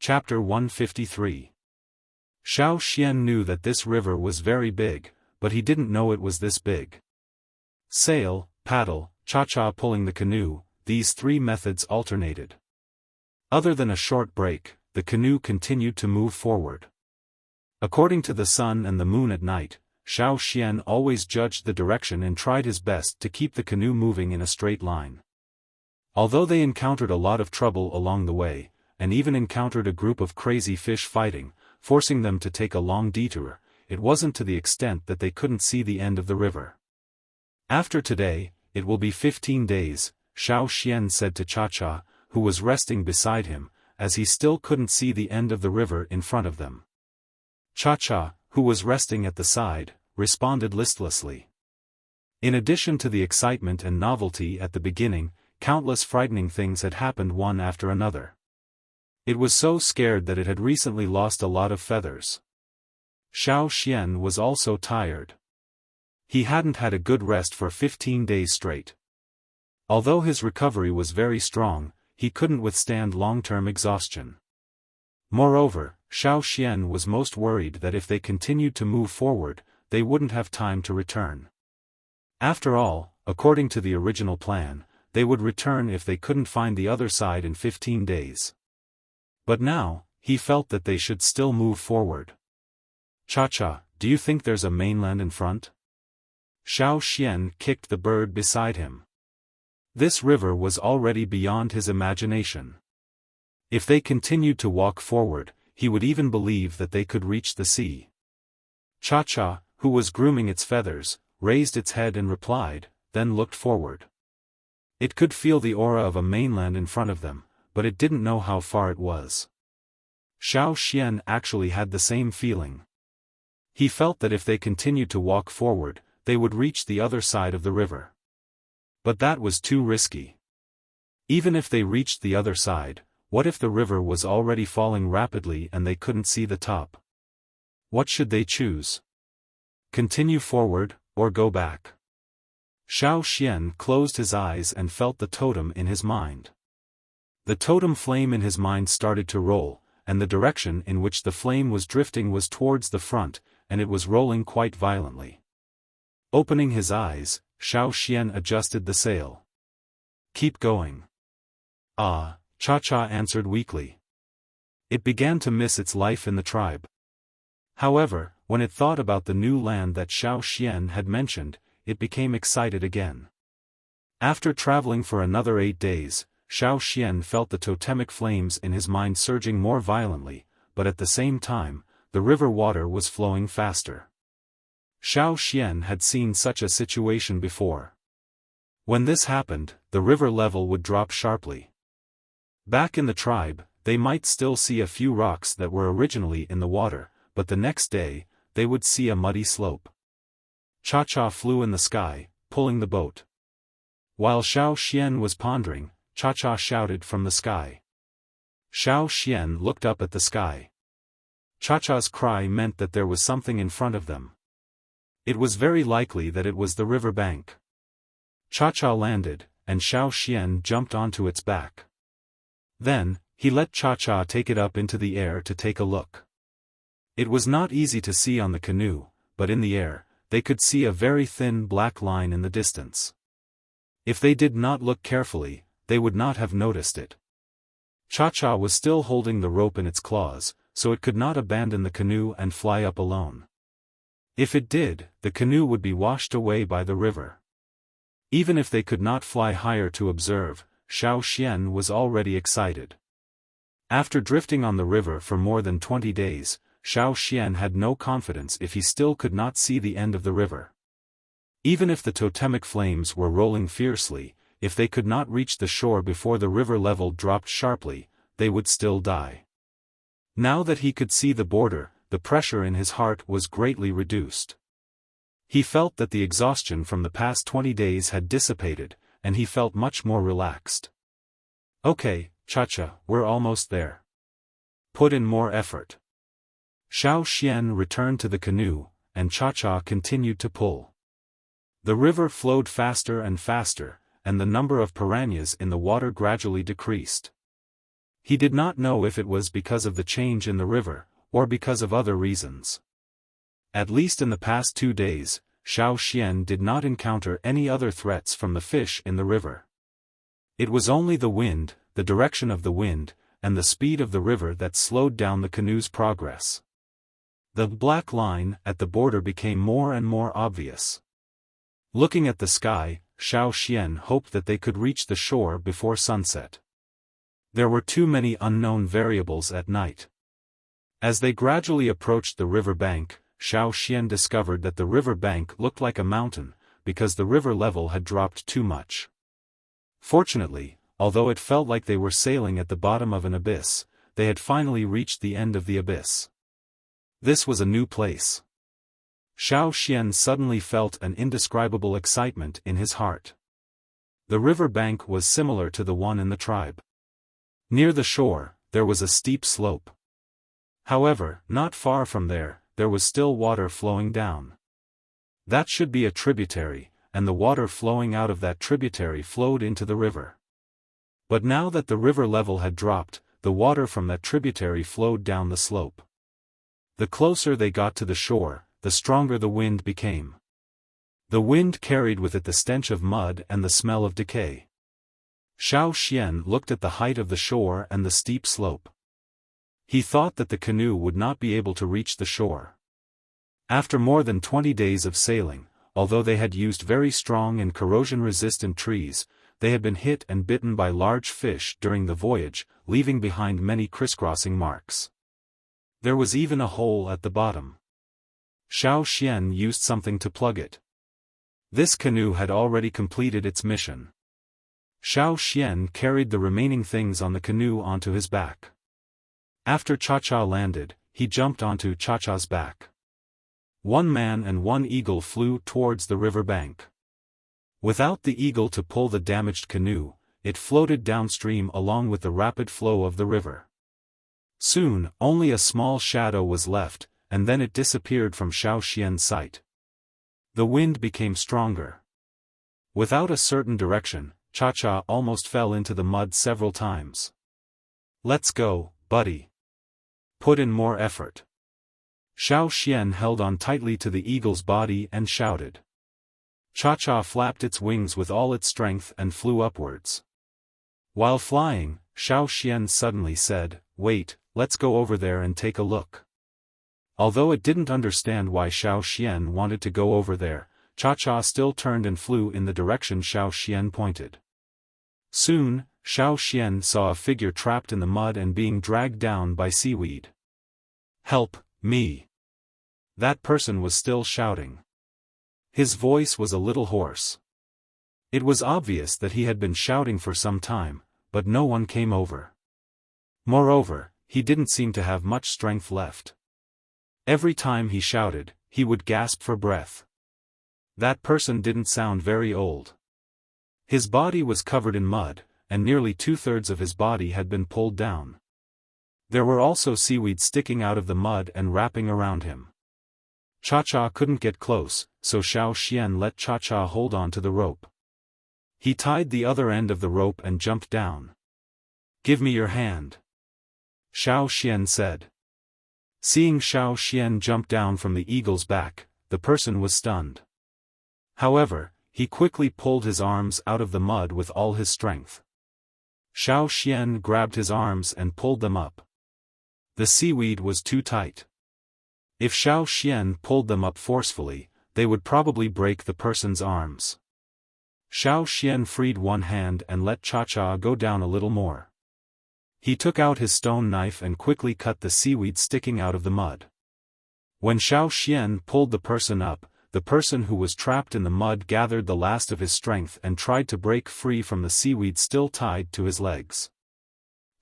Chapter 153. Xiaofan knew that this river was very big, but he didn't know it was this big. Sail, paddle, cha-cha pulling the canoe, these three methods alternated. Other than a short break, the canoe continued to move forward. According to the sun and the moon at night, Xiaofan always judged the direction and tried his best to keep the canoe moving in a straight line. Although they encountered a lot of trouble along the way, and even encountered a group of crazy fish fighting, forcing them to take a long detour, it wasn't to the extent that they couldn't see the end of the river. After today, it will be 15 days, Xiaofan said to Cha-Cha, who was resting beside him, as he still couldn't see the end of the river in front of them. Cha-Cha, who was resting at the side, responded listlessly. In addition to the excitement and novelty at the beginning, countless frightening things had happened one after another. It was so scared that it had recently lost a lot of feathers. Xiaofan was also tired. He hadn't had a good rest for 15 days straight. Although his recovery was very strong, he couldn't withstand long-term exhaustion. Moreover, Xiaofan was most worried that if they continued to move forward, they wouldn't have time to return. After all, according to the original plan, they would return if they couldn't find the other side in 15 days. But now, he felt that they should still move forward. Cha-Cha, do you think there's a mainland in front? Xiaofan kicked the bird beside him. This river was already beyond his imagination. If they continued to walk forward, he would even believe that they could reach the sea. Cha-Cha, who was grooming its feathers, raised its head and replied, then looked forward. It could feel the aura of a mainland in front of them, but it didn't know how far it was. Xiaofan actually had the same feeling. He felt that if they continued to walk forward, they would reach the other side of the river. But that was too risky. Even if they reached the other side, what if the river was already falling rapidly and they couldn't see the top? What should they choose? Continue forward, or go back? Xiaofan closed his eyes and felt the totem in his mind. The totem flame in his mind started to roll, and the direction in which the flame was drifting was towards the front, and it was rolling quite violently. Opening his eyes, Xiaofan adjusted the sail. Keep going. Ah, Cha-Cha answered weakly. It began to miss its life in the tribe. However, when it thought about the new land that Xiaofan had mentioned, it became excited again. After traveling for another 8 days, Xiaofan felt the totemic flames in his mind surging more violently, but at the same time, the river water was flowing faster. Xiaofan had seen such a situation before. When this happened, the river level would drop sharply. Back in the tribe, they might still see a few rocks that were originally in the water, but the next day, they would see a muddy slope. Cha-Cha flew in the sky, pulling the boat. While Xiaofan was pondering, Cha-Cha shouted from the sky. Xiaofan looked up at the sky. Cha-Cha's cry meant that there was something in front of them. It was very likely that it was the river bank. Cha-Cha landed, and Xiaofan jumped onto its back. Then, he let Cha-Cha take it up into the air to take a look. It was not easy to see on the canoe, but in the air, they could see a very thin black line in the distance. If they did not look carefully, they would not have noticed it. Cha-Cha was still holding the rope in its claws, so it could not abandon the canoe and fly up alone. If it did, the canoe would be washed away by the river. Even if they could not fly higher to observe, Xiaofan was already excited. After drifting on the river for more than 20 days, Xiaofan had no confidence if he still could not see the end of the river. Even if the totemic flames were rolling fiercely, if they could not reach the shore before the river level dropped sharply, they would still die. Now that he could see the border, the pressure in his heart was greatly reduced. He felt that the exhaustion from the past 20 days had dissipated, and he felt much more relaxed. Okay, Cha-Cha, we're almost there. Put in more effort. Xiaofan returned to the canoe, and Cha-Cha continued to pull. The river flowed faster and faster, and the number of piranhas in the water gradually decreased. He did not know if it was because of the change in the river, or because of other reasons. At least in the past 2 days, Xiaoxian did not encounter any other threats from the fish in the river. It was only the wind, the direction of the wind, and the speed of the river that slowed down the canoe's progress. The black line at the border became more and more obvious. Looking at the sky, Xiaoxian hoped that they could reach the shore before sunset. There were too many unknown variables at night. As they gradually approached the river bank, Xiaoxian discovered that the river bank looked like a mountain, because the river level had dropped too much. Fortunately, although it felt like they were sailing at the bottom of an abyss, they had finally reached the end of the abyss. This was a new place. Xiaoxian suddenly felt an indescribable excitement in his heart. The river bank was similar to the one in the tribe. Near the shore, there was a steep slope. However, not far from there was still water flowing down. That should be a tributary, and the water flowing out of that tributary flowed into the river. But now that the river level had dropped, the water from that tributary flowed down the slope. The closer they got to the shore, the stronger the wind became. The wind carried with it the stench of mud and the smell of decay. Xiaoxian looked at the height of the shore and the steep slope. He thought that the canoe would not be able to reach the shore. After more than 20 days of sailing, although they had used very strong and corrosion-resistant trees, they had been hit and bitten by large fish during the voyage, leaving behind many crisscrossing marks. There was even a hole at the bottom. Xiaoxian used something to plug it. This canoe had already completed its mission. Xiaoxian carried the remaining things on the canoe onto his back. After Cha-Cha landed, he jumped onto Cha-Cha's back. One man and one eagle flew towards the river bank. Without the eagle to pull the damaged canoe, it floated downstream along with the rapid flow of the river. Soon, only a small shadow was left, and then it disappeared from Xiaoxian's sight. The wind became stronger. Without a certain direction, Cha-Cha almost fell into the mud several times. "Let's go, buddy. Put in more effort." Xiaoxian held on tightly to the eagle's body and shouted. Cha-Cha flapped its wings with all its strength and flew upwards. While flying, Xiaoxian suddenly said, "Wait, let's go over there and take a look." Although it didn't understand why Xiaoxian wanted to go over there, Cha-Cha still turned and flew in the direction Xiaoxian pointed. Soon, Xiaoxian saw a figure trapped in the mud and being dragged down by seaweed. "Help me!" That person was still shouting. His voice was a little hoarse. It was obvious that he had been shouting for some time, but no one came over. Moreover, he didn't seem to have much strength left. Every time he shouted, he would gasp for breath. That person didn't sound very old. His body was covered in mud, and nearly 2/3 of his body had been pulled down. There were also seaweed sticking out of the mud and wrapping around him. Cha-Cha couldn't get close, so Xiaoxian let Cha-Cha hold on to the rope. He tied the other end of the rope and jumped down. "Give me your hand," Xiaoxian said. Seeing Xiaoxian jump down from the eagle's back, the person was stunned. However, he quickly pulled his arms out of the mud with all his strength. Xiaoxian grabbed his arms and pulled them up. The seaweed was too tight. If Xiaoxian pulled them up forcefully, they would probably break the person's arms. Xiaoxian freed one hand and let Cha-Cha go down a little more. He took out his stone knife and quickly cut the seaweed sticking out of the mud. When Xiaoxian pulled the person up, the person who was trapped in the mud gathered the last of his strength and tried to break free from the seaweed still tied to his legs.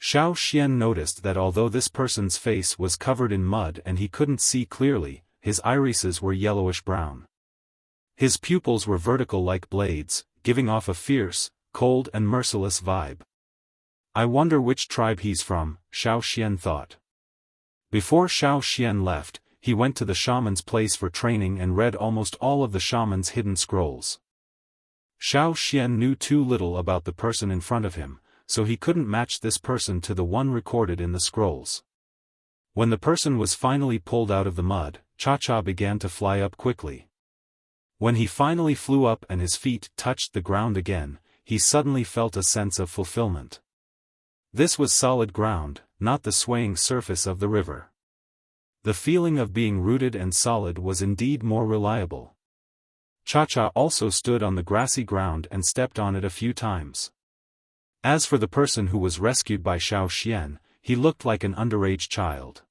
Xiaoxian noticed that although this person's face was covered in mud and he couldn't see clearly, his irises were yellowish-brown. His pupils were vertical like blades, giving off a fierce, cold and merciless vibe. "I wonder which tribe he's from," Xiaoxian thought. Before Xiaoxian left, he went to the shaman's place for training and read almost all of the shaman's hidden scrolls. Xiaoxian knew too little about the person in front of him, so he couldn't match this person to the one recorded in the scrolls. When the person was finally pulled out of the mud, Cha-Cha began to fly up quickly. When he finally flew up and his feet touched the ground again, he suddenly felt a sense of fulfillment. This was solid ground, not the swaying surface of the river. The feeling of being rooted and solid was indeed more reliable. Cha-Cha also stood on the grassy ground and stepped on it a few times. As for the person who was rescued by Xiaofan, he looked like an underage child.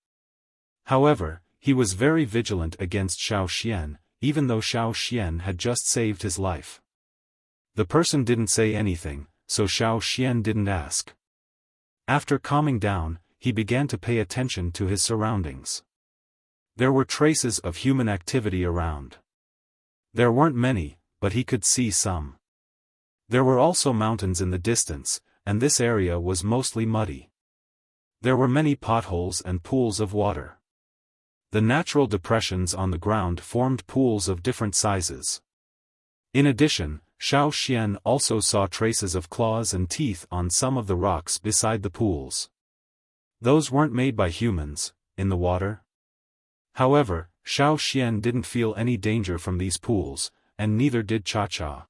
However, he was very vigilant against Xiaofan, even though Xiaofan had just saved his life. The person didn't say anything, so Xiaofan didn't ask. After calming down, he began to pay attention to his surroundings. There were traces of human activity around. There weren't many, but he could see some. There were also mountains in the distance, and this area was mostly muddy. There were many potholes and pools of water. The natural depressions on the ground formed pools of different sizes. In addition, Xiaofan also saw traces of claws and teeth on some of the rocks beside the pools. Those weren't made by humans, in the water. However, Xiaofan didn't feel any danger from these pools, and neither did Cha-Cha.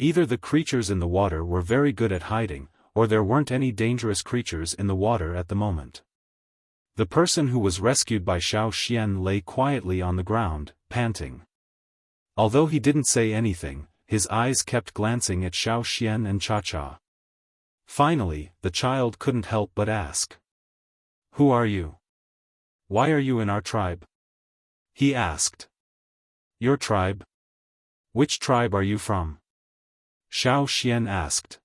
Either the creatures in the water were very good at hiding, or there weren't any dangerous creatures in the water at the moment. The person who was rescued by Xiaofan lay quietly on the ground, panting. Although he didn't say anything, his eyes kept glancing at Xiaofan and Cha-Cha. Finally, the child couldn't help but ask. "Who are you? Why are you in our tribe?" he asked. "Your tribe? Which tribe are you from?" Xiaofan asked.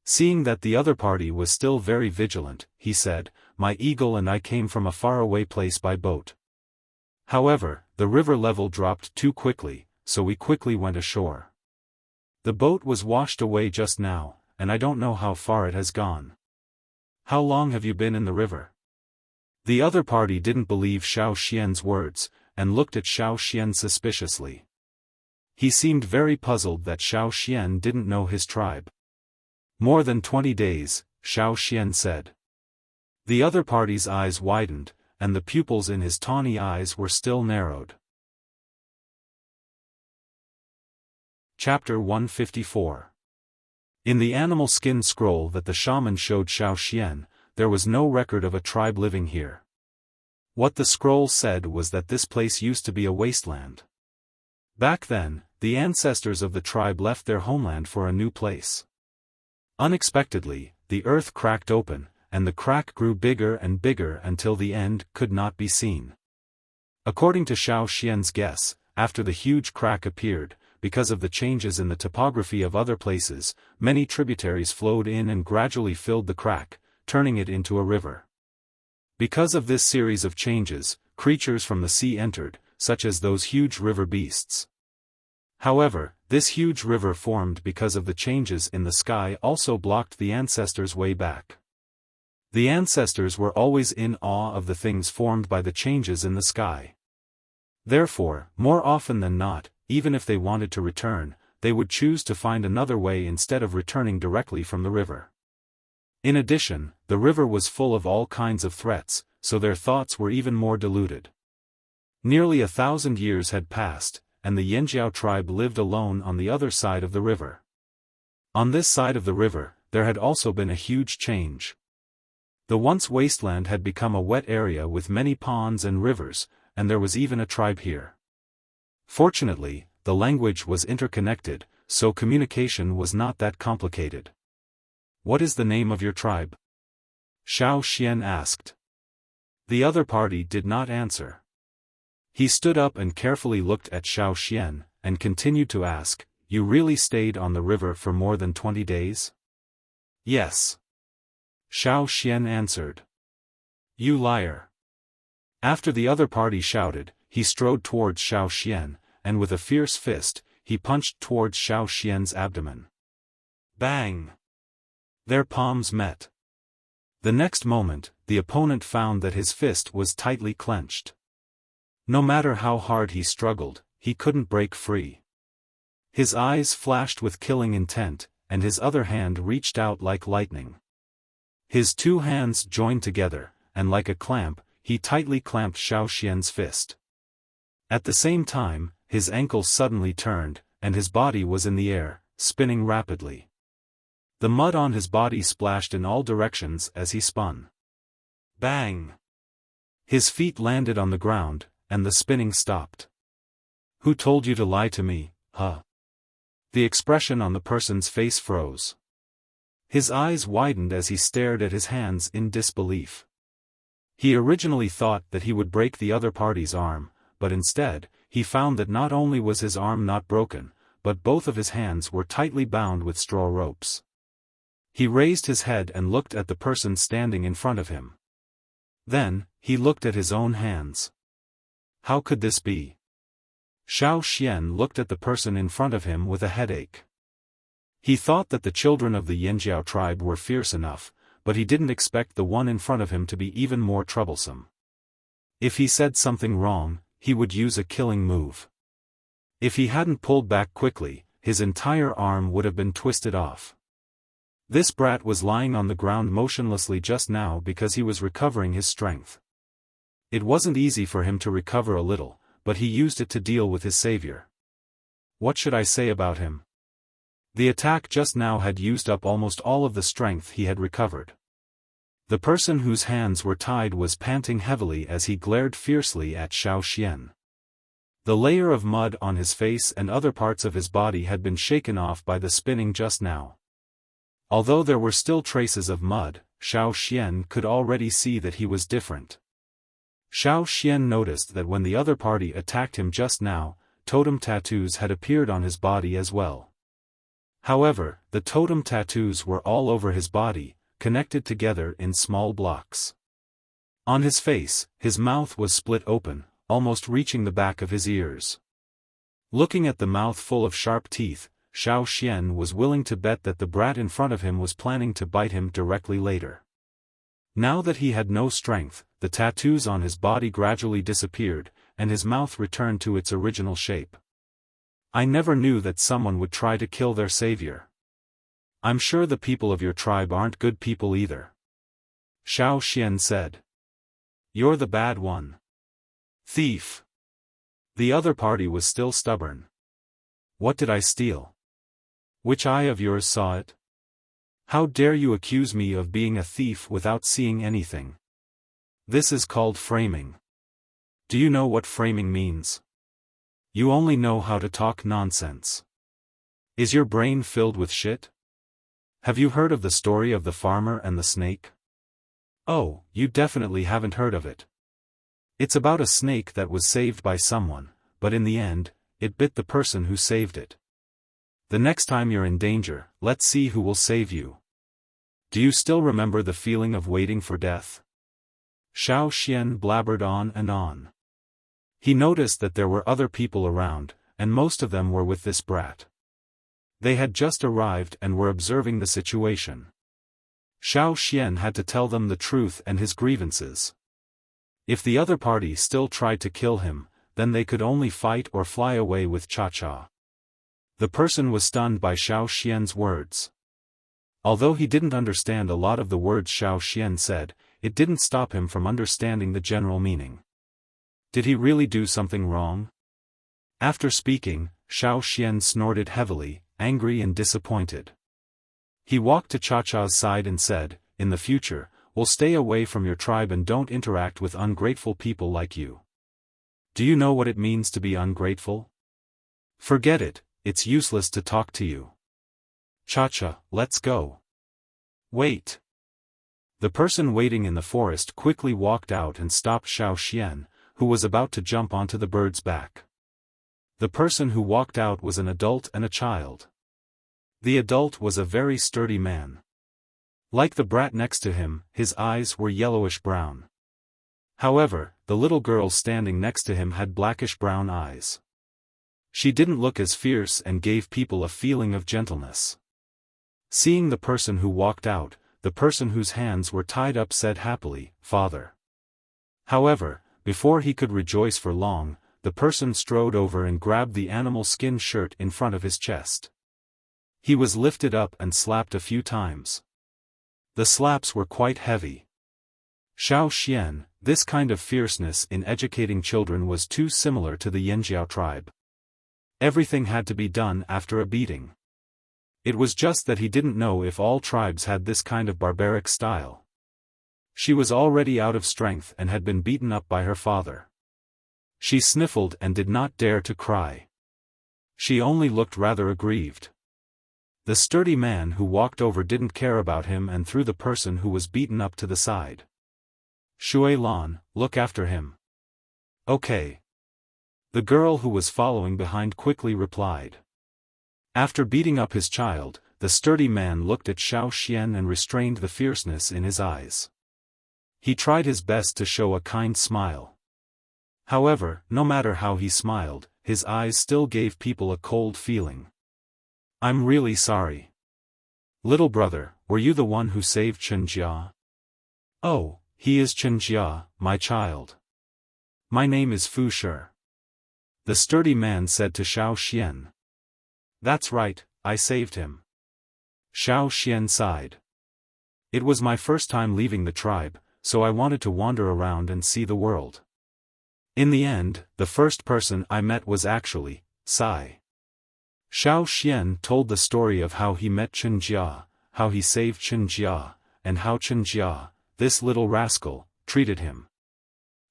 Seeing that the other party was still very vigilant, he said, "My eagle and I came from a faraway place by boat. However, the river level dropped too quickly, so we quickly went ashore. The boat was washed away just now, and I don't know how far it has gone. How long have you been in the river?" The other party didn't believe Xiaofan's words, and looked at Xiaofan suspiciously. He seemed very puzzled that Xiaofan didn't know his tribe. "More than 20 days, Xiaofan said. The other party's eyes widened, and the pupils in his tawny eyes were still narrowed. Chapter 154. In the animal skin scroll that the shaman showed Xiaofan, there was no record of a tribe living here. What the scroll said was that this place used to be a wasteland. Back then, the ancestors of the tribe left their homeland for a new place. Unexpectedly, the earth cracked open, and the crack grew bigger and bigger until the end could not be seen. According to Xiaofan's guess, after the huge crack appeared, because of the changes in the topography of other places, many tributaries flowed in and gradually filled the crack, turning it into a river. Because of this series of changes, creatures from the sea entered, such as those huge river beasts. However, this huge river formed because of the changes in the sky also blocked the ancestors' way back. The ancestors were always in awe of the things formed by the changes in the sky. Therefore, more often than not, even if they wanted to return, they would choose to find another way instead of returning directly from the river. In addition, the river was full of all kinds of threats, so their thoughts were even more diluted. Nearly 1,000 years had passed, and the Yanjiao tribe lived alone on the other side of the river. On this side of the river, there had also been a huge change. The once wasteland had become a wet area with many ponds and rivers, and there was even a tribe here. Fortunately, the language was interconnected, so communication was not that complicated. "What is the name of your tribe?" Xiaofan asked. The other party did not answer. He stood up and carefully looked at Xiaofan, and continued to ask, "You really stayed on the river for more than 20 days? "Yes." Xiaofan answered. "You liar." After the other party shouted, he strode towards Xiaofan, and with a fierce fist, he punched towards Xiaofan's abdomen. Bang! Their palms met. The next moment, the opponent found that his fist was tightly clenched. No matter how hard he struggled, he couldn't break free. His eyes flashed with killing intent, and his other hand reached out like lightning. His two hands joined together, and like a clamp, he tightly clamped Xiaoxian's fist. At the same time, his ankles suddenly turned, and his body was in the air, spinning rapidly. The mud on his body splashed in all directions as he spun. Bang! His feet landed on the ground, and the spinning stopped. "Who told you to lie to me, huh?" The expression on the person's face froze. His eyes widened as he stared at his hands in disbelief. He originally thought that he would break the other party's arm, but instead, he found that not only was his arm not broken, but both of his hands were tightly bound with straw ropes. He raised his head and looked at the person standing in front of him. Then, he looked at his own hands. How could this be? Xiaoxian looked at the person in front of him with a headache. He thought that the children of the Yanjiao tribe were fierce enough, but he didn't expect the one in front of him to be even more troublesome. If he said something wrong, he would use a killing move. If he hadn't pulled back quickly, his entire arm would have been twisted off. This brat was lying on the ground motionlessly just now because he was recovering his strength. It wasn't easy for him to recover a little, but he used it to deal with his savior. What should I say about him? The attack just now had used up almost all of the strength he had recovered. The person whose hands were tied was panting heavily as he glared fiercely at Xiaoxian. The layer of mud on his face and other parts of his body had been shaken off by the spinning just now. Although there were still traces of mud, Xiaoxian could already see that he was different. Xiaoxian noticed that when the other party attacked him just now, totem tattoos had appeared on his body as well. However, the totem tattoos were all over his body, connected together in small blocks. On his face, his mouth was split open, almost reaching the back of his ears. Looking at the mouth full of sharp teeth, Xiaoxian was willing to bet that the brat in front of him was planning to bite him directly later. Now that he had no strength, the tattoos on his body gradually disappeared, and his mouth returned to its original shape. I never knew that someone would try to kill their savior. I'm sure the people of your tribe aren't good people either. Xiaoxian said. You're the bad one. Thief. The other party was still stubborn. What did I steal? Which eye of yours saw it? How dare you accuse me of being a thief without seeing anything? This is called framing. Do you know what framing means? You only know how to talk nonsense. Is your brain filled with shit? Have you heard of the story of the farmer and the snake? Oh, you definitely haven't heard of it. It's about a snake that was saved by someone, but in the end, it bit the person who saved it. The next time you're in danger, let's see who will save you. Do you still remember the feeling of waiting for death? Xiaoxian blabbered on and on. He noticed that there were other people around, and most of them were with this brat. They had just arrived and were observing the situation. Xiaoxian had to tell them the truth and his grievances. If the other party still tried to kill him, then they could only fight or fly away with Cha-Cha. The person was stunned by Xiaoxian's words. Although he didn't understand a lot of the words Xiaoxian said, it didn't stop him from understanding the general meaning. Did he really do something wrong? After speaking, Xiaoxian snorted heavily, angry and disappointed. He walked to Cha-Cha's side and said, "In the future, we'll stay away from your tribe and don't interact with ungrateful people like you. Do you know what it means to be ungrateful? Forget it, it's useless to talk to you. Cha-Cha, let's go." Wait. The person waiting in the forest quickly walked out and stopped Xiaoxian, who was about to jump onto the bird's back. The person who walked out was an adult and a child. The adult was a very sturdy man. Like the brat next to him, his eyes were yellowish-brown. However, the little girl standing next to him had blackish-brown eyes. She didn't look as fierce and gave people a feeling of gentleness. Seeing the person who walked out, the person whose hands were tied up said happily, "Father." However, before he could rejoice for long, the person strode over and grabbed the animal skin shirt in front of his chest. He was lifted up and slapped a few times. The slaps were quite heavy. Xiaofan, this kind of fierceness in educating children was too similar to the Yanjiao tribe. Everything had to be done after a beating. It was just that he didn't know if all tribes had this kind of barbaric style. She was already out of strength and had been beaten up by her father. She sniffled and did not dare to cry. She only looked rather aggrieved. The sturdy man who walked over didn't care about him and threw the person who was beaten up to the side. Shui Lan, look after him. Okay. The girl who was following behind quickly replied. After beating up his child, the sturdy man looked at Xiaofan and restrained the fierceness in his eyes. He tried his best to show a kind smile. However, no matter how he smiled, his eyes still gave people a cold feeling. I'm really sorry. Little brother, were you the one who saved Chenjia? Oh, he is Chenjia, my child. My name is Fu Shi. The sturdy man said to Xiaofan. That's right, I saved him. Xiaofan sighed. It was my first time leaving the tribe, so I wanted to wander around and see the world. In the end, the first person I met was actually Sai. Xiaofan told the story of how he met Chenjia, how he saved Chenjia, and how Chenjia, this little rascal, treated him.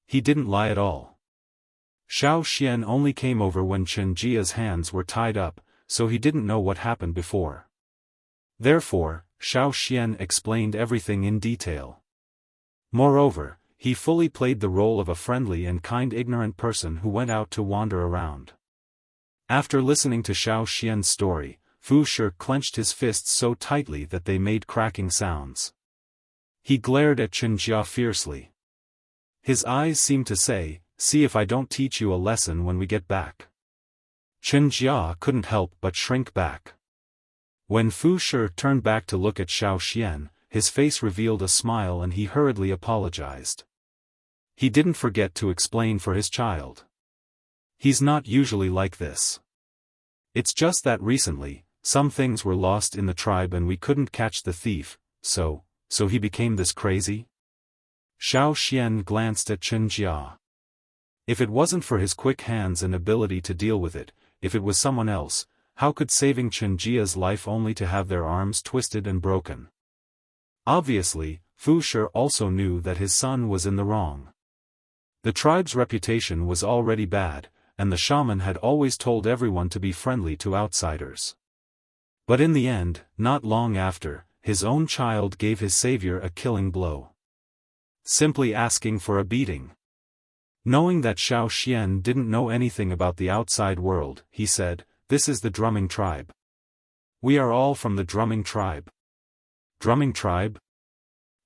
He didn't lie at all. Xiaofan only came over when Chenjia's hands were tied up, so he didn't know what happened before. Therefore, Xiaofan explained everything in detail. Moreover, he fully played the role of a friendly and kind ignorant person who went out to wander around. After listening to Xiaofan's story, Fu Shi clenched his fists so tightly that they made cracking sounds. He glared at Chenjia fiercely. His eyes seemed to say, "See if I don't teach you a lesson when we get back." Chenjia couldn't help but shrink back. When Fu Shi turned back to look at Xiaofan, his face revealed a smile and he hurriedly apologized. He didn't forget to explain for his child. He's not usually like this. It's just that recently, some things were lost in the tribe and we couldn't catch the thief, so he became this crazy? Xiaofan glanced at Chenjia. If it wasn't for his quick hands and ability to deal with it, if it was someone else, how could saving Chenjia's life only to have their arms twisted and broken? Obviously, Fu Shi also knew that his son was in the wrong. The tribe's reputation was already bad, and the shaman had always told everyone to be friendly to outsiders. But in the end, not long after, his own child gave his savior a killing blow. Simply asking for a beating. Knowing that Xiaofan didn't know anything about the outside world, he said, "This is the drumming tribe. We are all from the drumming tribe." Drumming tribe?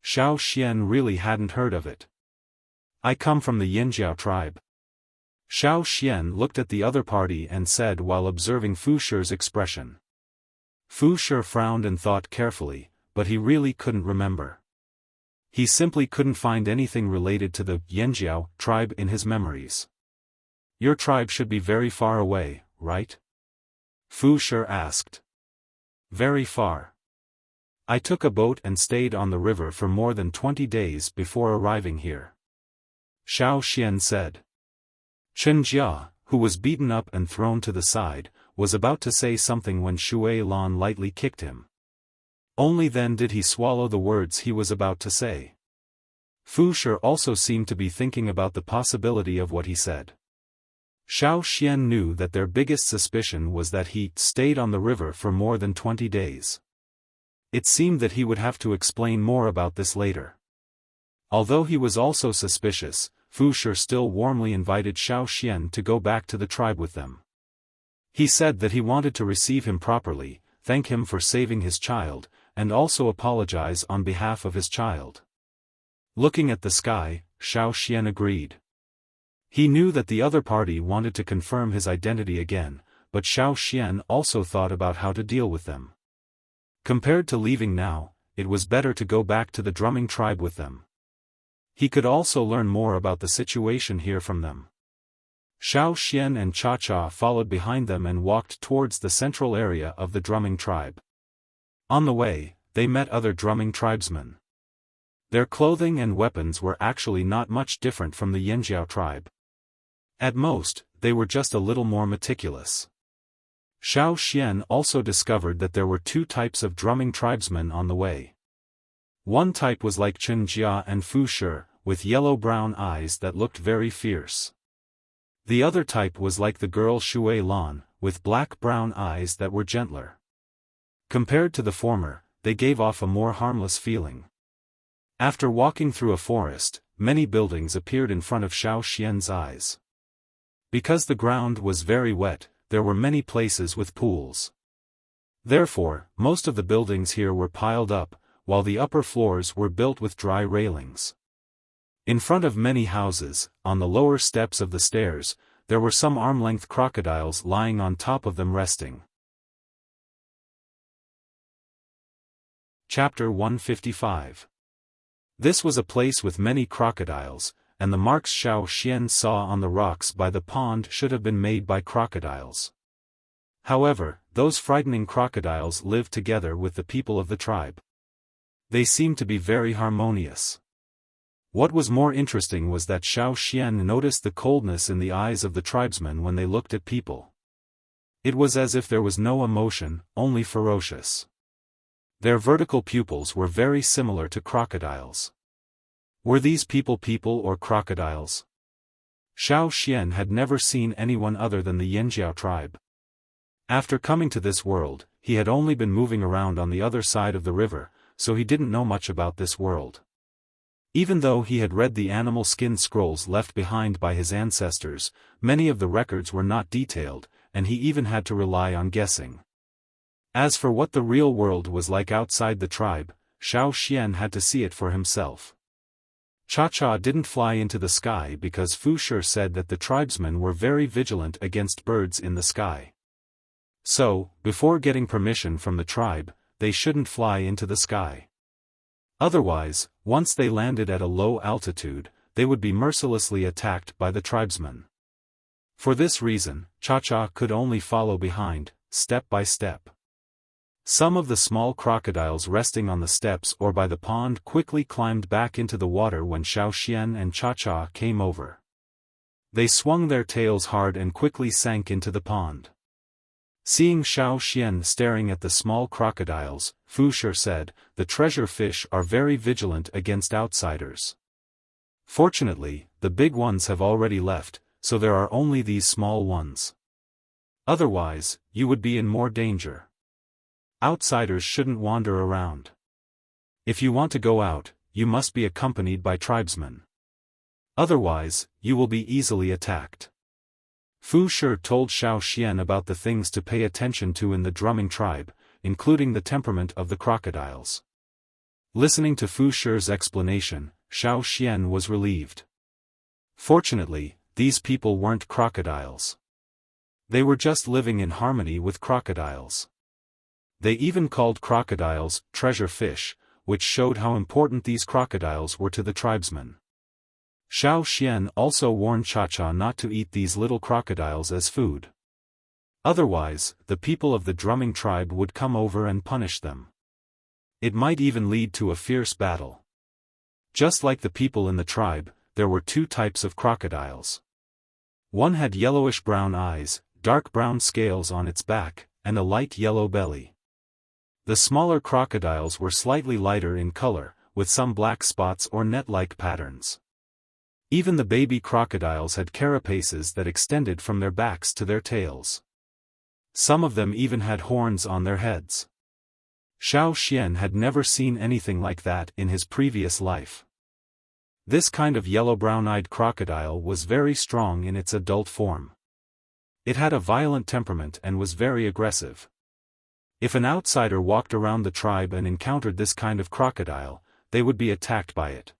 Xiaofan really hadn't heard of it. I come from the Yanjiao tribe. Xiaofan looked at the other party and said while observing Fu Shi's expression. Fu Shi frowned and thought carefully, but he really couldn't remember. He simply couldn't find anything related to the Yanjiao tribe in his memories. Your tribe should be very far away, right? Fu Shi asked. Very far. I took a boat and stayed on the river for more than 20 days before arriving here. Xiaofan said. Chenjia, who was beaten up and thrown to the side, was about to say something when Shui Lan lightly kicked him. Only then did he swallow the words he was about to say. Fu Shi also seemed to be thinking about the possibility of what he said. Xiaofan knew that their biggest suspicion was that he stayed on the river for more than 20 days. It seemed that he would have to explain more about this later. Although he was also suspicious, Fu Shi still warmly invited Xiaofan to go back to the tribe with them. He said that he wanted to receive him properly, thank him for saving his child, and also apologize on behalf of his child. Looking at the sky, Xiaofan agreed. He knew that the other party wanted to confirm his identity again, but Xiaofan also thought about how to deal with them. Compared to leaving now, it was better to go back to the drumming tribe with them. He could also learn more about the situation here from them. Xiaofan and Cha-Cha followed behind them and walked towards the central area of the drumming tribe. On the way, they met other drumming tribesmen. Their clothing and weapons were actually not much different from the Yanjiao tribe. At most, they were just a little more meticulous. Xiaofan also discovered that there were two types of drumming tribesmen on the way. One type was like Chen Jia and Fu Shi, with yellow-brown eyes that looked very fierce. The other type was like the girl Shui Lan, with black-brown eyes that were gentler. Compared to the former, they gave off a more harmless feeling. After walking through a forest, many buildings appeared in front of Xiaofan's eyes. Because the ground was very wet, there were many places with pools. Therefore, most of the buildings here were piled up, while the upper floors were built with dry railings. In front of many houses, on the lower steps of the stairs, there were some arm-length crocodiles lying on top of them resting. Chapter 155. This was a place with many crocodiles, and the marks Xiaofan saw on the rocks by the pond should have been made by crocodiles. However, those frightening crocodiles lived together with the people of the tribe. They seemed to be very harmonious. What was more interesting was that Xiaofan noticed the coldness in the eyes of the tribesmen when they looked at people. It was as if there was no emotion, only ferocious. Their vertical pupils were very similar to crocodiles. Were these people or crocodiles? Xiaofan had never seen anyone other than the Yanjiao tribe. After coming to this world, he had only been moving around on the other side of the river, so he didn't know much about this world. Even though he had read the animal skin scrolls left behind by his ancestors, many of the records were not detailed, and he even had to rely on guessing. As for what the real world was like outside the tribe, Xiaofan had to see it for himself. Cha-Cha didn't fly into the sky because Fu Shi said that the tribesmen were very vigilant against birds in the sky. So, before getting permission from the tribe, they shouldn't fly into the sky. Otherwise, once they landed at a low altitude, they would be mercilessly attacked by the tribesmen. For this reason, Cha-Cha could only follow behind, step by step. Some of the small crocodiles resting on the steps or by the pond quickly climbed back into the water when Xiaofan and Cha-Cha came over. They swung their tails hard and quickly sank into the pond. Seeing Xiaofan staring at the small crocodiles, Fu Shi said, "The treasure fish are very vigilant against outsiders. Fortunately, the big ones have already left, so there are only these small ones. Otherwise, you would be in more danger. Outsiders shouldn't wander around. If you want to go out, you must be accompanied by tribesmen. Otherwise, you will be easily attacked." Fu Shi told Xiaofan about the things to pay attention to in the drumming tribe, including the temperament of the crocodiles. Listening to Fu Shi's explanation, Xiaofan was relieved. Fortunately, these people weren't crocodiles. They were just living in harmony with crocodiles. They even called crocodiles treasure fish, which showed how important these crocodiles were to the tribesmen. Xiaofan also warned Cha-Cha not to eat these little crocodiles as food. Otherwise, the people of the drumming tribe would come over and punish them. It might even lead to a fierce battle. Just like the people in the tribe, there were two types of crocodiles. One had yellowish-brown eyes, dark brown scales on its back, and a light yellow belly. The smaller crocodiles were slightly lighter in color, with some black spots or net-like patterns. Even the baby crocodiles had carapaces that extended from their backs to their tails. Some of them even had horns on their heads. Xiaofan had never seen anything like that in his previous life. This kind of yellow-brown-eyed crocodile was very strong in its adult form. It had a violent temperament and was very aggressive. If an outsider walked around the tribe and encountered this kind of crocodile, they would be attacked by it.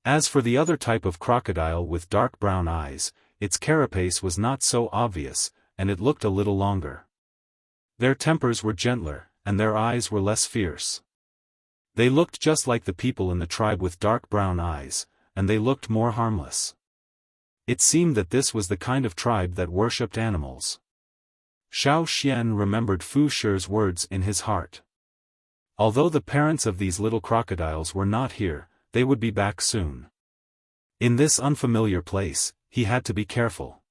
As for the other type of crocodile with dark brown eyes, its carapace was not so obvious, and it looked a little longer. Their tempers were gentler, and their eyes were less fierce. They looked just like the people in the tribe with dark brown eyes, and they looked more harmless. It seemed that this was the kind of tribe that worshipped animals. Xiaoxian remembered Fu Shi's words in his heart. Although the parents of these little crocodiles were not here, they would be back soon. In this unfamiliar place, he had to be careful.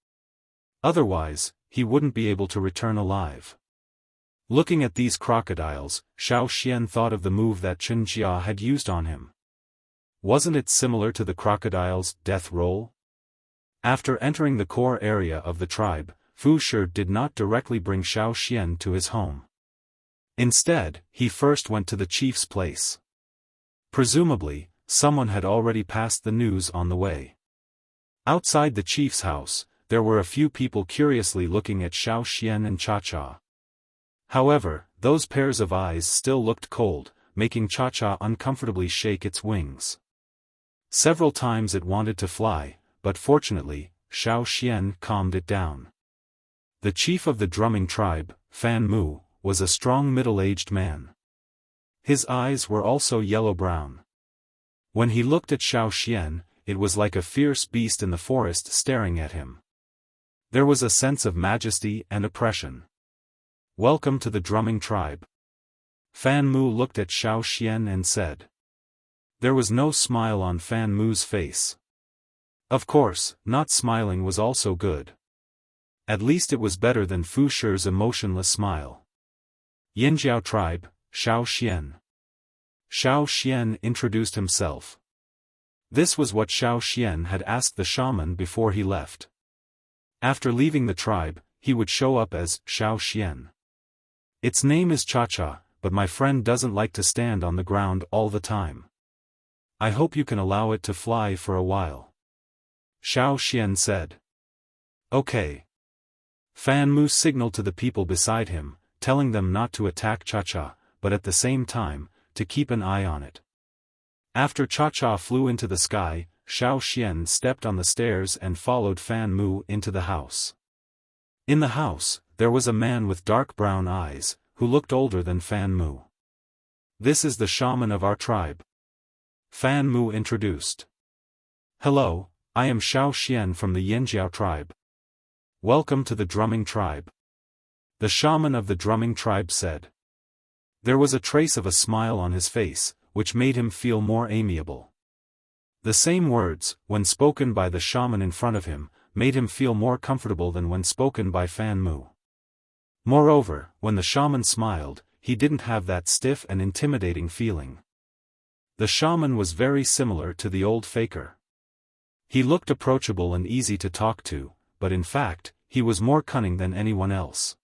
Otherwise, he wouldn't be able to return alive. Looking at these crocodiles, Xiaoxian thought of the move that Chen Jia had used on him. Wasn't it similar to the crocodile's death roll? After entering the core area of the tribe, Fu Shi did not directly bring Xiaoxian to his home. Instead, he first went to the chief's place. Presumably, someone had already passed the news on the way. Outside the chief's house, there were a few people curiously looking at Xiaoxian and Cha-Cha. However, those pairs of eyes still looked cold, making Cha-Cha uncomfortably shake its wings. Several times it wanted to fly, but fortunately, Xiaoxian calmed it down. The chief of the drumming tribe, Fan Mu, was a strong middle-aged man. His eyes were also yellow-brown. When he looked at Xiaoxian, it was like a fierce beast in the forest staring at him. There was a sense of majesty and oppression. "Welcome to the drumming tribe." Fan Mu looked at Xiaoxian and said. There was no smile on Fan Mu's face. Of course, not smiling was also good. At least it was better than Fu Shi's emotionless smile. Yinjiao tribe, Xiaoxian. Xiaoxian introduced himself. This was what Xiaoxian had asked the shaman before he left. After leaving the tribe, he would show up as Xiaoxian. Its name is Cha-Cha, but my friend doesn't like to stand on the ground all the time. I hope you can allow it to fly for a while. Xiaoxian said. Okay. Fan Mu signaled to the people beside him, telling them not to attack Cha-Cha, but at the same time, to keep an eye on it. After Cha-Cha flew into the sky, Xiaoxian stepped on the stairs and followed Fan Mu into the house. In the house, there was a man with dark brown eyes, who looked older than Fan Mu. This is the shaman of our tribe. Fan Mu introduced. Hello, I am Xiaoxian from the Yinjiao tribe. Welcome to the drumming tribe. The shaman of the drumming tribe said. There was a trace of a smile on his face, which made him feel more amiable. The same words, when spoken by the shaman in front of him, made him feel more comfortable than when spoken by Fan Mu. Moreover, when the shaman smiled, he didn't have that stiff and intimidating feeling. The shaman was very similar to the old faker. He looked approachable and easy to talk to, but in fact, he was more cunning than anyone else.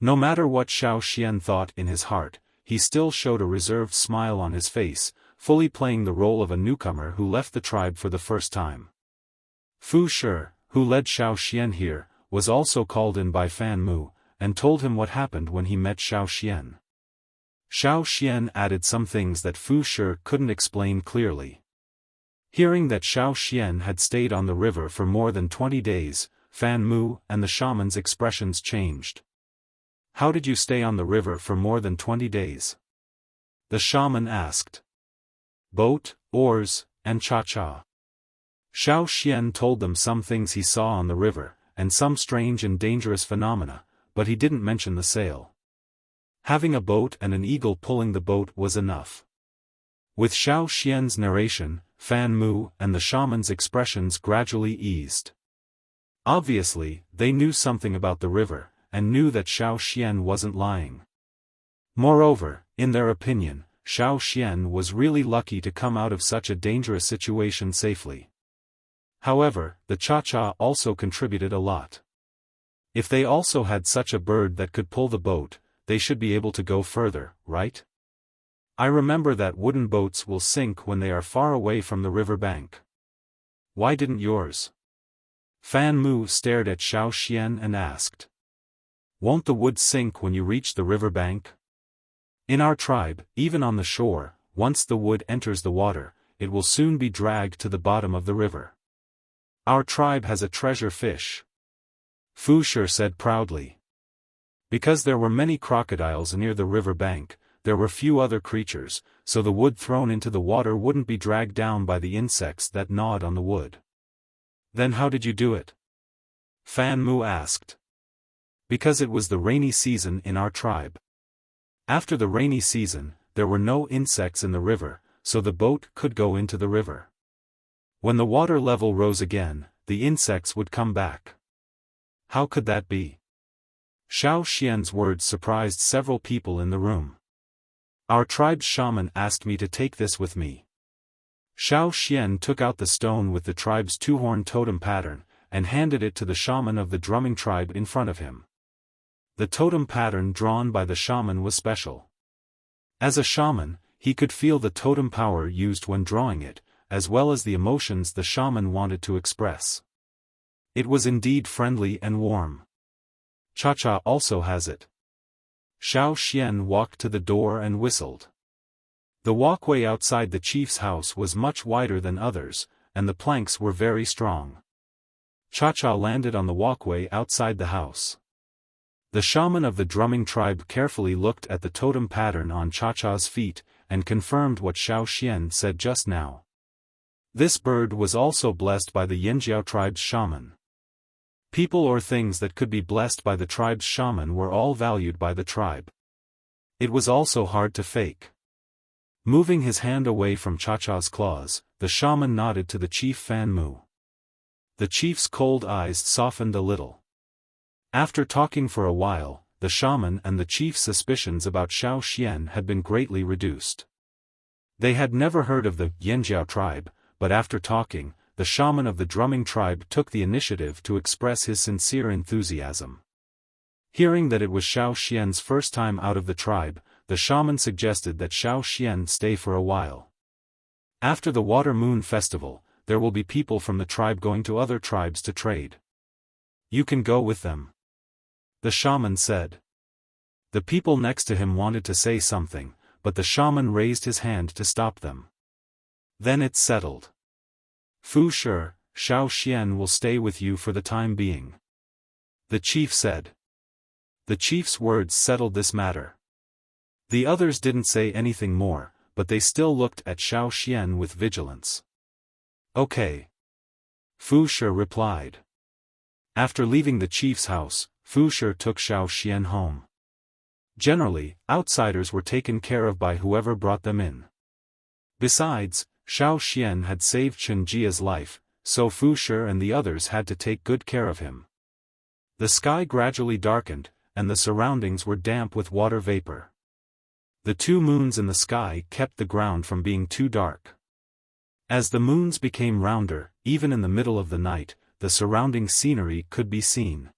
No matter what Xiaoxian thought in his heart, he still showed a reserved smile on his face, fully playing the role of a newcomer who left the tribe for the first time. Fu Shi, who led Xiaoxian here, was also called in by Fan Mu, and told him what happened when he met Xiaoxian. Xiaoxian added some things that Fu Shi couldn't explain clearly. Hearing that Xiaoxian had stayed on the river for more than 20 days, Fan Mu and the shaman's expressions changed. How did you stay on the river for more than 20 days? The shaman asked. Boat, oars, and cha-cha. Xiaoxian told them some things he saw on the river, and some strange and dangerous phenomena, but he didn't mention the sail. Having a boat and an eagle pulling the boat was enough. With Xiaoxian's narration, Fan Mu and the shaman's expressions gradually eased. Obviously, they knew something about the river, and knew that Xiaoxian wasn't lying. Moreover, in their opinion, Xiaoxian was really lucky to come out of such a dangerous situation safely. However, the cha-cha also contributed a lot. If they also had such a bird that could pull the boat, they should be able to go further, right? I remember that wooden boats will sink when they are far away from the river bank. Why didn't yours? Fan Mu stared at Xiaoxian and asked. Won't the wood sink when you reach the river bank? In our tribe, even on the shore, once the wood enters the water, it will soon be dragged to the bottom of the river. Our tribe has a treasure fish. Fu Shi said proudly. Because there were many crocodiles near the river bank, there were few other creatures, so the wood thrown into the water wouldn't be dragged down by the insects that gnawed on the wood. Then how did you do it? Fan Mu asked. Because it was the rainy season in our tribe. After the rainy season, there were no insects in the river, so the boat could go into the river. When the water level rose again, the insects would come back. How could that be? Xiao Xian's words surprised several people in the room. Our tribe's shaman asked me to take this with me. Xiao Xian took out the stone with the tribe's two-horn totem pattern, and handed it to the shaman of the drumming tribe in front of him. The totem pattern drawn by the shaman was special. As a shaman, he could feel the totem power used when drawing it, as well as the emotions the shaman wanted to express. It was indeed friendly and warm. Cha-Cha also has it. Xiao Xian walked to the door and whistled. The walkway outside the chief's house was much wider than others, and the planks were very strong. Cha-Cha landed on the walkway outside the house. The shaman of the drumming tribe carefully looked at the totem pattern on Cha-Cha's feet, and confirmed what Xiao Xian said just now. This bird was also blessed by the Yanjiao tribe's shaman. People or things that could be blessed by the tribe's shaman were all valued by the tribe. It was also hard to fake. Moving his hand away from Cha-Cha's claws, the shaman nodded to the chief Fan Mu. The chief's cold eyes softened a little. After talking for a while, the shaman and the chief's suspicions about Xiao Xian had been greatly reduced. They had never heard of the Yanjiao tribe, but after talking, the shaman of the drumming tribe took the initiative to express his sincere enthusiasm. Hearing that it was Xiao Xian's first time out of the tribe, the shaman suggested that Xiao Xian stay for a while. After the Water Moon Festival, there will be people from the tribe going to other tribes to trade. You can go with them. The shaman said. The people next to him wanted to say something, but the shaman raised his hand to stop them. Then it's settled. Fu Shi, Xiao Xian will stay with you for the time being. The chief said. The chief's words settled this matter. The others didn't say anything more, but they still looked at Xiao Xian with vigilance. Okay. Fu Shi replied. After leaving the chief's house, Fu Shi took Xiao Xian home. Generally, outsiders were taken care of by whoever brought them in. Besides, Xiao Xian had saved Chen Jia's life, so Fu Shi and the others had to take good care of him. The sky gradually darkened, and the surroundings were damp with water vapor. The two moons in the sky kept the ground from being too dark. As the moons became rounder, even in the middle of the night, the surrounding scenery could be seen.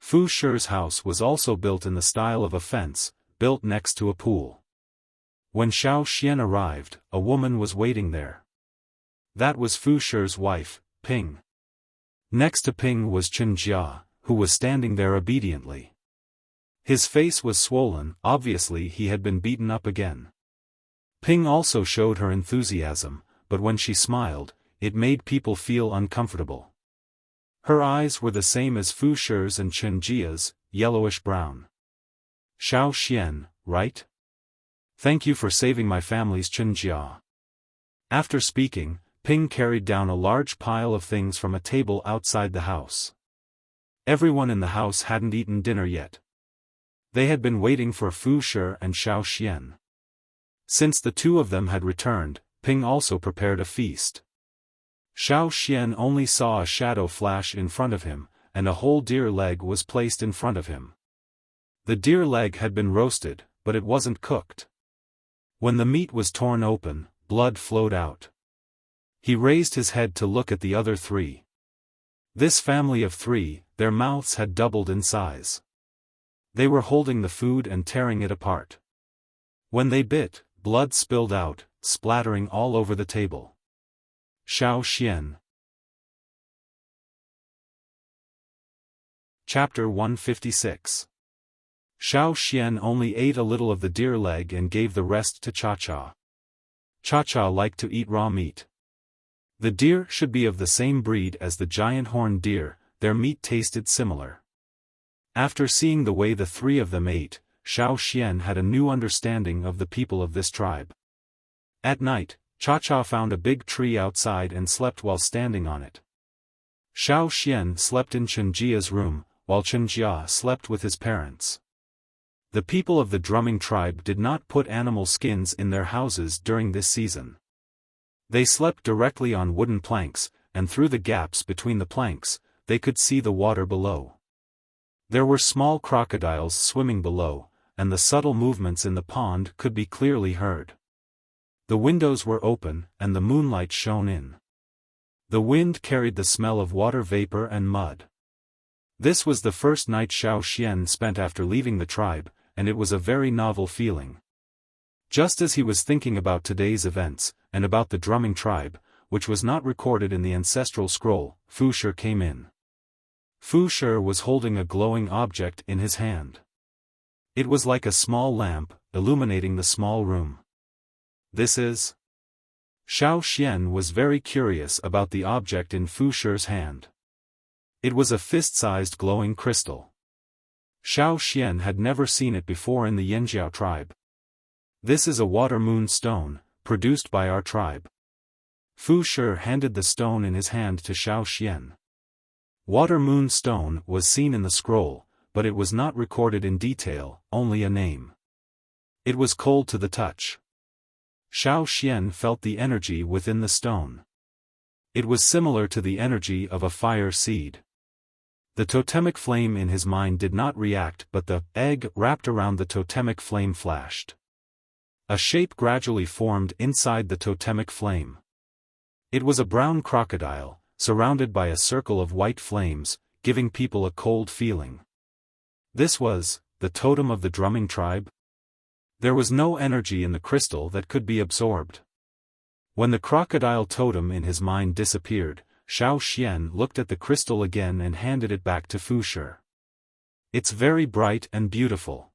Fu Shi's house was also built in the style of a fence, built next to a pool. When Xiao Xian arrived, a woman was waiting there. That was Fu Shi's wife, Ping. Next to Ping was Chen Jia, who was standing there obediently. His face was swollen, obviously he had been beaten up again. Ping also showed her enthusiasm, but when she smiled, it made people feel uncomfortable. Her eyes were the same as Fu Shi's and Chen Jia's, yellowish-brown. Xiao Xian, right? Thank you for saving my family's Chen Jia. After speaking, Ping carried down a large pile of things from a table outside the house. Everyone in the house hadn't eaten dinner yet. They had been waiting for Fu Shi and Xiao Xian. Since the two of them had returned, Ping also prepared a feast. Xiao Xian only saw a shadow flash in front of him, and a whole deer leg was placed in front of him. The deer leg had been roasted, but it wasn't cooked. When the meat was torn open, blood flowed out. He raised his head to look at the other three. This family of three, their mouths had doubled in size. They were holding the food and tearing it apart. When they bit, blood spilled out, splattering all over the table. Xiao Xian. Chapter 156. Xiao Xian only ate a little of the deer leg and gave the rest to Cha-Cha. Cha-Cha liked to eat raw meat. The deer should be of the same breed as the giant horned deer, their meat tasted similar. After seeing the way the three of them ate, Xiao Xian had a new understanding of the people of this tribe. At night, Cha-Cha found a big tree outside and slept while standing on it. Xiao Xian slept in Chen Jia's room, while Chen Jia slept with his parents. The people of the drumming tribe did not put animal skins in their houses during this season. They slept directly on wooden planks, and through the gaps between the planks, they could see the water below. There were small crocodiles swimming below, and the subtle movements in the pond could be clearly heard. The windows were open, and the moonlight shone in. The wind carried the smell of water vapor and mud. This was the first night Xiao Xian spent after leaving the tribe, and it was a very novel feeling. Just as he was thinking about today's events, and about the drumming tribe, which was not recorded in the ancestral scroll, Fu Shi came in. Fu Shi was holding a glowing object in his hand. It was like a small lamp, illuminating the small room. This is? Xiao Xian was very curious about the object in Fu Shi's hand. It was a fist-sized glowing crystal. Xiao Xian had never seen it before in the Yanjiao tribe. This is a water moon stone, produced by our tribe. Fu Shi handed the stone in his hand to Xiao Xian. Water moon stone was seen in the scroll, but it was not recorded in detail, only a name. It was cold to the touch. Xiao Xian felt the energy within the stone. It was similar to the energy of a fire seed. The totemic flame in his mind did not react, but the egg wrapped around the totemic flame flashed. A shape gradually formed inside the totemic flame. It was a brown crocodile, surrounded by a circle of white flames, giving people a cold feeling. This was the totem of the drumming tribe. There was no energy in the crystal that could be absorbed. When the crocodile totem in his mind disappeared, Xiao Xian looked at the crystal again and handed it back to Fu Shi. It's very bright and beautiful.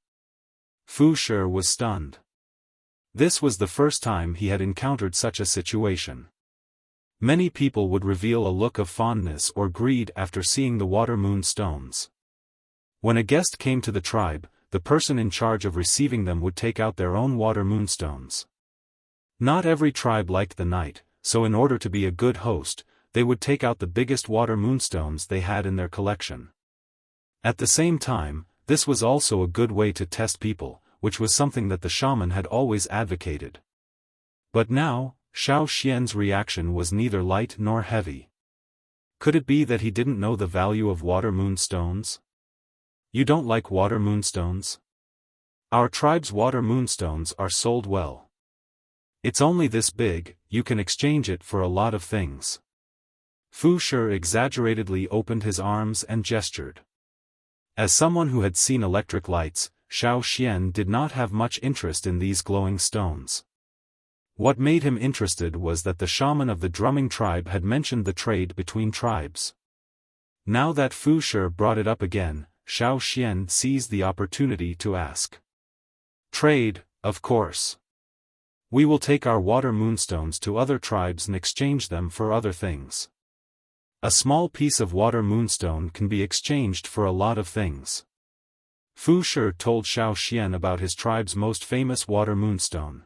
Fu Shi was stunned. This was the first time he had encountered such a situation. Many people would reveal a look of fondness or greed after seeing the water moon stones. When a guest came to the tribe, the person in charge of receiving them would take out their own water moonstones. Not every tribe liked the night, so in order to be a good host, they would take out the biggest water moonstones they had in their collection. At the same time, this was also a good way to test people, which was something that the shaman had always advocated. But now, Xiao Xian's reaction was neither light nor heavy. Could it be that he didn't know the value of water moonstones? You don't like water moonstones? Our tribe's water moonstones are sold well. It's only this big, you can exchange it for a lot of things. Fu Shi exaggeratedly opened his arms and gestured. As someone who had seen electric lights, Xiao Xian did not have much interest in these glowing stones. What made him interested was that the shaman of the drumming tribe had mentioned the trade between tribes. Now that Fu Shi brought it up again, Xiao Xian seized the opportunity to ask. Trade, of course. We will take our water moonstones to other tribes and exchange them for other things. A small piece of water moonstone can be exchanged for a lot of things. Fu Shi told Xiao Xian about his tribe's most famous water moonstone.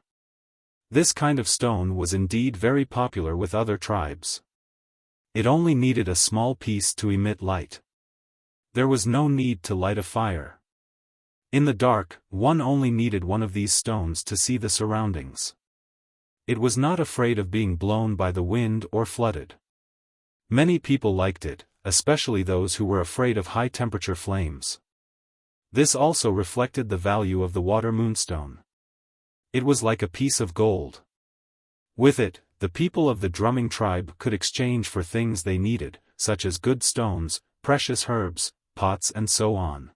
This kind of stone was indeed very popular with other tribes. It only needed a small piece to emit light. There was no need to light a fire. In the dark, one only needed one of these stones to see the surroundings. It was not afraid of being blown by the wind or flooded. Many people liked it, especially those who were afraid of high-temperature flames. This also reflected the value of the water moonstone. It was like a piece of gold. With it, the people of the drumming tribe could exchange for things they needed, such as good stones, precious herbs, pots and so on.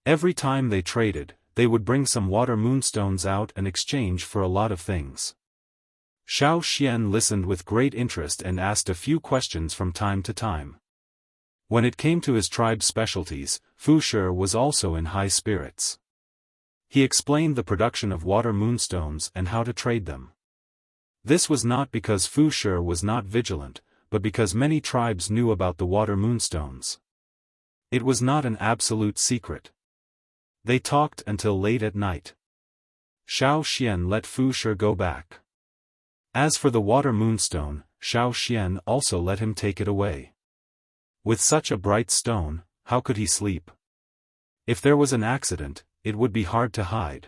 Every time they traded, they would bring some water moonstones out and exchange for a lot of things. Xiao Xian listened with great interest and asked a few questions from time to time. When it came to his tribe's specialties, Fu Shi was also in high spirits. He explained the production of water moonstones and how to trade them. This was not because Fu Shi was not vigilant, but because many tribes knew about the water moonstones. It was not an absolute secret. They talked until late at night. Xiao Xian let Fu Shi go back. As for the water moonstone, Xiao Xian also let him take it away. With such a bright stone, how could he sleep? If there was an accident, it would be hard to hide.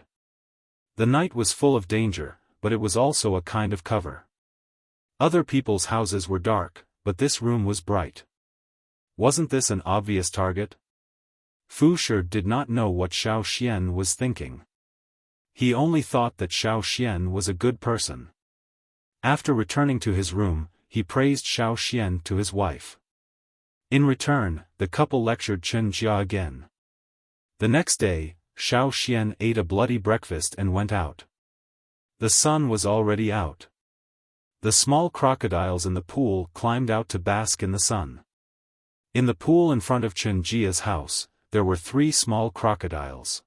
The night was full of danger, but it was also a kind of cover. Other people's houses were dark, but this room was bright. Wasn't this an obvious target? Fu Shi did not know what Xiaoxian was thinking. He only thought that Xiaoxian was a good person. After returning to his room, he praised Xiaoxian to his wife. In return, the couple lectured Chen Jia again. The next day, Xiaoxian ate a bloody breakfast and went out. The sun was already out. The small crocodiles in the pool climbed out to bask in the sun. In the pool in front of Chen Jia's house, there were 3 small crocodiles.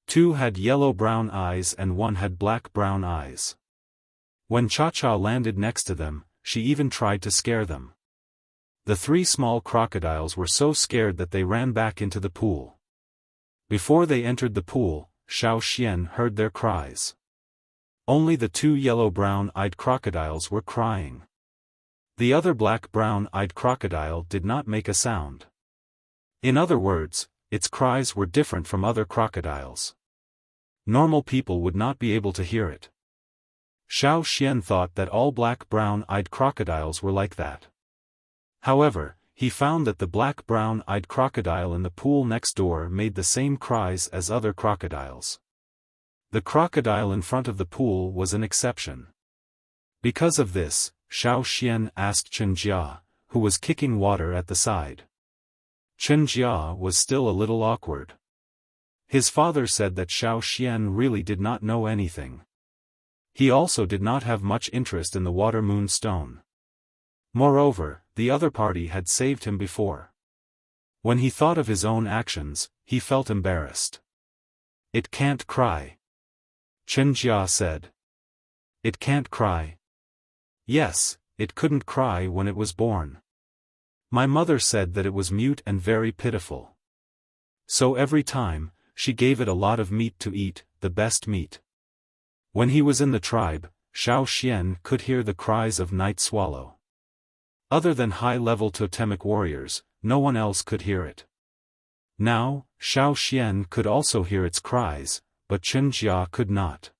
2 had yellow-brown eyes and 1 had black-brown eyes. When Cha-Cha landed next to them, she even tried to scare them. The 3 small crocodiles were so scared that they ran back into the pool. Before they entered the pool, Xiaoxian heard their cries. Only the 2 yellow-brown-eyed crocodiles were crying. The other black-brown-eyed crocodile did not make a sound. In other words, its cries were different from other crocodiles. Normal people would not be able to hear it. Xiaoxian thought that all black-brown-eyed crocodiles were like that. However, he found that the black-brown-eyed crocodile in the pool next door made the same cries as other crocodiles. The crocodile in front of the pool was an exception. Because of this, Xiaoxian asked Chen Jia, who was kicking water at the side. Chen Jia was still a little awkward. His father said that Xiaoxian really did not know anything. He also did not have much interest in the water moon stone. Moreover, the other party had saved him before. When he thought of his own actions, he felt embarrassed. "It can't cry," Chen Jia said. "It can't cry." "Yes, it couldn't cry when it was born. My mother said that it was mute and very pitiful. So every time, she gave it a lot of meat to eat, the best meat." When he was in the tribe, Xiaoxian could hear the cries of night swallow. Other than high-level totemic warriors, no one else could hear it. Now, Xiaoxian could also hear its cries, but Chen Jia could not.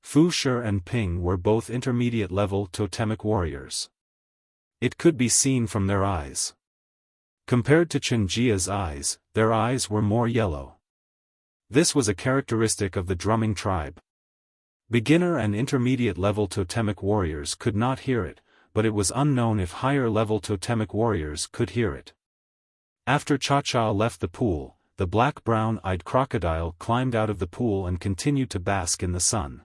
Fu Shi and Ping were both intermediate-level totemic warriors. It could be seen from their eyes. Compared to Chen Jia's eyes, their eyes were more yellow. This was a characteristic of the drumming tribe. Beginner and intermediate-level totemic warriors could not hear it, but it was unknown if higher-level totemic warriors could hear it. After Cha-Cha left the pool, the black-brown-eyed crocodile climbed out of the pool and continued to bask in the sun.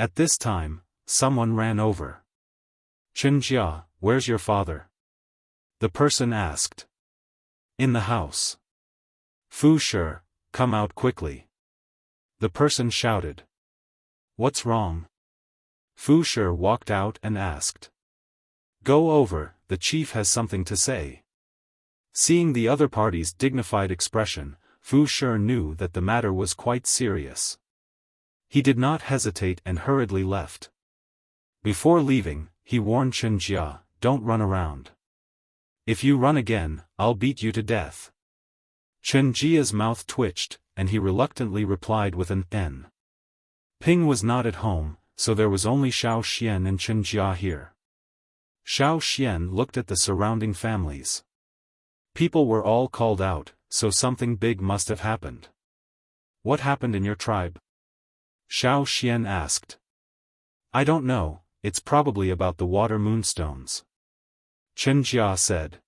At this time, someone ran over. "Chen Jia, where's your father?" the person asked. "In the house." "Fu Shi, come out quickly," the person shouted. "What's wrong?" Fu Shi walked out and asked. "Go over, the chief has something to say." Seeing the other party's dignified expression, Fu Shi knew that the matter was quite serious. He did not hesitate and hurriedly left. Before leaving, he warned Chen Jia, "Don't run around. If you run again, I'll beat you to death." Chen Jia's mouth twitched, and he reluctantly replied with an "N." Ping was not at home, so there was only Xiaoxian and Chen Jia here. Xiaoxian looked at the surrounding families. People were all called out, so something big must have happened. "What happened in your tribe?" Xiaoxian asked. "I don't know, it's probably about the water moonstones," Chen Jia said.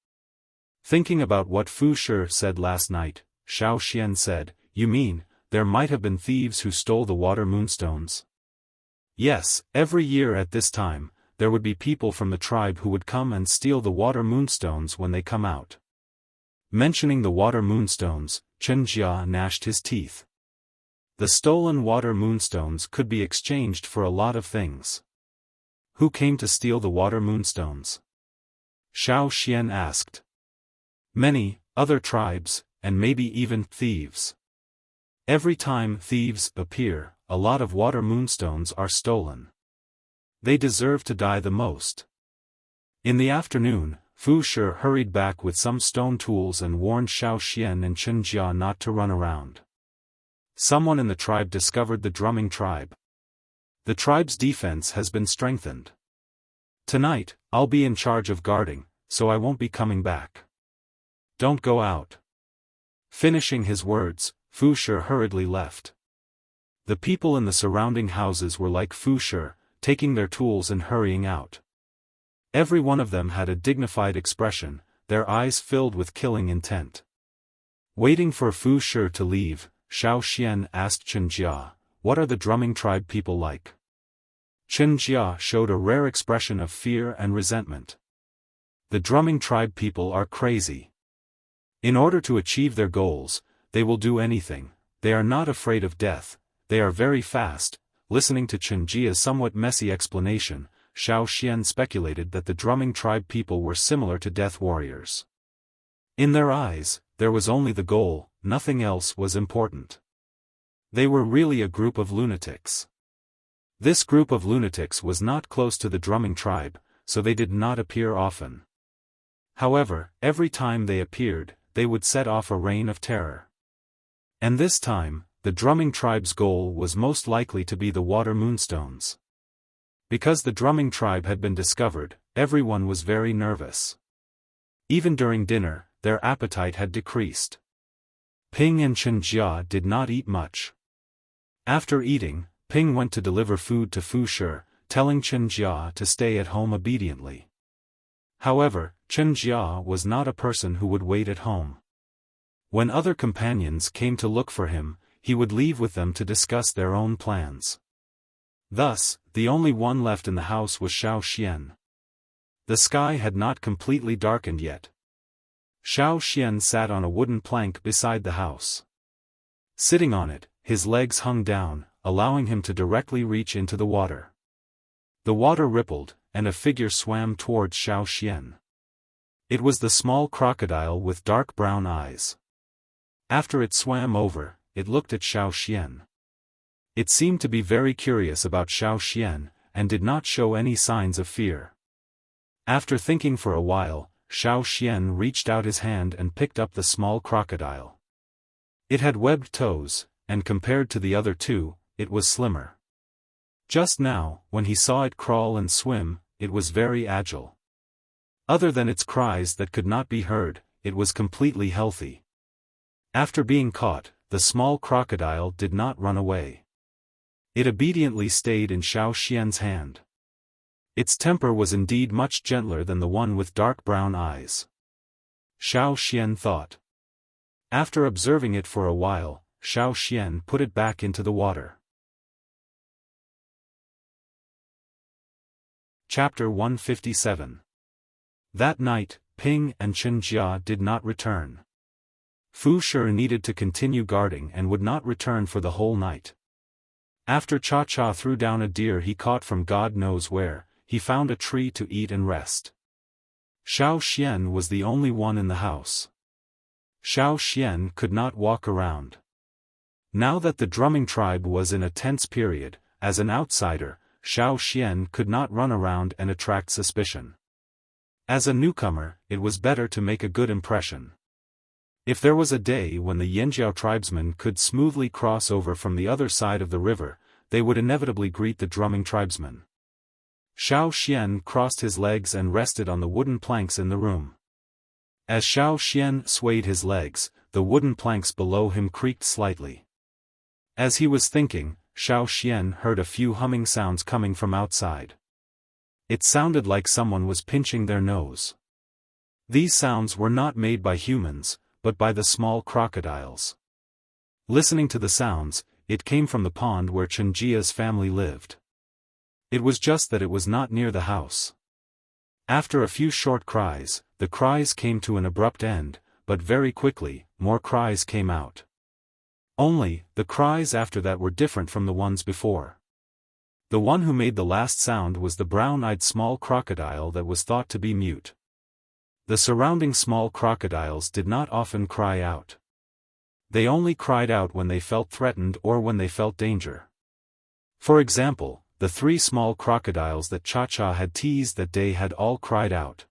Thinking about what Fu Shi said last night, Xiaoxian said, "You mean, there might have been thieves who stole the water moonstones?" Yes, every year at this time, there would be people from the tribe who would come and steal the water moonstones when they come out. Mentioning the water moonstones, Chen Jia gnashed his teeth. The stolen water moonstones could be exchanged for a lot of things. Who came to steal the water moonstones? Xiaoxian asked. Many, other tribes, and maybe even thieves. Every time thieves appear, a lot of water moonstones are stolen. They deserve to die the most. In the afternoon, Fu Shi hurried back with some stone tools and warned Xiaoxian and Chen Jia not to run around. Someone in the tribe discovered the drumming tribe. The tribe's defense has been strengthened. Tonight, I'll be in charge of guarding, so I won't be coming back. Don't go out. Finishing his words, Fu Shi hurriedly left. The people in the surrounding houses were like Fu Shi, taking their tools and hurrying out. Every one of them had a dignified expression, their eyes filled with killing intent. Waiting for Fu Shi to leave, Xiaoxian asked Chen Jia, "What are the drumming tribe people like?" Chen Jia showed a rare expression of fear and resentment. The drumming tribe people are crazy. In order to achieve their goals, they will do anything. They are not afraid of death, they are very fast. Listening to Chen Jia's somewhat messy explanation, Xiaoxian speculated that the drumming tribe people were similar to death warriors. In their eyes, there was only the goal, nothing else was important. They were really a group of lunatics. This group of lunatics was not close to the drumming tribe, so they did not appear often. However, every time they appeared, they would set off a reign of terror. And this time, the drumming tribe's goal was most likely to be the water moonstones. Because the drumming tribe had been discovered, everyone was very nervous. Even during dinner, their appetite had decreased. Ping and Chen Jia did not eat much. After eating, Ping went to deliver food to Fu Shi, telling Chen Jia to stay at home obediently. However, Chen Jia was not a person who would wait at home. When other companions came to look for him, he would leave with them to discuss their own plans. Thus, the only one left in the house was Xiaoxian. The sky had not completely darkened yet. Xiaoxian sat on a wooden plank beside the house. Sitting on it, his legs hung down, allowing him to directly reach into the water. The water rippled, and a figure swam towards Xiaoxian. It was the small crocodile with dark brown eyes. After it swam over, it looked at Xiaoxian. It seemed to be very curious about Xiaoxian, and did not show any signs of fear. After thinking for a while, Xiaoxian reached out his hand and picked up the small crocodile. It had webbed toes, and compared to the other two, it was slimmer. Just now, when he saw it crawl and swim, it was very agile. Other than its cries that could not be heard, it was completely healthy. After being caught, the small crocodile did not run away. It obediently stayed in Xiaoxian's hand. Its temper was indeed much gentler than the one with dark brown eyes. Xiaoxian thought. After observing it for a while, Xiaoxian put it back into the water. Chapter 157. That night, Ping and Chen Jia did not return. Fu Shi needed to continue guarding and would not return for the whole night. After Cha Cha threw down a deer he caught from God knows where, he found a tree to eat and rest. Xiaoxian was the only one in the house. Xiaoxian could not walk around. Now that the drumming tribe was in a tense period, as an outsider, Xiaoxian could not run around and attract suspicion. As a newcomer, it was better to make a good impression. If there was a day when the Yanjiao tribesmen could smoothly cross over from the other side of the river, they would inevitably greet the drumming tribesmen. Xiaoxian crossed his legs and rested on the wooden planks in the room. As Xiaoxian swayed his legs, the wooden planks below him creaked slightly. As he was thinking, Xiaoxian heard a few humming sounds coming from outside. It sounded like someone was pinching their nose. These sounds were not made by humans, but by the small crocodiles. Listening to the sounds, it came from the pond where Chen Jia's family lived. It was just that it was not near the house. After a few short cries, the cries came to an abrupt end, but very quickly, more cries came out. Only, the cries after that were different from the ones before. The one who made the last sound was the brown-eyed small crocodile that was thought to be mute. The surrounding small crocodiles did not often cry out. They only cried out when they felt threatened or when they felt danger. For example, the 3 small crocodiles that Cha Cha had teased that day had all cried out.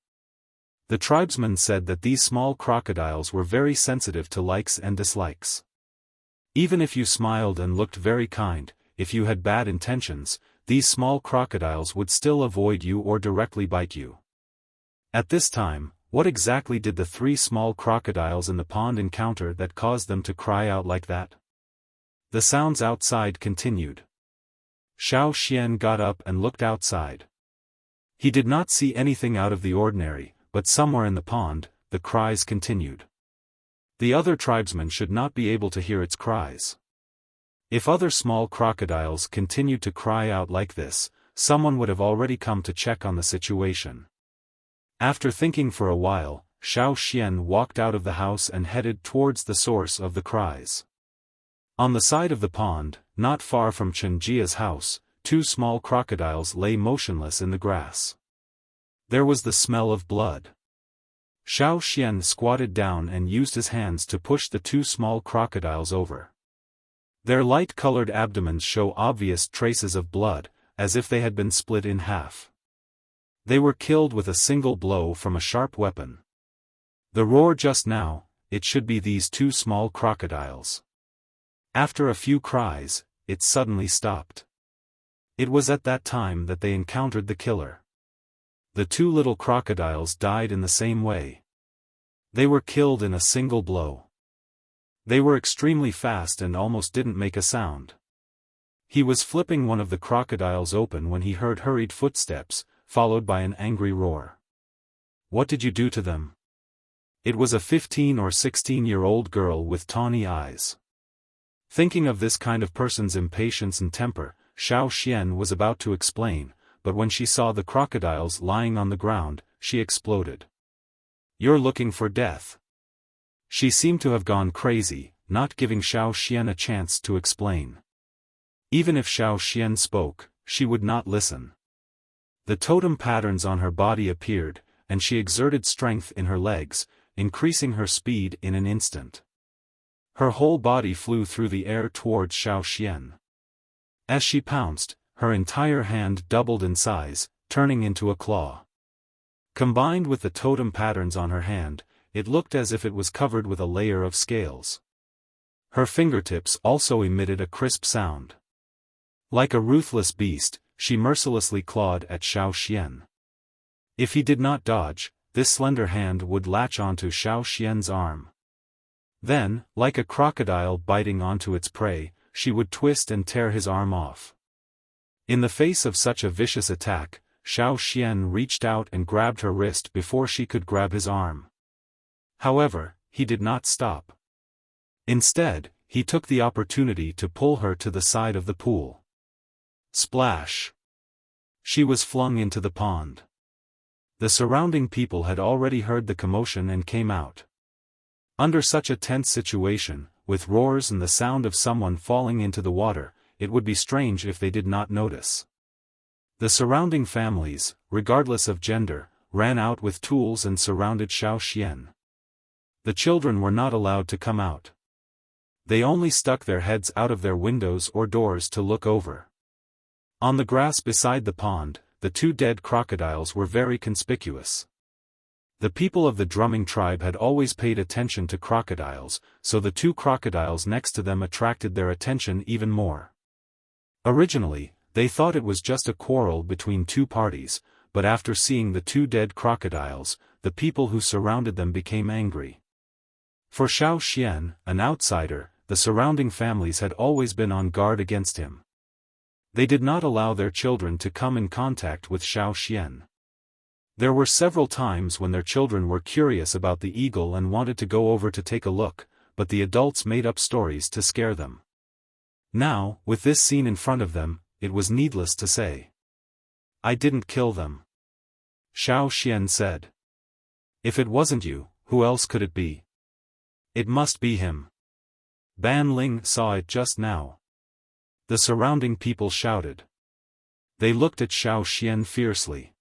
The tribesman said that these small crocodiles were very sensitive to likes and dislikes. Even if you smiled and looked very kind, if you had bad intentions, these small crocodiles would still avoid you or directly bite you. At this time, what exactly did the 3 small crocodiles in the pond encounter that caused them to cry out like that? The sounds outside continued. Xiaofan got up and looked outside. He did not see anything out of the ordinary, but somewhere in the pond, the cries continued. The other tribesmen should not be able to hear its cries. If other small crocodiles continued to cry out like this, someone would have already come to check on the situation. After thinking for a while, Xiaofan walked out of the house and headed towards the source of the cries. On the side of the pond, not far from Chenjia's house, 2 small crocodiles lay motionless in the grass. There was the smell of blood. Xiaofan squatted down and used his hands to push the 2 small crocodiles over. Their light-colored abdomens show obvious traces of blood, as if they had been split in half. They were killed with a single blow from a sharp weapon. The roar just now, it should be these 2 small crocodiles. After a few cries, it suddenly stopped. It was at that time that they encountered the killer. The 2 little crocodiles died in the same way. They were killed in a single blow. They were extremely fast and almost didn't make a sound. He was flipping one of the crocodiles open when he heard hurried footsteps, followed by an angry roar. "What did you do to them?" It was a 15 or 16-year-old girl with tawny eyes. Thinking of this kind of person's impatience and temper, Xiaofan was about to explain, but when she saw the crocodiles lying on the ground, she exploded. "You're looking for death." She seemed to have gone crazy, not giving Xiaofan a chance to explain. Even if Xiaofan spoke, she would not listen. The totem patterns on her body appeared, and she exerted strength in her legs, increasing her speed in an instant. Her whole body flew through the air towards Xiaofan. As she pounced, her entire hand doubled in size, turning into a claw. Combined with the totem patterns on her hand, it looked as if it was covered with a layer of scales. Her fingertips also emitted a crisp sound. Like a ruthless beast, she mercilessly clawed at Xiaofan. If he did not dodge, this slender hand would latch onto Xiaofan's arm. Then, like a crocodile biting onto its prey, she would twist and tear his arm off. In the face of such a vicious attack, Xiaofan reached out and grabbed her wrist before she could grab his arm. However, he did not stop. Instead, he took the opportunity to pull her to the side of the pool. Splash! She was flung into the pond. The surrounding people had already heard the commotion and came out. Under such a tense situation, with roars and the sound of someone falling into the water, it would be strange if they did not notice. The surrounding families, regardless of gender, ran out with tools and surrounded Xiaofan. The children were not allowed to come out. They only stuck their heads out of their windows or doors to look over. On the grass beside the pond, the 2 dead crocodiles were very conspicuous. The people of the drumming tribe had always paid attention to crocodiles, so the 2 crocodiles next to them attracted their attention even more. Originally, they thought it was just a quarrel between 2 parties, but after seeing the 2 dead crocodiles, the people who surrounded them became angry. For Xiaofan, an outsider, the surrounding families had always been on guard against him. They did not allow their children to come in contact with Xiaofan. There were several times when their children were curious about the eagle and wanted to go over to take a look, but the adults made up stories to scare them. Now, with this scene in front of them, it was needless to say. "I didn't kill them," Xiaofan said. "If it wasn't you, who else could it be? It must be him. Ban Ling saw it just now." The surrounding people shouted. They looked at Xiaofan fiercely.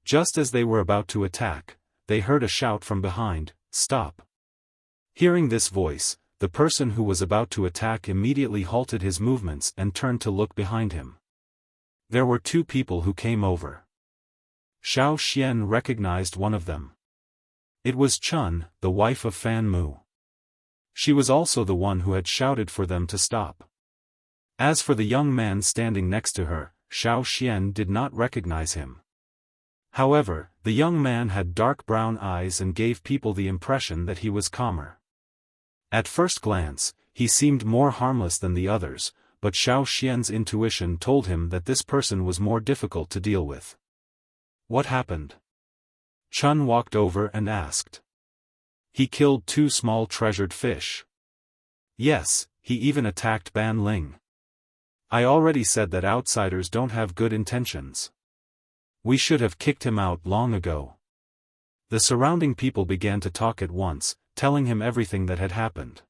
Just as they were about to attack, they heard a shout from behind, "Stop!" Hearing this voice, the person who was about to attack immediately halted his movements and turned to look behind him. There were 2 people who came over. Xiaofan recognized one of them. It was Chun, the wife of Fan Mu. She was also the one who had shouted for them to stop. As for the young man standing next to her, Xiaofan did not recognize him. However, the young man had dark brown eyes and gave people the impression that he was calmer. At first glance, he seemed more harmless than the others, but Xiaofan's intuition told him that this person was more difficult to deal with. What happened? Chun walked over and asked. He killed 2 small treasured fish. Yes, he even attacked Ban Ling. I already said that outsiders don't have good intentions. We should have kicked him out long ago. The surrounding people began to talk at once, telling him everything that had happened.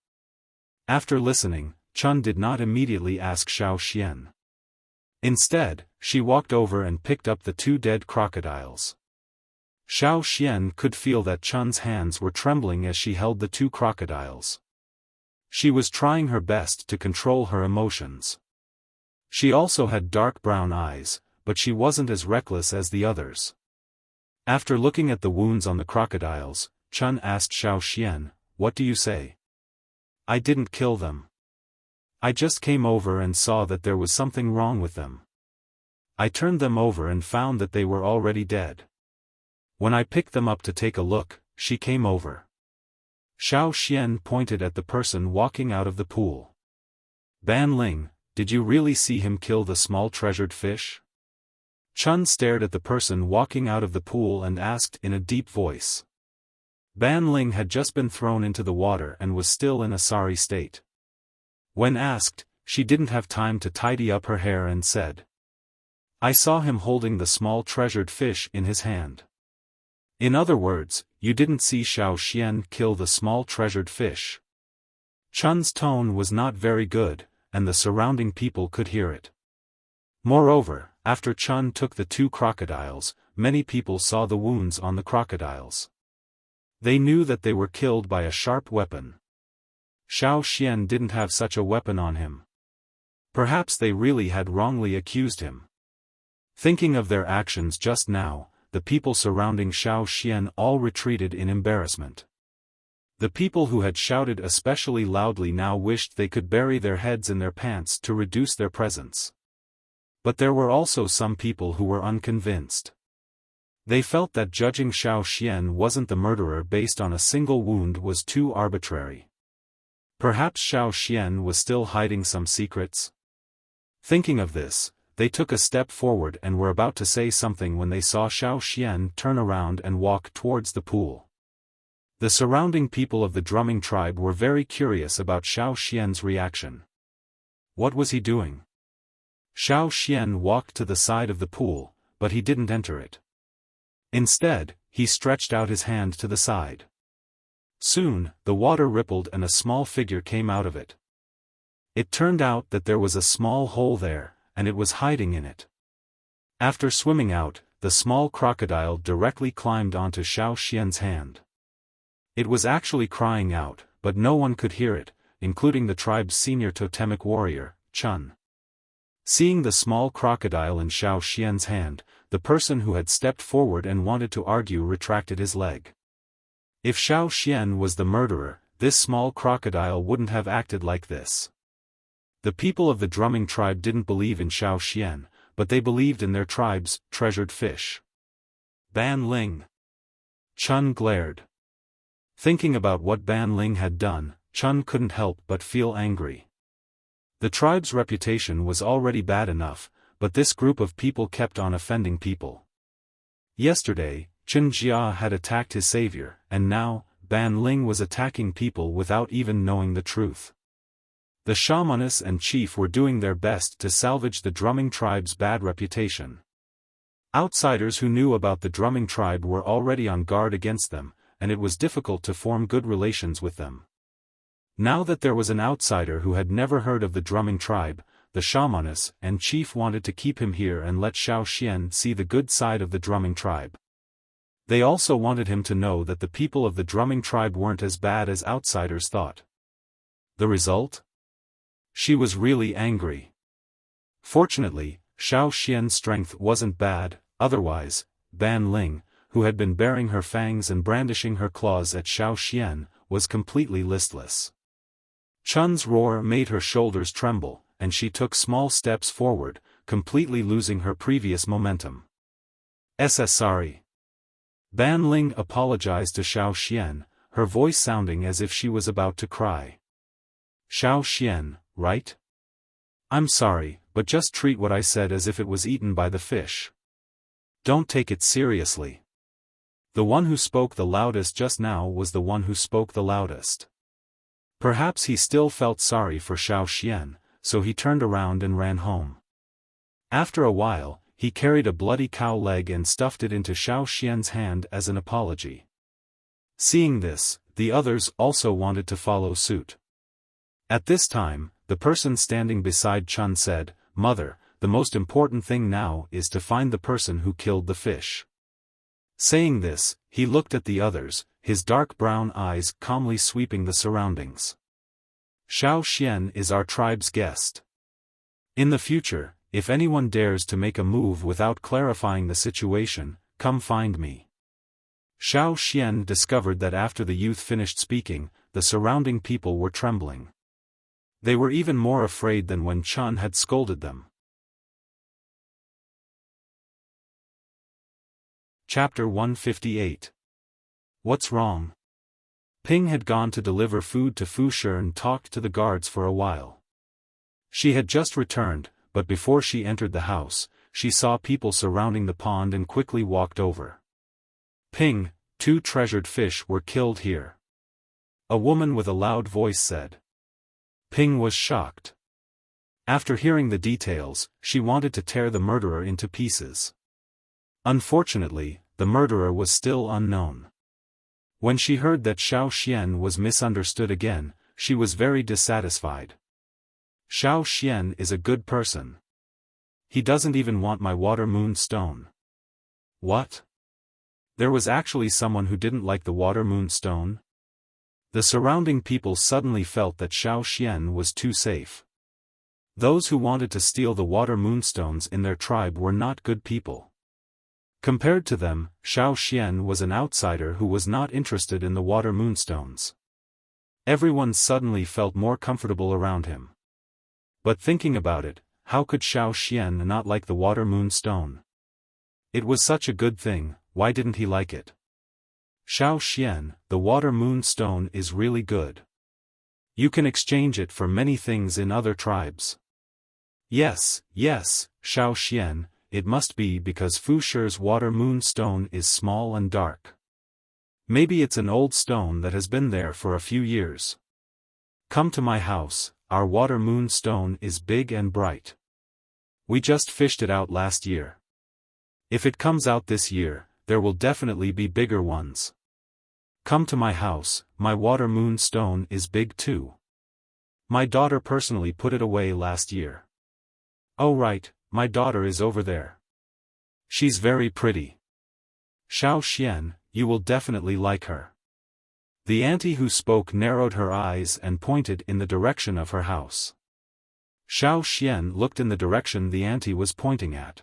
After listening, Chun did not immediately ask Xiaofan. Instead, she walked over and picked up the 2 dead crocodiles. Xiaofan could feel that Chun's hands were trembling as she held the 2 crocodiles. She was trying her best to control her emotions. She also had dark brown eyes, but she wasn't as reckless as the others. After looking at the wounds on the crocodiles, Chun asked Xiaofan, "What do you say?" "I didn't kill them. I just came over and saw that there was something wrong with them. I turned them over and found that they were already dead. When I picked them up to take a look, she came over." Xiaofan pointed at the person walking out of the pool. "Ban Ling, did you really see him kill the small treasured fish?" Chun stared at the person walking out of the pool and asked in a deep voice. Ban Ling had just been thrown into the water and was still in a sorry state. When asked, she didn't have time to tidy up her hair and said, "I saw him holding the small treasured fish in his hand." In other words, you didn't see Xiaofan kill the small treasured fish. Chun's tone was not very good, and the surrounding people could hear it. Moreover, after Chun took the 2 crocodiles, many people saw the wounds on the crocodiles. They knew that they were killed by a sharp weapon. Xiaofan didn't have such a weapon on him. Perhaps they really had wrongly accused him. Thinking of their actions just now, the people surrounding Xiaofan all retreated in embarrassment. The people who had shouted especially loudly now wished they could bury their heads in their pants to reduce their presence. But there were also some people who were unconvinced. They felt that judging Xiaofan wasn't the murderer based on a single wound was too arbitrary. Perhaps Xiaofan was still hiding some secrets? Thinking of this, they took a step forward and were about to say something when they saw Xiaofan turn around and walk towards the pool. The surrounding people of the drumming tribe were very curious about Xiaofan's reaction. What was he doing? Xiaofan walked to the side of the pool, but he didn't enter it. Instead, he stretched out his hand to the side. Soon, the water rippled and a small figure came out of it. It turned out that there was a small hole there, and it was hiding in it. After swimming out, the small crocodile directly climbed onto Xiaofan's hand. It was actually crying out, but no one could hear it, including the tribe's senior totemic warrior, Chun. Seeing the small crocodile in Xiaofan's hand, the person who had stepped forward and wanted to argue retracted his leg. If Xiaofan was the murderer, this small crocodile wouldn't have acted like this. The people of the drumming tribe didn't believe in Xiaofan, but they believed in their tribe's treasured fish. Ban Ling. Chun glared. Thinking about what Ban Ling had done, Chun couldn't help but feel angry. The tribe's reputation was already bad enough, but this group of people kept on offending people. Yesterday, Chen Jia had attacked his savior, and now, Ban Ling was attacking people without even knowing the truth. The shamaness and chief were doing their best to salvage the drumming tribe's bad reputation. Outsiders who knew about the drumming tribe were already on guard against them, and it was difficult to form good relations with them. Now that there was an outsider who had never heard of the drumming tribe, the shamaness and chief wanted to keep him here and let Xiaofan see the good side of the drumming tribe. They also wanted him to know that the people of the drumming tribe weren't as bad as outsiders thought. The result? She was really angry. Fortunately, Xiaofan's strength wasn't bad, otherwise, Ban Ling, who had been baring her fangs and brandishing her claws at Xiaoxian, was completely listless. Chun's roar made her shoulders tremble, and she took small steps forward, completely losing her previous momentum. Sorry. Ban Ling apologized to Xiaoxian, her voice sounding as if she was about to cry. Xiaoxian, right? I'm sorry, but just treat what I said as if it was eaten by the fish. Don't take it seriously. The one who spoke the loudest just now was the one who spoke the loudest. Perhaps he still felt sorry for Xiaoxian, so he turned around and ran home. After a while, he carried a bloody cow leg and stuffed it into Xiaoxian's hand as an apology. Seeing this, the others also wanted to follow suit. At this time, the person standing beside Chun said, "Mother, the most important thing now is to find the person who killed the fish." Saying this, he looked at the others, his dark brown eyes calmly sweeping the surroundings. Xiaoxian is our tribe's guest. In the future, if anyone dares to make a move without clarifying the situation, come find me. Xiaoxian discovered that after the youth finished speaking, the surrounding people were trembling. They were even more afraid than when Chun had scolded them. Chapter 158. What's wrong? Ping had gone to deliver food to Fushi and talked to the guards for a while. She had just returned, but before she entered the house, she saw people surrounding the pond and quickly walked over. Ping, 2 treasured fish were killed here. A woman with a loud voice said. Ping was shocked. After hearing the details, she wanted to tear the murderer into pieces. Unfortunately, the murderer was still unknown. When she heard that Xiaoxian was misunderstood again, she was very dissatisfied. Xiaoxian is a good person. He doesn't even want my water moon stone. What? There was actually someone who didn't like the water moon stone? The surrounding people suddenly felt that Xiaoxian was too safe. Those who wanted to steal the water moonstones in their tribe were not good people. Compared to them, Xiaoxian was an outsider who was not interested in the water moonstones. Everyone suddenly felt more comfortable around him. But thinking about it, how could Xiaoxian not like the water moonstone? It was such a good thing, why didn't he like it? Xiaoxian, the water moonstone is really good. You can exchange it for many things in other tribes. Yes, Xiaoxian, it must be because Fushi's water moonstone is small and dark. Maybe it's an old stone that has been there for a few years. Come to my house, our water moonstone is big and bright. We just fished it out last year. If it comes out this year, there will definitely be bigger ones. Come to my house, my water moonstone is big too. My daughter personally put it away last year. Oh right, my daughter is over there. She's very pretty. Xiaoxian, you will definitely like her. The auntie who spoke narrowed her eyes and pointed in the direction of her house. Xiaoxian looked in the direction the auntie was pointing at.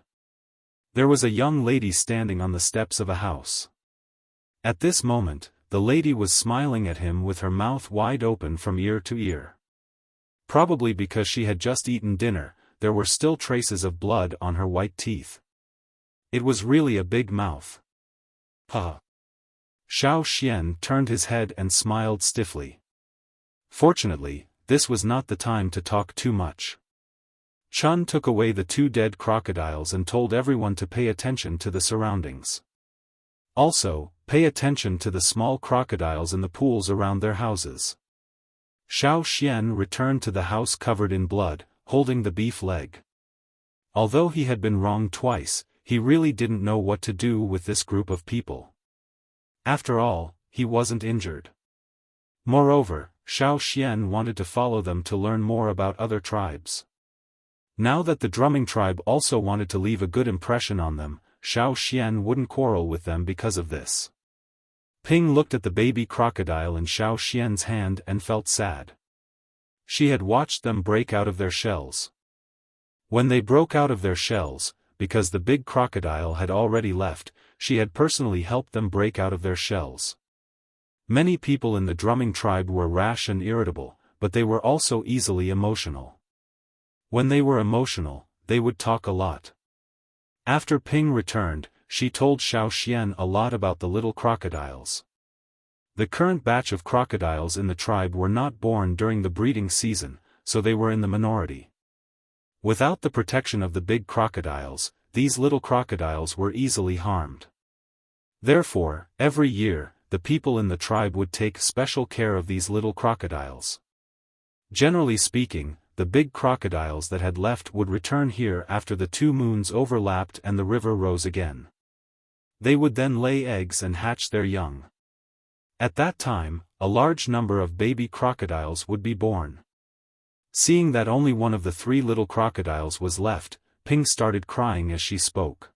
There was a young lady standing on the steps of a house. At this moment, the lady was smiling at him with her mouth wide open from ear to ear. Probably because she had just eaten dinner, there were still traces of blood on her white teeth. It was really a big mouth. Ha! Xiaoxian turned his head and smiled stiffly. Fortunately, this was not the time to talk too much. Chun took away the 2 dead crocodiles and told everyone to pay attention to the surroundings. Also, pay attention to the small crocodiles in the pools around their houses. Xiaoxian returned to the house covered in blood, holding the beef leg. Although he had been wrong twice, he really didn't know what to do with this group of people. After all, he wasn't injured. Moreover, Xiaoxian wanted to follow them to learn more about other tribes. Now that the drumming tribe also wanted to leave a good impression on them, Xiaoxian wouldn't quarrel with them because of this. Ping looked at the baby crocodile in Xiaoxian's hand and felt sad. She had watched them break out of their shells. When they broke out of their shells, because the big crocodile had already left, she had personally helped them break out of their shells. Many people in the drumming tribe were rash and irritable, but they were also easily emotional. When they were emotional, they would talk a lot. After Ping returned, she told Xiaoxian a lot about the little crocodiles. The current batch of crocodiles in the tribe were not born during the breeding season, so they were in the minority. Without the protection of the big crocodiles, these little crocodiles were easily harmed. Therefore, every year, the people in the tribe would take special care of these little crocodiles. Generally speaking, the big crocodiles that had left would return here after the 2 moons overlapped and the river rose again. They would then lay eggs and hatch their young. At that time, a large number of baby crocodiles would be born. Seeing that only one of the 3 little crocodiles was left, Ping started crying as she spoke.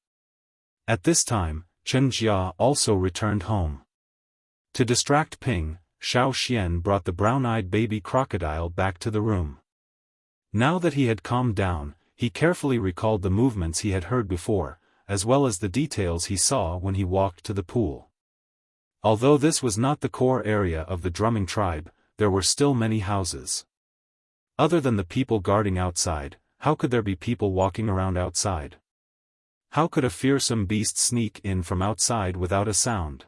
At this time, Chen Jia also returned home. To distract Ping, Xiaoxian brought the brown-eyed baby crocodile back to the room. Now that he had calmed down, he carefully recalled the movements he had heard before, as well as the details he saw when he walked to the pool. Although this was not the core area of the drumming tribe, there were still many houses. Other than the people guarding outside, how could there be people walking around outside? How could a fearsome beast sneak in from outside without a sound?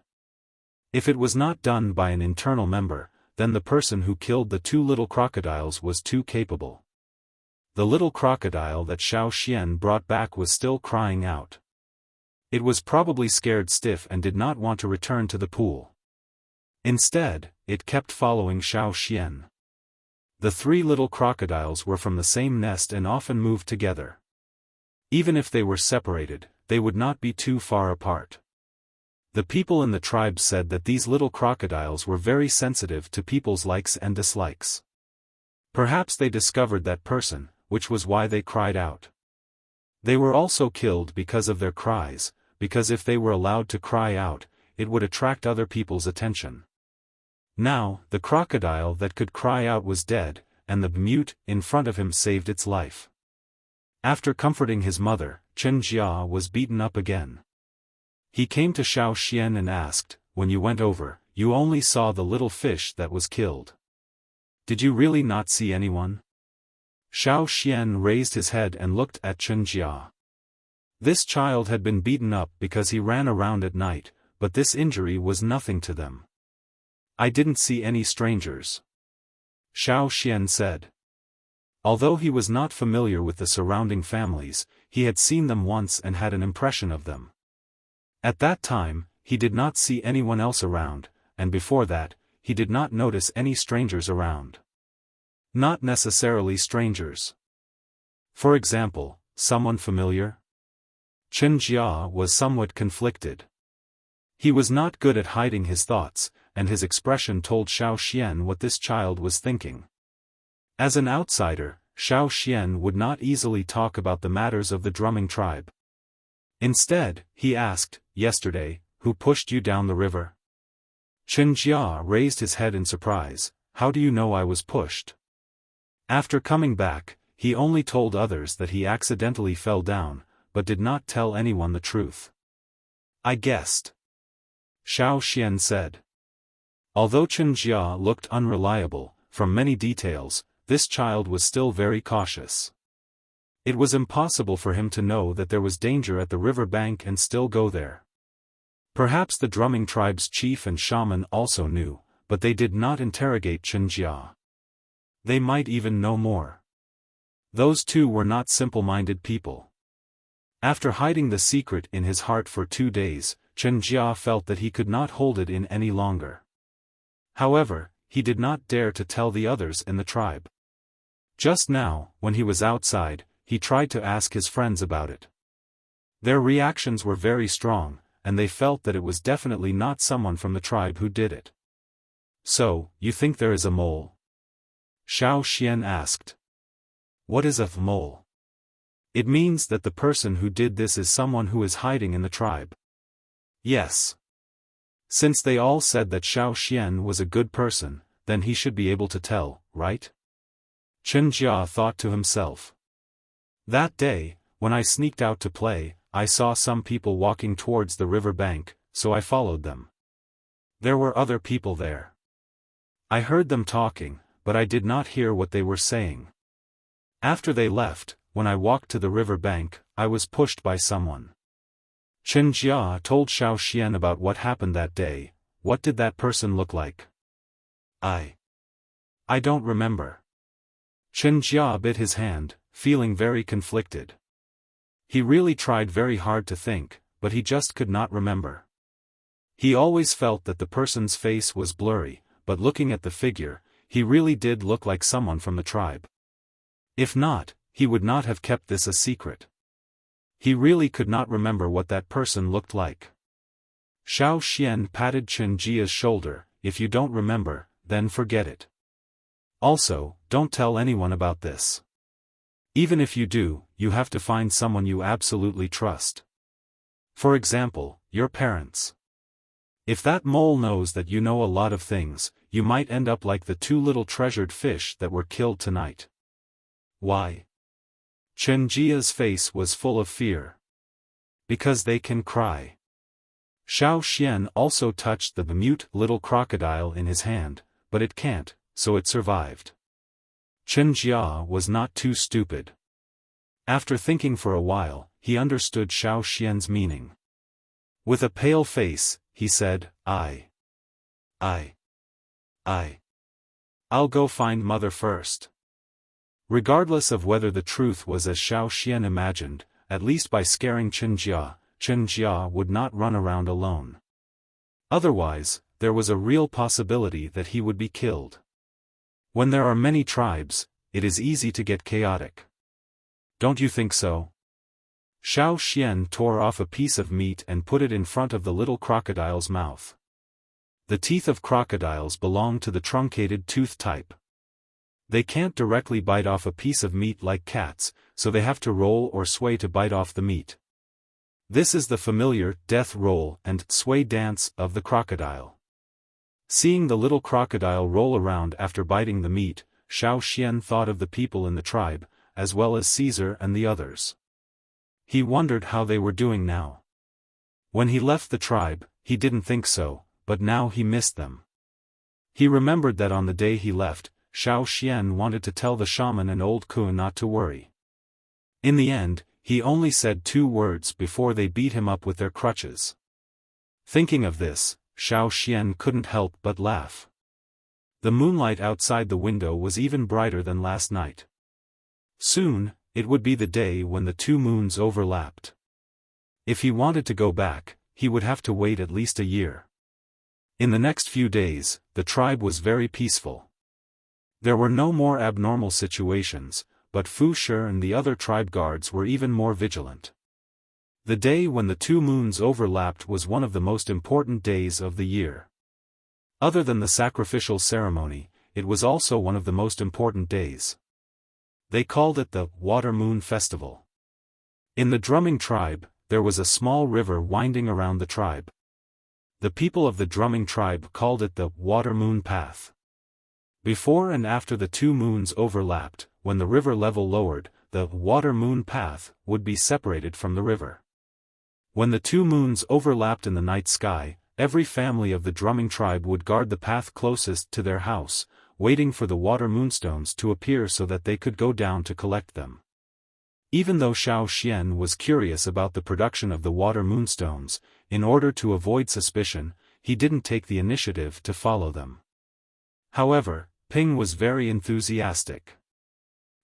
If it was not done by an internal member, then the person who killed the 2 little crocodiles was too capable. The little crocodile that Xiaoxian brought back was still crying out. It was probably scared stiff and did not want to return to the pool. Instead, it kept following Xiaoxian. The 3 little crocodiles were from the same nest and often moved together. Even if they were separated, they would not be too far apart. The people in the tribe said that these little crocodiles were very sensitive to people's likes and dislikes. Perhaps they discovered that person, which was why they cried out. They were also killed because of their cries, because if they were allowed to cry out, it would attract other people's attention. Now, the crocodile that could cry out was dead, and the mute in front of him saved its life. After comforting his mother, Chen Jia was beaten up again. He came to Xiaoxian and asked, "When you went over, you only saw the little fish that was killed. Did you really not see anyone?" Xiaoxian raised his head and looked at Chen Jia. This child had been beaten up because he ran around at night, but this injury was nothing to them. "I didn't see any strangers," Xiaoxian said. Although he was not familiar with the surrounding families, he had seen them once and had an impression of them. At that time, he did not see anyone else around, and before that, he did not notice any strangers around. Not necessarily strangers. For example, someone familiar? Chen Jia was somewhat conflicted. He was not good at hiding his thoughts, and his expression told Xiaoxian what this child was thinking. As an outsider, Xiaoxian would not easily talk about the matters of the drumming tribe. Instead, he asked, "Yesterday, who pushed you down the river?" Chen Jia raised his head in surprise. "How do you know I was pushed?" After coming back, he only told others that he accidentally fell down, but did not tell anyone the truth. "I guessed," Xiaoxian said. Although Chen Jia looked unreliable, from many details, this child was still very cautious. It was impossible for him to know that there was danger at the river bank and still go there. Perhaps the drumming tribe's chief and shaman also knew, but they did not interrogate Chen Jia. They might even know more. Those 2 were not simple-minded people. After hiding the secret in his heart for 2 days, Chen Jia felt that he could not hold it in any longer. However, he did not dare to tell the others in the tribe. Just now, when he was outside, he tried to ask his friends about it. Their reactions were very strong, and they felt that it was definitely not someone from the tribe who did it. "So, you think there is a mole?" Xiaoxian asked. "What is a mole?" "It means that the person who did this is someone who is hiding in the tribe." "Yes." Since they all said that Xiaoxian was a good person, then he should be able to tell, right? Chen Jia thought to himself. "That day, when I sneaked out to play, I saw some people walking towards the river bank, so I followed them. There were other people there. I heard them talking, but I did not hear what they were saying. After they left, when I walked to the river bank, I was pushed by someone. Chen Jia told Xiaoxian about what happened that day. What did that person look like? I don't remember. Chen Jia bit his hand, feeling very conflicted. He really tried very hard to think, but he just could not remember. He always felt that the person's face was blurry, but looking at the figure, he really did look like someone from the tribe. If not, he would not have kept this a secret. He really could not remember what that person looked like. Xiaoxian patted Chen Jia's shoulder. If you don't remember, then forget it. Also, don't tell anyone about this. Even if you do, you have to find someone you absolutely trust. For example, your parents. If that mole knows that you know a lot of things, you might end up like the two little treasured fish that were killed tonight. Why? Chen Jia's face was full of fear. Because they can cry. Xiaoxian also touched the mute little crocodile in his hand, but it can't, so it survived. Chen Jia was not too stupid. After thinking for a while, he understood Xiaoxian's meaning. With a pale face, he said, I'll go find mother first. Regardless of whether the truth was as Xiaoxian imagined, at least by scaring Chen Jia would not run around alone. Otherwise, there was a real possibility that he would be killed. When there are many tribes, it is easy to get chaotic. Don't you think so? Xiaoxian tore off a piece of meat and put it in front of the little crocodile's mouth. The teeth of crocodiles belong to the truncated tooth type. They can't directly bite off a piece of meat like cats, so they have to roll or sway to bite off the meat. This is the familiar death roll and sway dance of the crocodile. Seeing the little crocodile roll around after biting the meat, Xiaoxian thought of the people in the tribe, as well as Caesar and the others. He wondered how they were doing now. When he left the tribe, he didn't think so, but now he missed them. He remembered that on the day he left, Xiaoxian wanted to tell the shaman and old Kun not to worry. In the end, he only said 2 words before they beat him up with their crutches. Thinking of this, Xiaoxian couldn't help but laugh. The moonlight outside the window was even brighter than last night. Soon, it would be the day when the 2 moons overlapped. If he wanted to go back, he would have to wait at least a year. In the next few days, the tribe was very peaceful. There were no more abnormal situations, but Fu Shi and the other tribe guards were even more vigilant. The day when the 2 moons overlapped was one of the most important days of the year. Other than the sacrificial ceremony, it was also one of the most important days. They called it the Water Moon Festival. In the drumming tribe, there was a small river winding around the tribe. The people of the drumming tribe called it the Water Moon Path. Before and after the 2 moons overlapped, when the river level lowered, the Water Moon Path would be separated from the river. When the 2 moons overlapped in the night sky, every family of the drumming tribe would guard the path closest to their house, waiting for the water moonstones to appear so that they could go down to collect them. Even though Xiaoxian was curious about the production of the water moonstones, in order to avoid suspicion, he didn't take the initiative to follow them. However, Ping was very enthusiastic.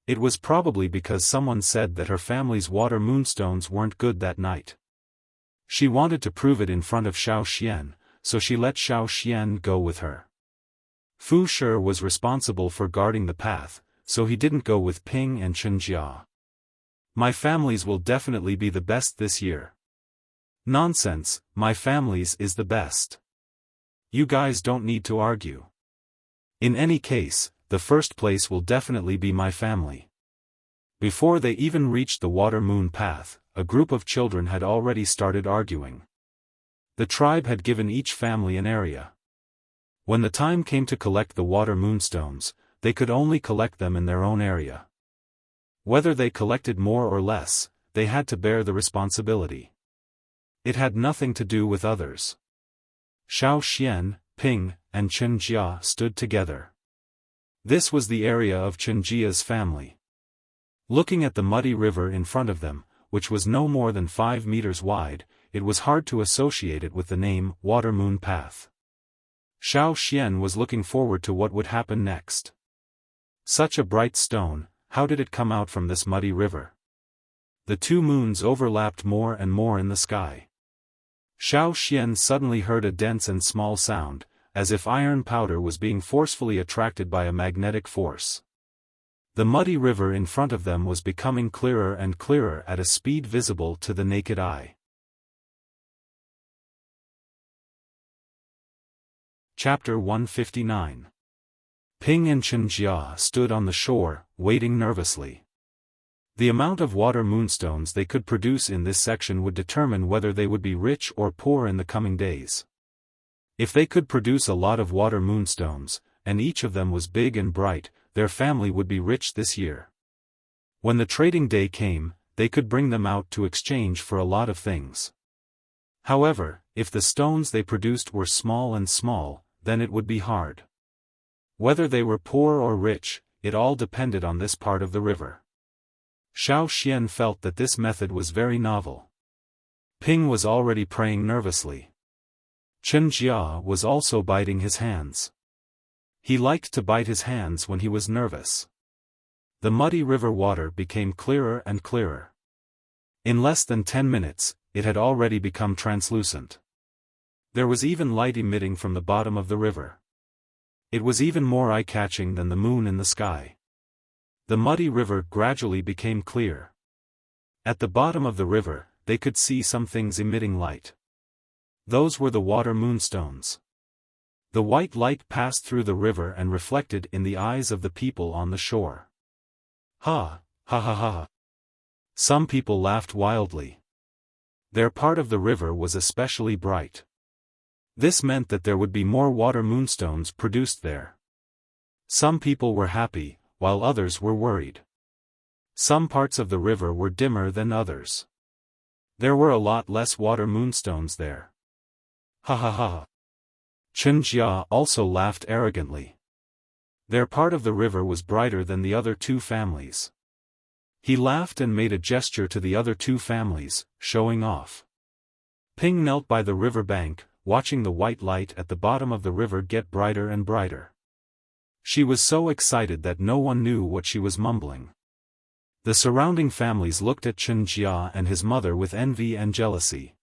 It was probably because someone said that her family's water moonstones weren't good that night. She wanted to prove it in front of Xiaoxian, so she let Xiaoxian go with her. Fu Shi was responsible for guarding the path, so he didn't go with Ping and Chen Jia. My families will definitely be the best this year. Nonsense, my families is the best. You guys don't need to argue. In any case, the first place will definitely be my family. Before they even reached the Water Moon Path, a group of children had already started arguing. The tribe had given each family an area. When the time came to collect the water moonstones, they could only collect them in their own area. Whether they collected more or less, they had to bear the responsibility. It had nothing to do with others. Xiaofan, Ping, and Chen Jia stood together. This was the area of Chen Jia's family. Looking at the muddy river in front of them, which was no more than 5 meters wide, it was hard to associate it with the name Water Moon Path. Xiaofan was looking forward to what would happen next. Such a bright stone, how did it come out from this muddy river? The two moons overlapped more and more in the sky. Xiaofan suddenly heard a dense and small sound, as if iron powder was being forcefully attracted by a magnetic force. The muddy river in front of them was becoming clearer and clearer at a speed visible to the naked eye. Chapter 159. Ping and Chen Jia stood on the shore, waiting nervously. The amount of water moonstones they could produce in this section would determine whether they would be rich or poor in the coming days. If they could produce a lot of water moonstones, and each of them was big and bright, their family would be rich this year. When the trading day came, they could bring them out to exchange for a lot of things. However, if the stones they produced were small and small, then it would be hard. Whether they were poor or rich, it all depended on this part of the river. Xiaofan felt that this method was very novel. Ping was already praying nervously. Chen Jia was also biting his hands. He liked to bite his hands when he was nervous. The muddy river water became clearer and clearer. In less than 10 minutes, it had already become translucent. There was even light emitting from the bottom of the river. It was even more eye-catching than the moon in the sky. The muddy river gradually became clear. At the bottom of the river, they could see some things emitting light. Those were the water moonstones. The white light passed through the river and reflected in the eyes of the people on the shore. Ha, ha ha ha. Some people laughed wildly. Their part of the river was especially bright. This meant that there would be more water moonstones produced there. Some people were happy, while others were worried. Some parts of the river were dimmer than others. There were a lot less water moonstones there. Ha ha ha. Chen Jia also laughed arrogantly. Their part of the river was brighter than the other two families. He laughed and made a gesture to the other two families, showing off. Ping knelt by the river bank, watching the white light at the bottom of the river get brighter and brighter. She was so excited that no one knew what she was mumbling. The surrounding families looked at Chen Jia and his mother with envy and jealousy.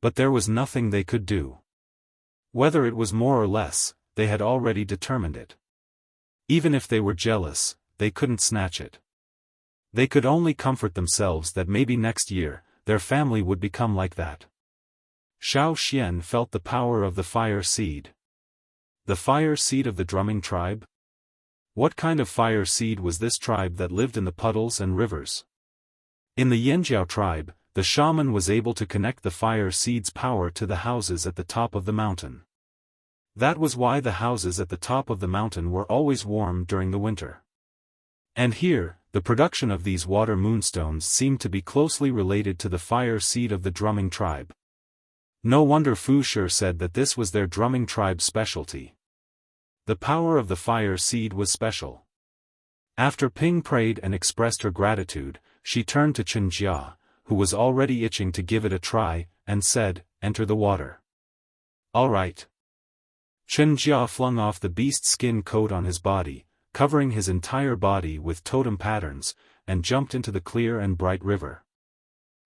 But there was nothing they could do. Whether it was more or less, they had already determined it. Even if they were jealous, they couldn't snatch it. They could only comfort themselves that maybe next year, their family would become like that. Xiaofan felt the power of the fire seed. The fire seed of the drumming tribe? What kind of fire seed was this tribe that lived in the puddles and rivers? In the Yanjiao tribe, the shaman was able to connect the fire seed's power to the houses at the top of the mountain. That was why the houses at the top of the mountain were always warm during the winter. And here, the production of these water moonstones seemed to be closely related to the fire seed of the drumming tribe. No wonder Fu Shi said that this was their drumming tribe's specialty. The power of the fire seed was special. After Ping prayed and expressed her gratitude, she turned to Chen Jia, who was already itching to give it a try, and said, "Enter the water." "All right." Chen Jia flung off the beast skin coat on his body, covering his entire body with totem patterns, and jumped into the clear and bright river.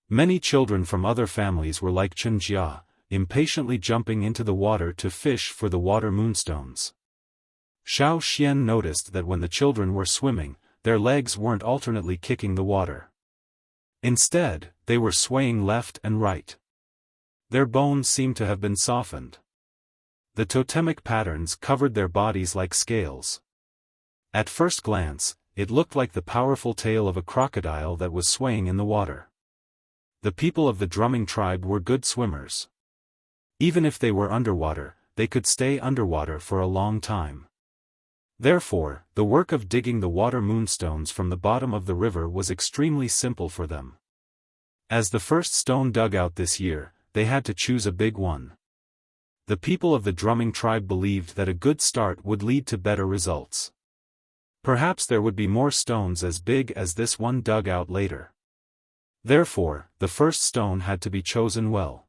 Many children from other families were like Chen Jia, impatiently jumping into the water to fish for the water moonstones. Xiaofan noticed that when the children were swimming, their legs weren't alternately kicking the water. Instead, they were swaying left and right. Their bones seemed to have been softened. The totemic patterns covered their bodies like scales. At first glance, it looked like the powerful tail of a crocodile that was swaying in the water. The people of the drumming tribe were good swimmers. Even if they were underwater, they could stay underwater for a long time. Therefore, the work of digging the water moonstones from the bottom of the river was extremely simple for them. As the first stone dug out this year, they had to choose a big one. The people of the drumming tribe believed that a good start would lead to better results. Perhaps there would be more stones as big as this one dug out later. Therefore, the first stone had to be chosen well.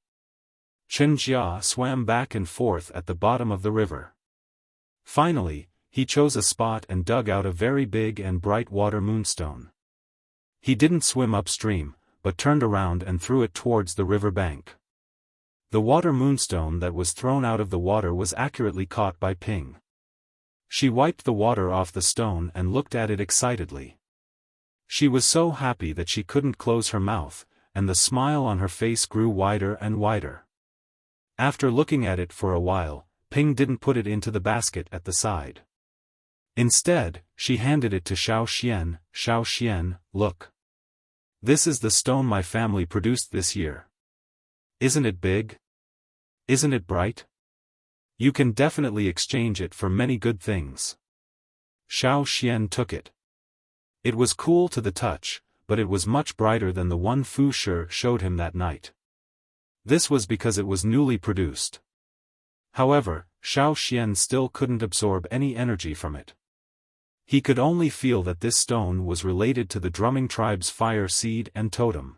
Chen Jia swam back and forth at the bottom of the river. Finally, he chose a spot and dug out a very big and bright water moonstone. He didn't swim upstream, but turned around and threw it towards the river bank. The water moonstone that was thrown out of the water was accurately caught by Ping. She wiped the water off the stone and looked at it excitedly. She was so happy that she couldn't close her mouth, and the smile on her face grew wider and wider. After looking at it for a while, Ping didn't put it into the basket at the side. Instead, she handed it to Xiaofan. Xiaofan, look. This is the stone my family produced this year. Isn't it big? Isn't it bright? You can definitely exchange it for many good things. Xiaofan took it. It was cool to the touch, but it was much brighter than the one Fu Shi showed him that night. This was because it was newly produced. However, Xiaofan still couldn't absorb any energy from it. He could only feel that this stone was related to the drumming tribe's fire seed and totem.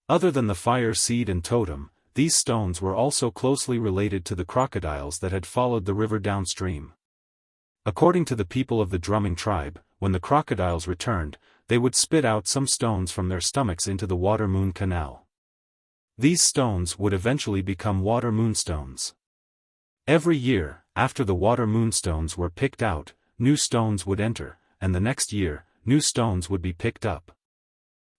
Other than the fire seed and totem, these stones were also closely related to the crocodiles that had followed the river downstream. According to the people of the drumming tribe, when the crocodiles returned, they would spit out some stones from their stomachs into the water moon canal. These stones would eventually become water moonstones. Every year, after the water moonstones were picked out, new stones would enter, and the next year, new stones would be picked up.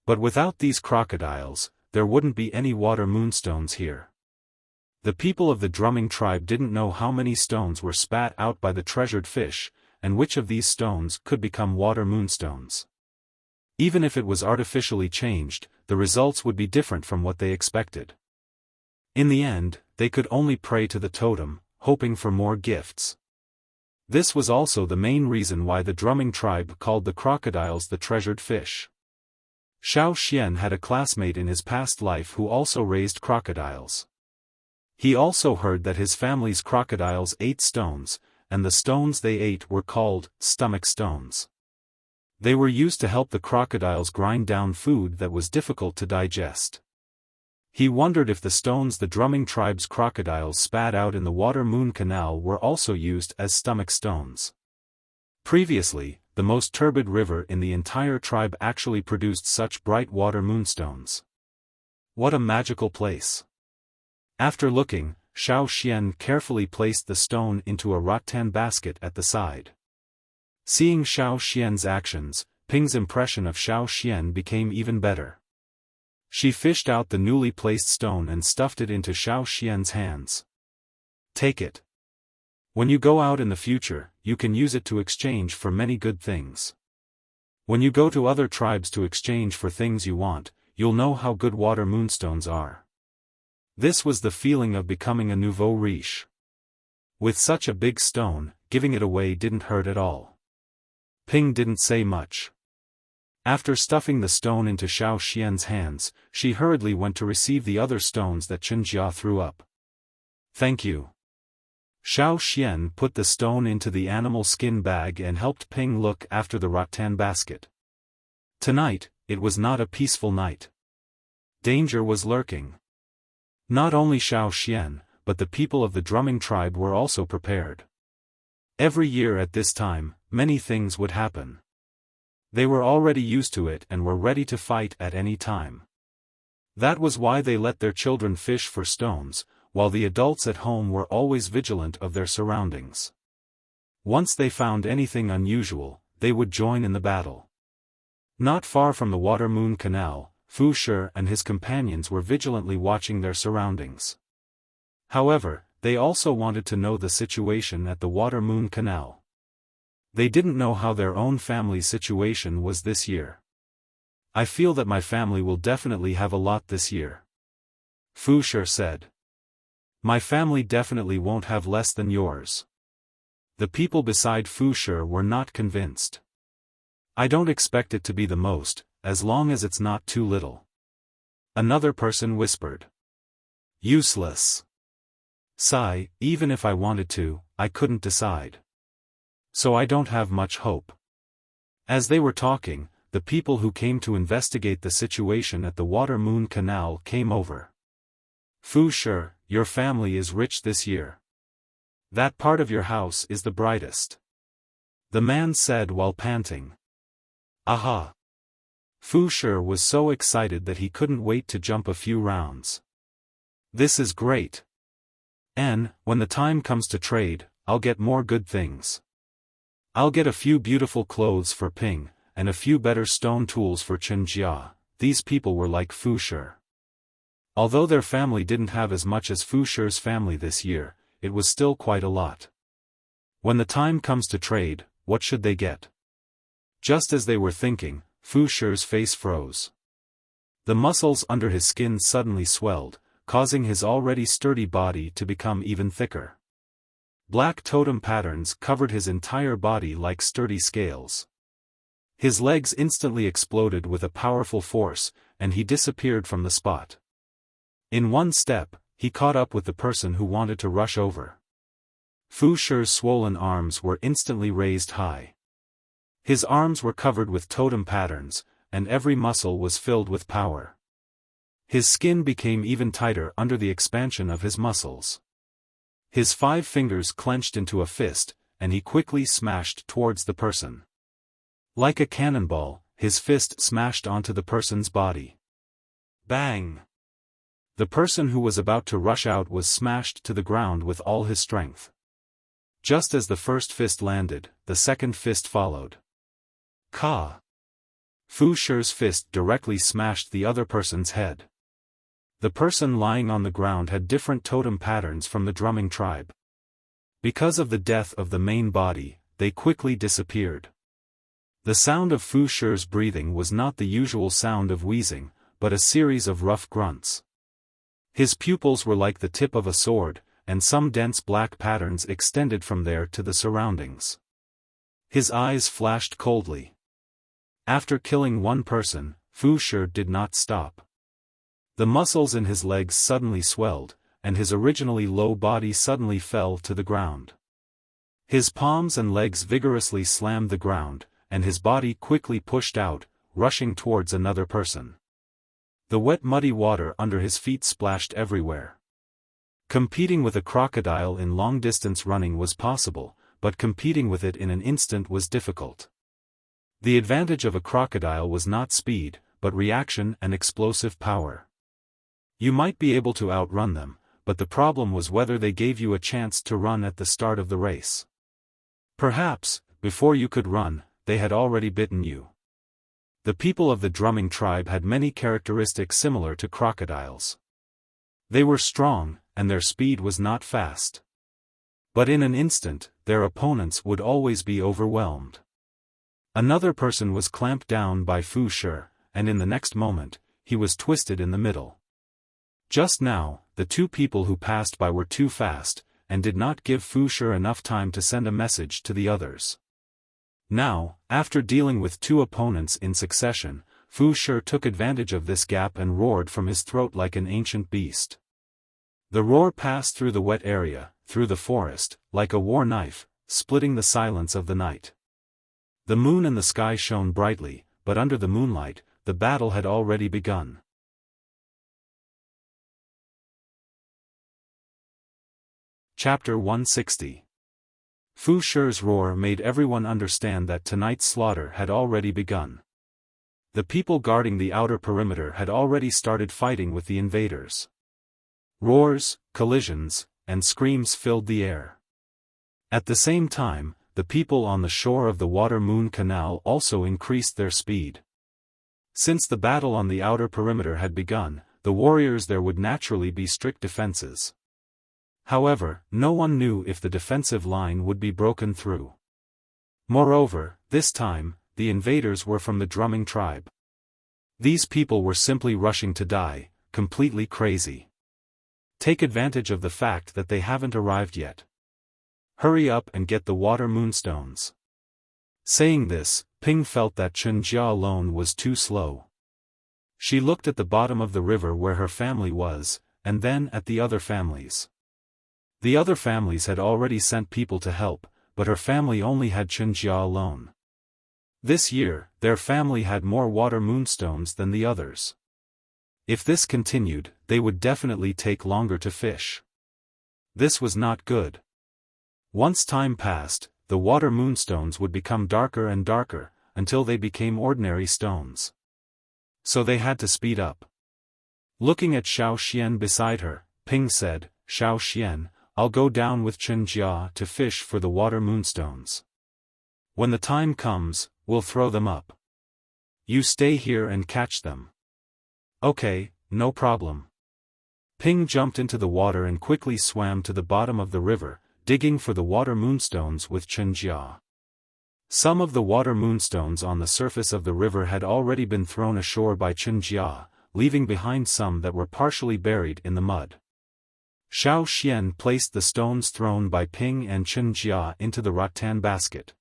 But without these crocodiles, there wouldn't be any water moonstones here. The people of the drumming tribe didn't know how many stones were spat out by the treasured fish, and which of these stones could become water moonstones. Even if it was artificially changed, the results would be different from what they expected. In the end, they could only pray to the totem, hoping for more gifts. This was also the main reason why the drumming tribe called the crocodiles the treasured fish. Xiaofan had a classmate in his past life who also raised crocodiles. He also heard that his family's crocodiles ate stones, and the stones they ate were called stomach stones. They were used to help the crocodiles grind down food that was difficult to digest. He wondered if the stones the drumming tribe's crocodiles spat out in the water moon canal were also used as stomach stones. Previously, the most turbid river in the entire tribe actually produced such bright water moonstones. What a magical place! After looking, Xiaofan carefully placed the stone into a rattan basket at the side. Seeing Xiaofan's actions, Ping's impression of Xiaofan became even better. She fished out the newly placed stone and stuffed it into Xiaofan's hands. Take it. When you go out in the future, you can use it to exchange for many good things. When you go to other tribes to exchange for things you want, you'll know how good water moonstones are. This was the feeling of becoming a nouveau riche. With such a big stone, giving it away didn't hurt at all. Ping didn't say much. After stuffing the stone into Xiaofan's hands, she hurriedly went to receive the other stones that Chen Jia threw up. Thank you. Xiaofan put the stone into the animal skin bag and helped Ping look after the rattan basket. Tonight, it was not a peaceful night. Danger was lurking. Not only Xiaofan, but the people of the drumming tribe were also prepared. Every year at this time, many things would happen. They were already used to it and were ready to fight at any time. That was why they let their children fish for stones, while the adults at home were always vigilant of their surroundings. Once they found anything unusual, they would join in the battle. Not far from the water moon canal, Fu Shi and his companions were vigilantly watching their surroundings. However, they also wanted to know the situation at the water moon canal. They didn't know how their own family's situation was this year. I feel that my family will definitely have a lot this year. Fu Shi said. My family definitely won't have less than yours. The people beside Fu Shi were not convinced. I don't expect it to be the most, as long as it's not too little. Another person whispered. Useless. Sigh, even if I wanted to, I couldn't decide. So I don't have much hope. As they were talking, the people who came to investigate the situation at the Water-Moon Canal came over. Fu Shi, your family is rich this year. That part of your house is the brightest. The man said while panting. Aha! Fu Shi was so excited that he couldn't wait to jump a few rounds. This is great. And, when the time comes to trade, I'll get more good things. I'll get a few beautiful clothes for Ping, and a few better stone tools for Chen Jia. These people were like Fu Shi. Although their family didn't have as much as Fu Shi's family this year, it was still quite a lot. When the time comes to trade, what should they get? Just as they were thinking, Fu Shi's face froze. The muscles under his skin suddenly swelled, causing his already sturdy body to become even thicker. Black totem patterns covered his entire body like sturdy scales. His legs instantly exploded with a powerful force, and he disappeared from the spot. In one step, he caught up with the person who wanted to rush over. Fu Shi's swollen arms were instantly raised high. His arms were covered with totem patterns, and every muscle was filled with power. His skin became even tighter under the expansion of his muscles. His 5 fingers clenched into a fist, and he quickly smashed towards the person. Like a cannonball, his fist smashed onto the person's body. Bang! The person who was about to rush out was smashed to the ground with all his strength. Just as the first fist landed, the second fist followed. Ka! Fu Shi's fist directly smashed the other person's head. The person lying on the ground had different totem patterns from the drumming tribe. Because of the death of the main body, they quickly disappeared. The sound of Fu Shi's breathing was not the usual sound of wheezing, but a series of rough grunts. His pupils were like the tip of a sword, and some dense black patterns extended from there to the surroundings. His eyes flashed coldly. After killing one person, Fu Shi did not stop. The muscles in his legs suddenly swelled, and his originally low body suddenly fell to the ground. His palms and legs vigorously slammed the ground, and his body quickly pushed out, rushing towards another person. The wet muddy water under his feet splashed everywhere. Competing with a crocodile in long-distance running was possible, but competing with it in an instant was difficult. The advantage of a crocodile was not speed, but reaction and explosive power. You might be able to outrun them, but the problem was whether they gave you a chance to run at the start of the race. Perhaps, before you could run, they had already bitten you. The people of the drumming tribe had many characteristics similar to crocodiles. They were strong, and their speed was not fast. But in an instant, their opponents would always be overwhelmed. Another person was clamped down by Fu Shi, and in the next moment, he was twisted in the middle. Just now, the 2 people who passed by were too fast, and did not give Fu Shi enough time to send a message to the others. Now, after dealing with 2 opponents in succession, Fu Shi took advantage of this gap and roared from his throat like an ancient beast. The roar passed through the wet area, through the forest, like a war knife, splitting the silence of the night. The moon and the sky shone brightly, but under the moonlight, the battle had already begun. Chapter 160. Fu Shi's roar made everyone understand that tonight's slaughter had already begun. The people guarding the outer perimeter had already started fighting with the invaders. Roars, collisions, and screams filled the air. At the same time, the people on the shore of the Water-Moon Canal also increased their speed. Since the battle on the outer perimeter had begun, the warriors there would naturally be strict defenses. However, no one knew if the defensive line would be broken through. Moreover, this time, the invaders were from the drumming tribe. These people were simply rushing to die, completely crazy. Take advantage of the fact that they haven't arrived yet. Hurry up and get the water moonstones. Saying this, Ping felt that Chen Jia alone was too slow. She looked at the bottom of the river where her family was, and then at the other families. The other families had already sent people to help, but her family only had Chunjia alone. This year, their family had more water moonstones than the others. If this continued, they would definitely take longer to fish. This was not good. Once time passed, the water moonstones would become darker and darker, until they became ordinary stones. So they had to speed up. Looking at Xiaoxian beside her, Ping said, "Xiaoxian, I'll go down with Chunjia to fish for the water moonstones. When the time comes, we'll throw them up. You stay here and catch them." "Okay, no problem." Ping jumped into the water and quickly swam to the bottom of the river, digging for the water moonstones with Chunjia. Some of the water moonstones on the surface of the river had already been thrown ashore by Chunjia, leaving behind some that were partially buried in the mud. Xiaoxian placed the stones thrown by Ping and Chunjia into the rattan basket.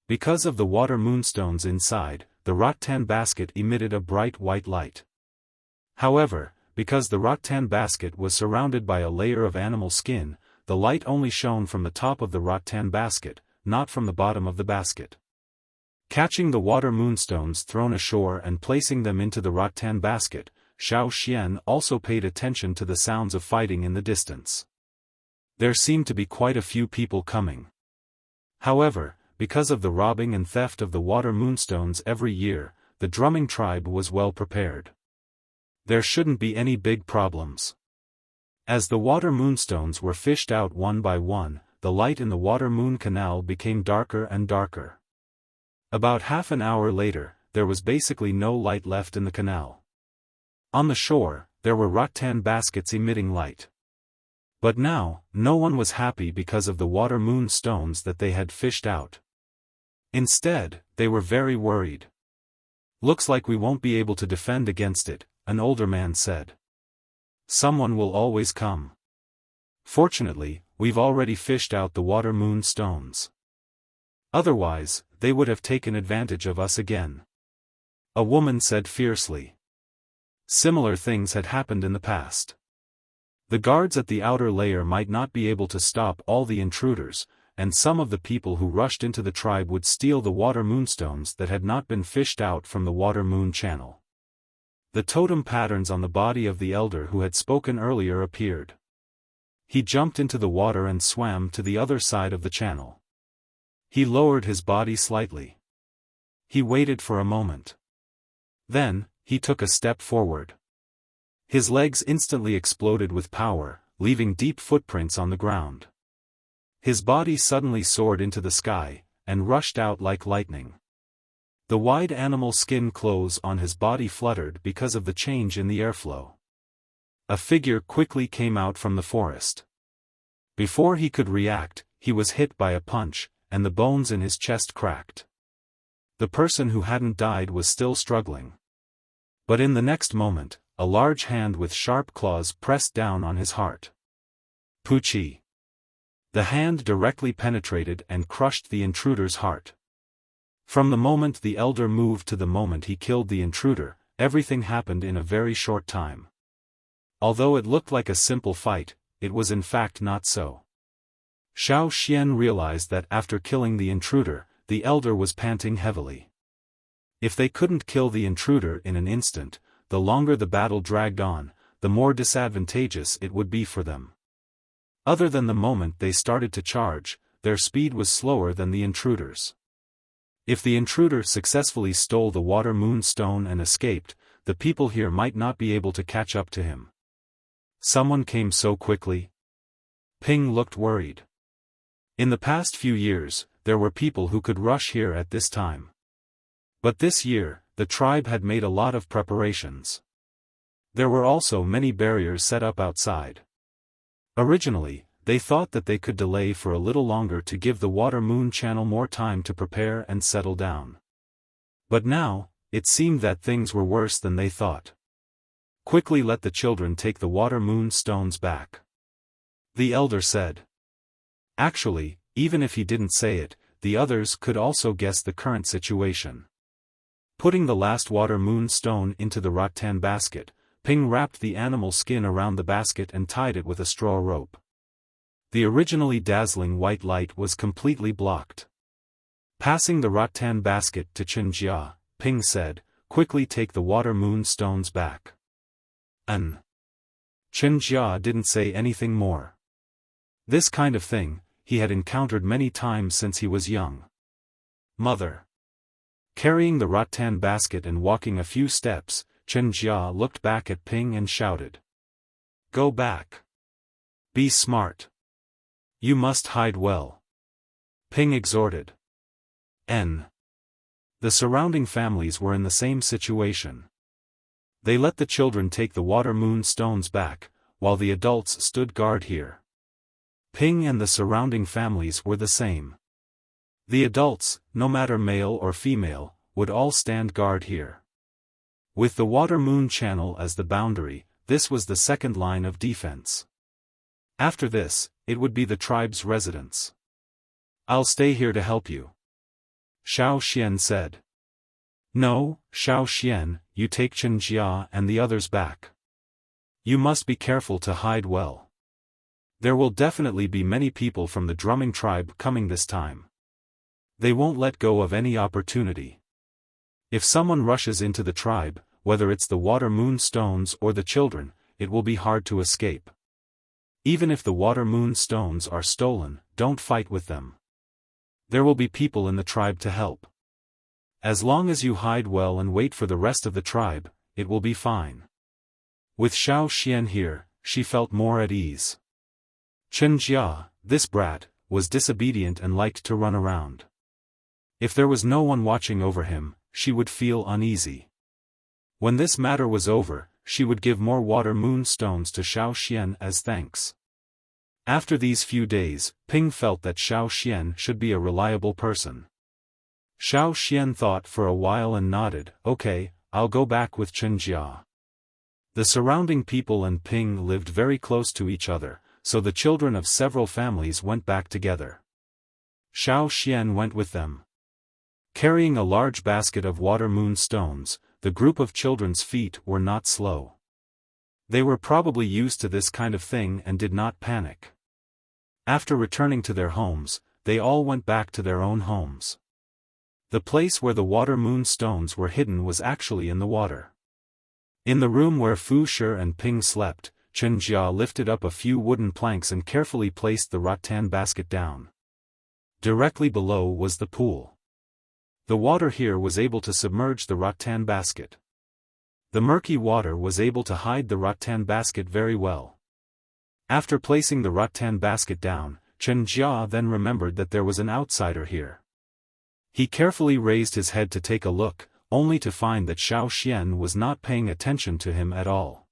Because of the water moonstones inside, the rattan basket emitted a bright white light. However, because the rattan basket was surrounded by a layer of animal skin, the light only shone from the top of the rattan basket, not from the bottom of the basket. Catching the water moonstones thrown ashore and placing them into the rattan basket, Xiaoxian also paid attention to the sounds of fighting in the distance. There seemed to be quite a few people coming. However, because of the robbing and theft of the water moonstones every year, the drumming tribe was well prepared. There shouldn't be any big problems. As the water moonstones were fished out one by one, the light in the water moon canal became darker and darker. About half an hour later, there was basically no light left in the canal. On the shore, there were rattan baskets emitting light. But now, no one was happy because of the water moon stones that they had fished out. Instead, they were very worried. "Looks like we won't be able to defend against it," an older man said. "Someone will always come. Fortunately, we've already fished out the water moon stones. Otherwise, they would have taken advantage of us again," a woman said fiercely. Similar things had happened in the past. The guards at the outer layer might not be able to stop all the intruders, and some of the people who rushed into the tribe would steal the water moonstones that had not been fished out from the water moon channel. The totem patterns on the body of the elder who had spoken earlier appeared. He jumped into the water and swam to the other side of the channel. He lowered his body slightly. He waited for a moment. Then, he took a step forward. His legs instantly exploded with power, leaving deep footprints on the ground. His body suddenly soared into the sky, and rushed out like lightning. The wide animal skin clothes on his body fluttered because of the change in the airflow. A figure quickly came out from the forest. Before he could react, he was hit by a punch, and the bones in his chest cracked. The person who hadn't died was still struggling. But in the next moment, a large hand with sharp claws pressed down on his heart. Pucci. The hand directly penetrated and crushed the intruder's heart. From the moment the elder moved to the moment he killed the intruder, everything happened in a very short time. Although it looked like a simple fight, it was in fact not so. Xiaoxian realized that after killing the intruder, the elder was panting heavily. If they couldn't kill the intruder in an instant, the longer the battle dragged on, the more disadvantageous it would be for them. Other than the moment they started to charge, their speed was slower than the intruder's. If the intruder successfully stole the water moon stone and escaped, the people here might not be able to catch up to him. Someone came so quickly. Ping looked worried. In the past few years, there were people who could rush here at this time. But this year, the tribe had made a lot of preparations. There were also many barriers set up outside. Originally, they thought that they could delay for a little longer to give the water moon channel more time to prepare and settle down. But now, it seemed that things were worse than they thought. "Quickly let the children take the water moon stones back," the elder said. Actually, even if he didn't say it, the others could also guess the current situation. Putting the last water moon stone into the rattan basket, Ping wrapped the animal skin around the basket and tied it with a straw rope. The originally dazzling white light was completely blocked. Passing the rattan basket to Chenjia, Ping said, "Quickly take the water moon stones back." Chenjia didn't say anything more. This kind of thing, he had encountered many times since he was young. Mother. Carrying the rattan basket and walking a few steps, Chenjia looked back at Ping and shouted. "Go back. Be smart. You must hide well." Ping exhorted. The surrounding families were in the same situation. They let the children take the water moon stones back, while the adults stood guard here. Ping and the surrounding families were the same. The adults, no matter male or female, would all stand guard here. With the water moon channel as the boundary, this was the second line of defense. After this, it would be the tribe's residence. "I'll stay here to help you," Xiaofan said. "No, Xiaofan, you take Chenjia and the others back. You must be careful to hide well. There will definitely be many people from the drumming tribe coming this time. They won't let go of any opportunity. If someone rushes into the tribe, whether it's the water moon stones or the children, it will be hard to escape. Even if the water moon stones are stolen, don't fight with them. There will be people in the tribe to help. As long as you hide well and wait for the rest of the tribe, it will be fine." With Xiaofan here, she felt more at ease. Chenjia, this brat, was disobedient and liked to run around. If there was no one watching over him, she would feel uneasy. When this matter was over, she would give more water moon stones to Xiaofan as thanks. After these few days, Ping felt that Xiaofan should be a reliable person. Xiaofan thought for a while and nodded, "Okay, I'll go back with Chenjia." The surrounding people and Ping lived very close to each other, so the children of several families went back together. Xiaofan went with them. Carrying a large basket of water moon stones, the group of children's feet were not slow. They were probably used to this kind of thing and did not panic. After returning to their homes, they all went back to their own homes. The place where the water moon stones were hidden was actually in the water. In the room where Fu Shi and Ping slept, Chenjia lifted up a few wooden planks and carefully placed the rattan basket down. Directly below was the pool. The water here was able to submerge the rattan basket. The murky water was able to hide the rattan basket very well. After placing the rattan basket down, Chenjia then remembered that there was an outsider here. He carefully raised his head to take a look, only to find that Xiaofan was not paying attention to him at all.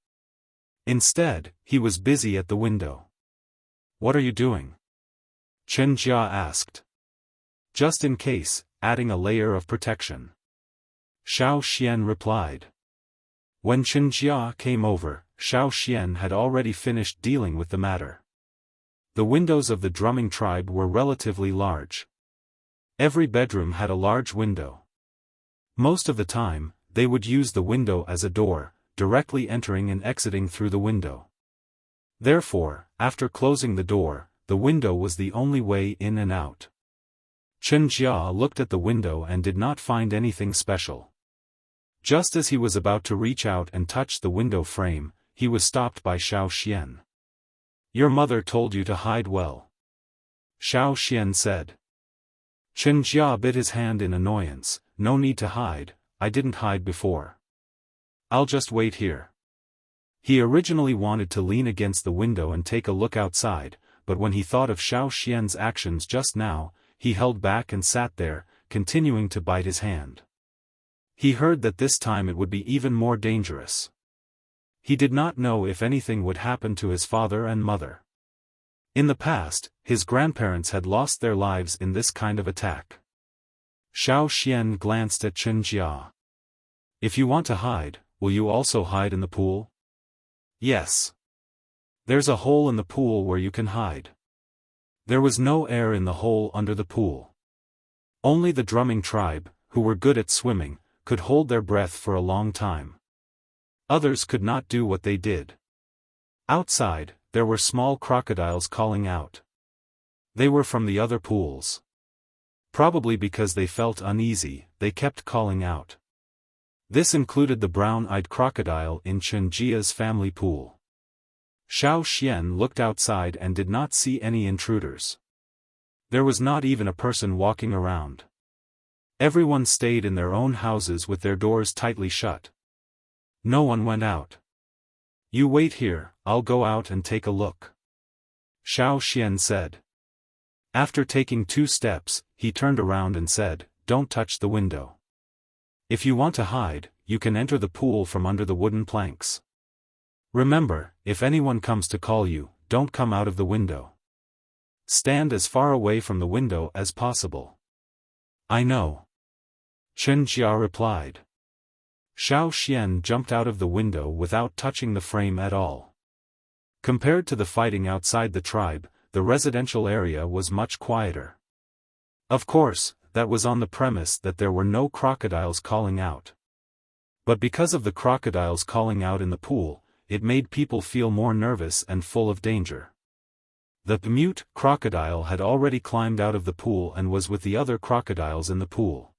Instead, he was busy at the window. "What are you doing?" Chenjia asked. "Just in case, adding a layer of protection," Xiaofan replied. When Chenjia came over, Xiaofan had already finished dealing with the matter. The windows of the drumming tribe were relatively large. Every bedroom had a large window. Most of the time, they would use the window as a door, directly entering and exiting through the window. Therefore, after closing the door, the window was the only way in and out. Chenjia looked at the window and did not find anything special. Just as he was about to reach out and touch the window frame, he was stopped by Xiaofan. "Your mother told you to hide well," Xiaofan said. Chenjia bit his hand in annoyance. "No need to hide, I didn't hide before. I'll just wait here." He originally wanted to lean against the window and take a look outside, but when he thought of Xiaofan's actions just now, he held back and sat there, continuing to bite his hand. He heard that this time it would be even more dangerous. He did not know if anything would happen to his father and mother. In the past, his grandparents had lost their lives in this kind of attack. Xiaofan glanced at Chenjia. "If you want to hide, will you also hide in the pool?" "Yes. There's a hole in the pool where you can hide." There was no air in the hole under the pool. Only the drumming tribe, who were good at swimming, could hold their breath for a long time. Others could not do what they did. Outside, there were small crocodiles calling out. They were from the other pools. Probably because they felt uneasy, they kept calling out. This included the brown-eyed crocodile in Chen Jia's family pool. Xiaofan looked outside and did not see any intruders. There was not even a person walking around. Everyone stayed in their own houses with their doors tightly shut. No one went out. "You wait here, I'll go out and take a look," Xiaofan said. After taking 2 steps, he turned around and said, "Don't touch the window. If you want to hide, you can enter the pool from under the wooden planks. Remember, if anyone comes to call you, don't come out of the window. Stand as far away from the window as possible." "I know," Chen Jia replied. Xiaofan jumped out of the window without touching the frame at all. Compared to the fighting outside the tribe, the residential area was much quieter. Of course, that was on the premise that there were no crocodiles calling out. But because of the crocodiles calling out in the pool, it made people feel more nervous and full of danger. The mute crocodile had already climbed out of the pool and was with the other crocodiles in the pool.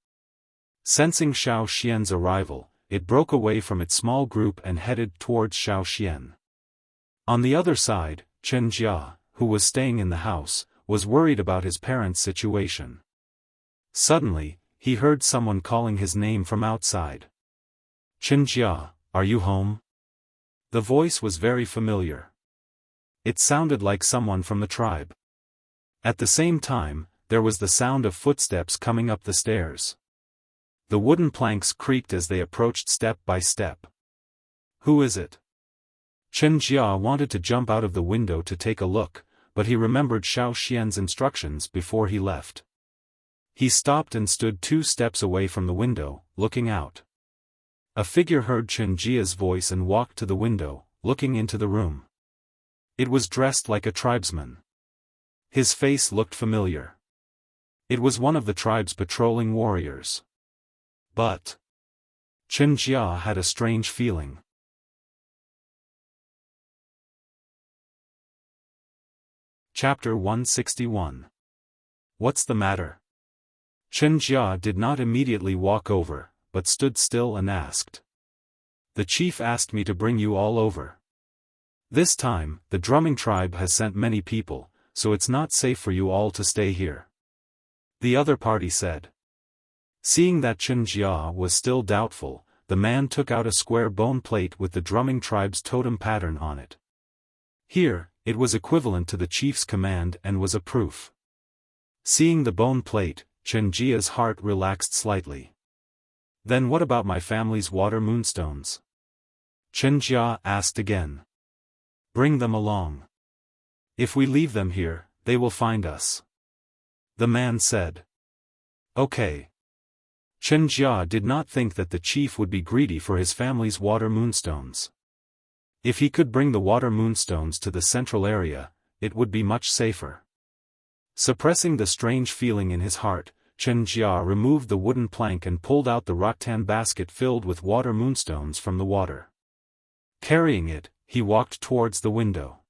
Sensing Xiaofan's arrival, it broke away from its small group and headed towards Xiaofan. On the other side, Chen Jia, who was staying in the house, was worried about his parents' situation. Suddenly, he heard someone calling his name from outside. "Chen Jia, are you home?" The voice was very familiar. It sounded like someone from the tribe. At the same time, there was the sound of footsteps coming up the stairs. The wooden planks creaked as they approached step by step. "Who is it?" Chen Jia wanted to jump out of the window to take a look, but he remembered Xiaofan's instructions before he left. He stopped and stood 2 steps away from the window, looking out. A figure heard Chen Jia's voice and walked to the window, looking into the room. It was dressed like a tribesman. His face looked familiar. It was one of the tribe's patrolling warriors. But Chen Jia had a strange feeling. Chapter 161. What's the matter? Chen Jia did not immediately walk over, but stood still and asked. "The chief asked me to bring you all over. This time, the drumming tribe has sent many people, so it's not safe for you all to stay here," the other party said. Seeing that Chen Jia was still doubtful, the man took out a square bone plate with the drumming tribe's totem pattern on it. Here, it was equivalent to the chief's command and was a proof. Seeing the bone plate, Chen Jia's heart relaxed slightly. "Then what about my family's water moonstones?" Chen Jia asked again. "Bring them along. If we leave them here, they will find us," the man said. "Okay." Chen Jia did not think that the chief would be greedy for his family's water moonstones. If he could bring the water moonstones to the central area, it would be much safer. Suppressing the strange feeling in his heart, Chen Jia removed the wooden plank and pulled out the rattan basket filled with water moonstones from the water. Carrying it, he walked towards the window.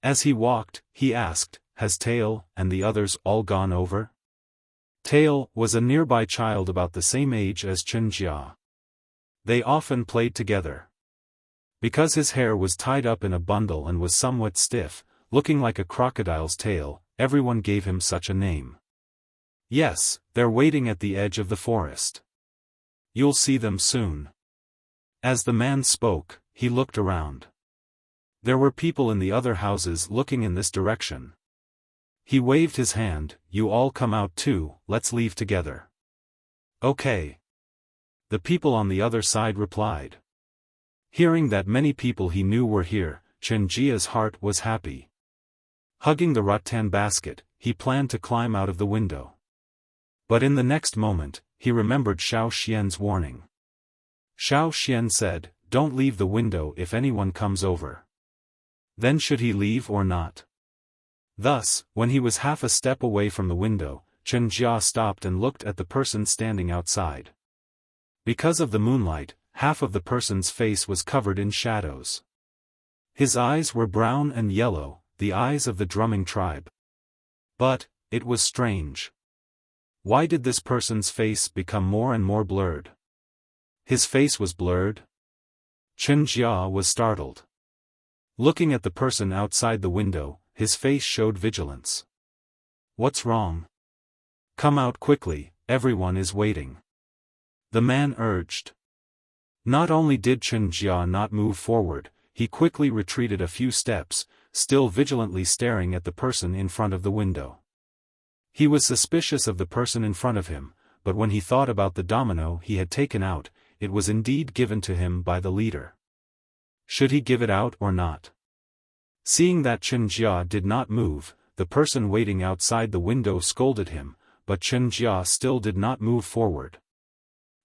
As he walked, he asked, "Has Tail and the others all gone over?" Tail was a nearby child about the same age as Chen Jia. They often played together. Because his hair was tied up in a bundle and was somewhat stiff, looking like a crocodile's tail, everyone gave him such a name. "Yes, they're waiting at the edge of the forest. You'll see them soon." As the man spoke, he looked around. There were people in the other houses looking in this direction. He waved his hand, "You all come out too, let's leave together." "Okay." The people on the other side replied. Hearing that many people he knew were here, Chen Jia's heart was happy. Hugging the rattan basket, he planned to climb out of the window. But in the next moment, he remembered Xiaofan's warning. Xiaofan said, "Don't leave the window if anyone comes over." Then should he leave or not? Thus, when he was half a step away from the window, Chen Jia stopped and looked at the person standing outside. Because of the moonlight, half of the person's face was covered in shadows. His eyes were brown and yellow, the eyes of the drumming tribe. But, it was strange. Why did this person's face become more and more blurred? His face was blurred? Chen Jia was startled. Looking at the person outside the window, his face showed vigilance. What's wrong? Come out quickly, everyone is waiting. The man urged. Not only did Chen Jia not move forward, he quickly retreated a few steps, still vigilantly staring at the person in front of the window. He was suspicious of the person in front of him, but when he thought about the domino he had taken out, it was indeed given to him by the leader. Should he give it out or not? Seeing that Chen Jia did not move, the person waiting outside the window scolded him, but Chen Jia still did not move forward.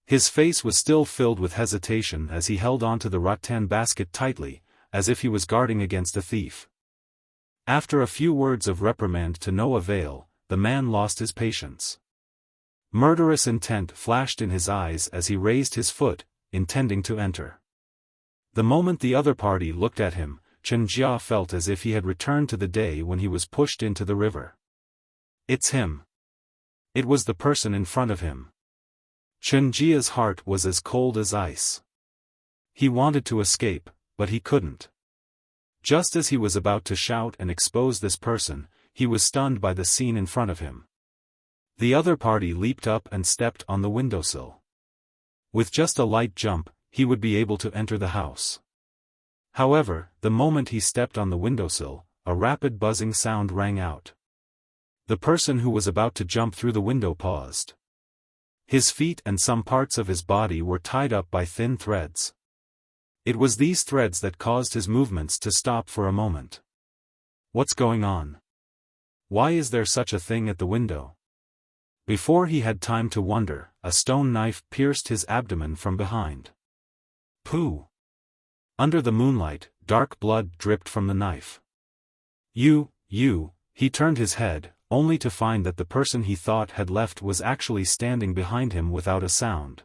His face was still filled with hesitation as he held onto the rattan basket tightly, as if he was guarding against a thief. After a few words of reprimand to no avail, the man lost his patience. Murderous intent flashed in his eyes as he raised his foot, intending to enter. The moment the other party looked at him, Chen Jia felt as if he had returned to the day when he was pushed into the river. It's him. It was the person in front of him. Chen Jia's heart was as cold as ice. He wanted to escape, but he couldn't. Just as he was about to shout and expose this person, he was stunned by the scene in front of him. The other party leaped up and stepped on the windowsill. With just a light jump, he would be able to enter the house. However, the moment he stepped on the windowsill, a rapid buzzing sound rang out. The person who was about to jump through the window paused. His feet and some parts of his body were tied up by thin threads. It was these threads that caused his movements to stop for a moment. What's going on? Why is there such a thing at the window? Before he had time to wonder, a stone knife pierced his abdomen from behind. Pooh! Under the moonlight, dark blood dripped from the knife. You, he turned his head, only to find that the person he thought had left was actually standing behind him without a sound.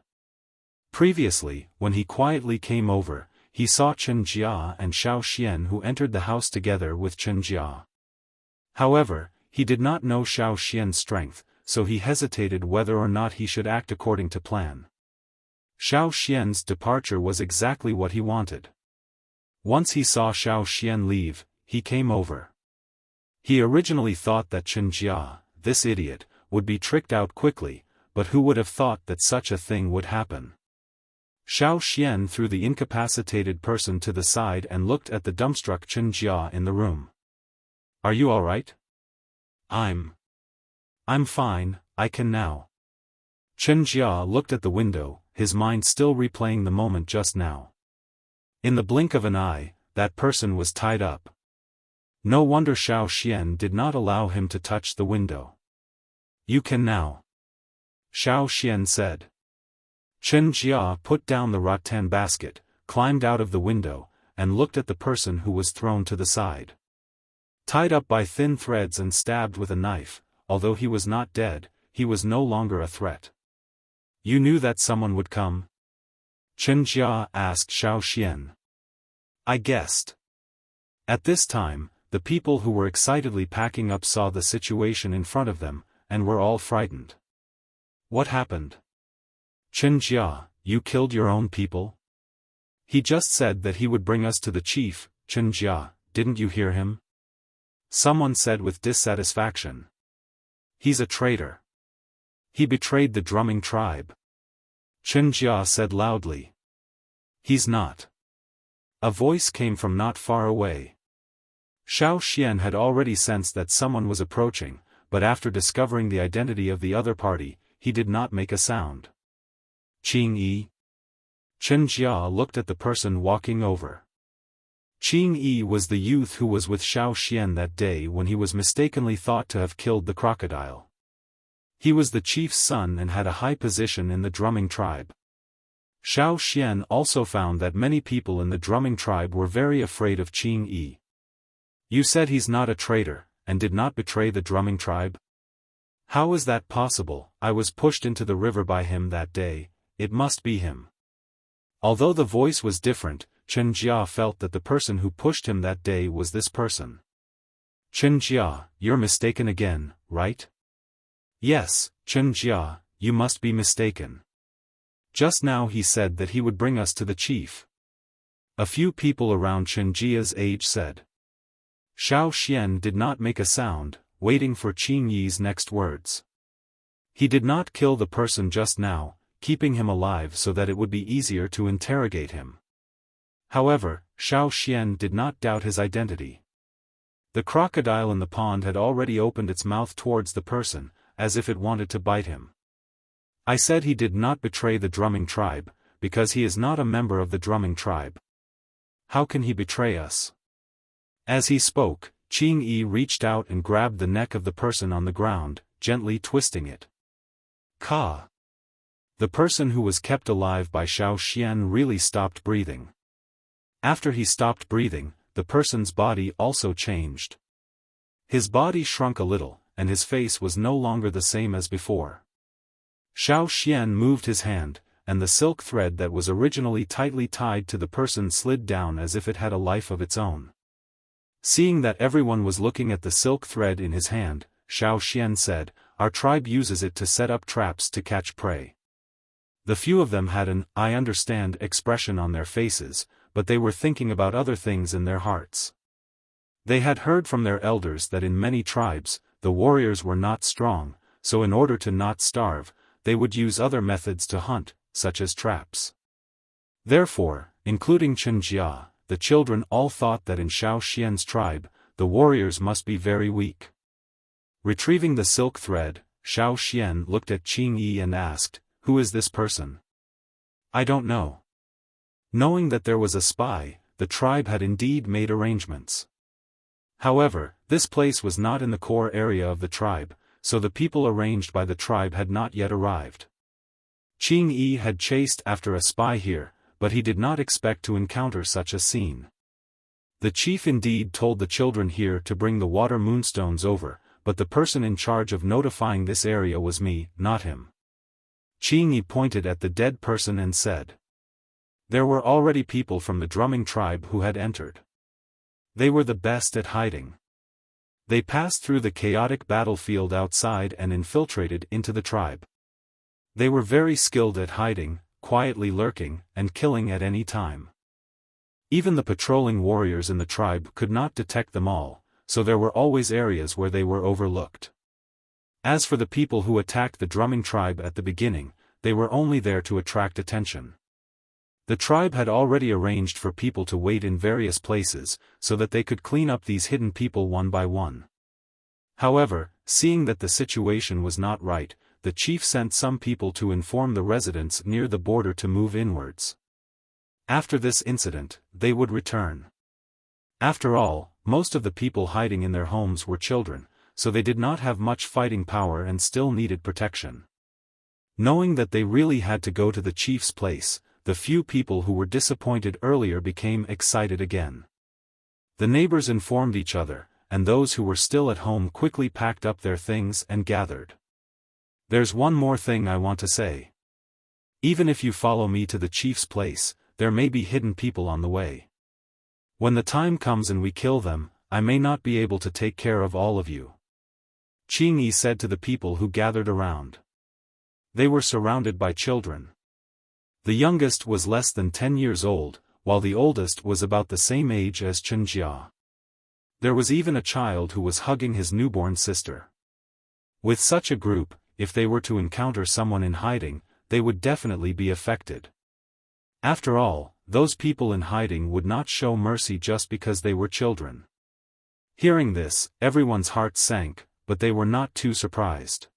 Previously, when he quietly came over, he saw Chen Jia and Xiaofan who entered the house together with Chen Jia. However, he did not know Xiaofan's strength, so he hesitated whether or not he should act according to plan. Xiaofan's departure was exactly what he wanted. Once he saw Xiaofan leave, he came over. He originally thought that Chen Jia, this idiot, would be tricked out quickly, but who would have thought that such a thing would happen? Xiaofan threw the incapacitated person to the side and looked at the dumbstruck Chen Jia in the room. Are you alright? I'm fine, I can now. Chen Jia looked at the window, his mind still replaying the moment just now. In the blink of an eye, that person was tied up. No wonder Xiaofan did not allow him to touch the window. You can now. Xiaofan said. Chen Jia put down the rattan basket, climbed out of the window, and looked at the person who was thrown to the side. Tied up by thin threads and stabbed with a knife, although he was not dead, he was no longer a threat. You knew that someone would come? Chen Jia asked Xiaofan. I guessed. At this time, the people who were excitedly packing up saw the situation in front of them, and were all frightened. What happened? Chen Jia, you killed your own people? He just said that he would bring us to the chief, Chen Jia, didn't you hear him? Someone said with dissatisfaction. He's a traitor. He betrayed the drumming tribe. Chen Jia said loudly. He's not. A voice came from not far away. Xiaofan had already sensed that someone was approaching, but after discovering the identity of the other party, he did not make a sound. Qing Yi. Chen Jia looked at the person walking over. Qing Yi was the youth who was with Xiaofan that day when he was mistakenly thought to have killed the crocodile. He was the chief's son and had a high position in the drumming tribe. Xiaofan also found that many people in the drumming tribe were very afraid of Qing Yi. You said he's not a traitor, and did not betray the drumming tribe? How is that possible? I was pushed into the river by him that day, it must be him. Although the voice was different, Chen Jia felt that the person who pushed him that day was this person. Chen Jia, you're mistaken again, right? Yes, Chen Jia, you must be mistaken. Just now he said that he would bring us to the chief. A few people around Chen Jia's age said. Xiaofan did not make a sound, waiting for Qing Yi's next words. He did not kill the person just now, keeping him alive so that it would be easier to interrogate him. However, Xiaofan did not doubt his identity. The crocodile in the pond had already opened its mouth towards the person, as if it wanted to bite him. I said he did not betray the drumming tribe, because he is not a member of the drumming tribe. How can he betray us? As he spoke, Qing Yi reached out and grabbed the neck of the person on the ground, gently twisting it. Ka! The person who was kept alive by Xiaofan really stopped breathing. After he stopped breathing, the person's body also changed. His body shrunk a little, and his face was no longer the same as before. Xiaofan moved his hand, and the silk thread that was originally tightly tied to the person slid down as if it had a life of its own. Seeing that everyone was looking at the silk thread in his hand, Xiaofan said, "Our tribe uses it to set up traps to catch prey." The few of them had an "I understand" expression on their faces, but they were thinking about other things in their hearts. They had heard from their elders that in many tribes, the warriors were not strong, so in order to not starve, they would use other methods to hunt, such as traps. Therefore, including Chen Jia, the children all thought that in Xiaofan's tribe, the warriors must be very weak. Retrieving the silk thread, Xiaofan looked at Qing Yi and asked, "Who is this person?" "I don't know." Knowing that there was a spy, the tribe had indeed made arrangements. However, this place was not in the core area of the tribe, so the people arranged by the tribe had not yet arrived. Qing Yi had chased after a spy here, but he did not expect to encounter such a scene. The chief indeed told the children here to bring the water moonstones over, but the person in charge of notifying this area was me, not him. Qing Yi pointed at the dead person and said. There were already people from the drumming tribe who had entered. They were the best at hiding. They passed through the chaotic battlefield outside and infiltrated into the tribe. They were very skilled at hiding, quietly lurking, and killing at any time. Even the patrolling warriors in the tribe could not detect them all, so there were always areas where they were overlooked. As for the people who attacked the drumming tribe at the beginning, they were only there to attract attention. The tribe had already arranged for people to wait in various places, so that they could clean up these hidden people one by one. However, seeing that the situation was not right, the chief sent some people to inform the residents near the border to move inwards. After this incident, they would return. After all, most of the people hiding in their homes were children, so they did not have much fighting power and still needed protection. Knowing that they really had to go to the chief's place, the few people who were disappointed earlier became excited again. The neighbors informed each other, and those who were still at home quickly packed up their things and gathered. There's one more thing I want to say. Even if you follow me to the chief's place, there may be hidden people on the way. When the time comes and we kill them, I may not be able to take care of all of you. Qing Yi said to the people who gathered around. They were surrounded by children. The youngest was less than 10 years old, while the oldest was about the same age as Chen Jia. There was even a child who was hugging his newborn sister. With such a group, if they were to encounter someone in hiding, they would definitely be affected. After all, those people in hiding would not show mercy just because they were children. Hearing this, everyone's heart sank, but they were not too surprised.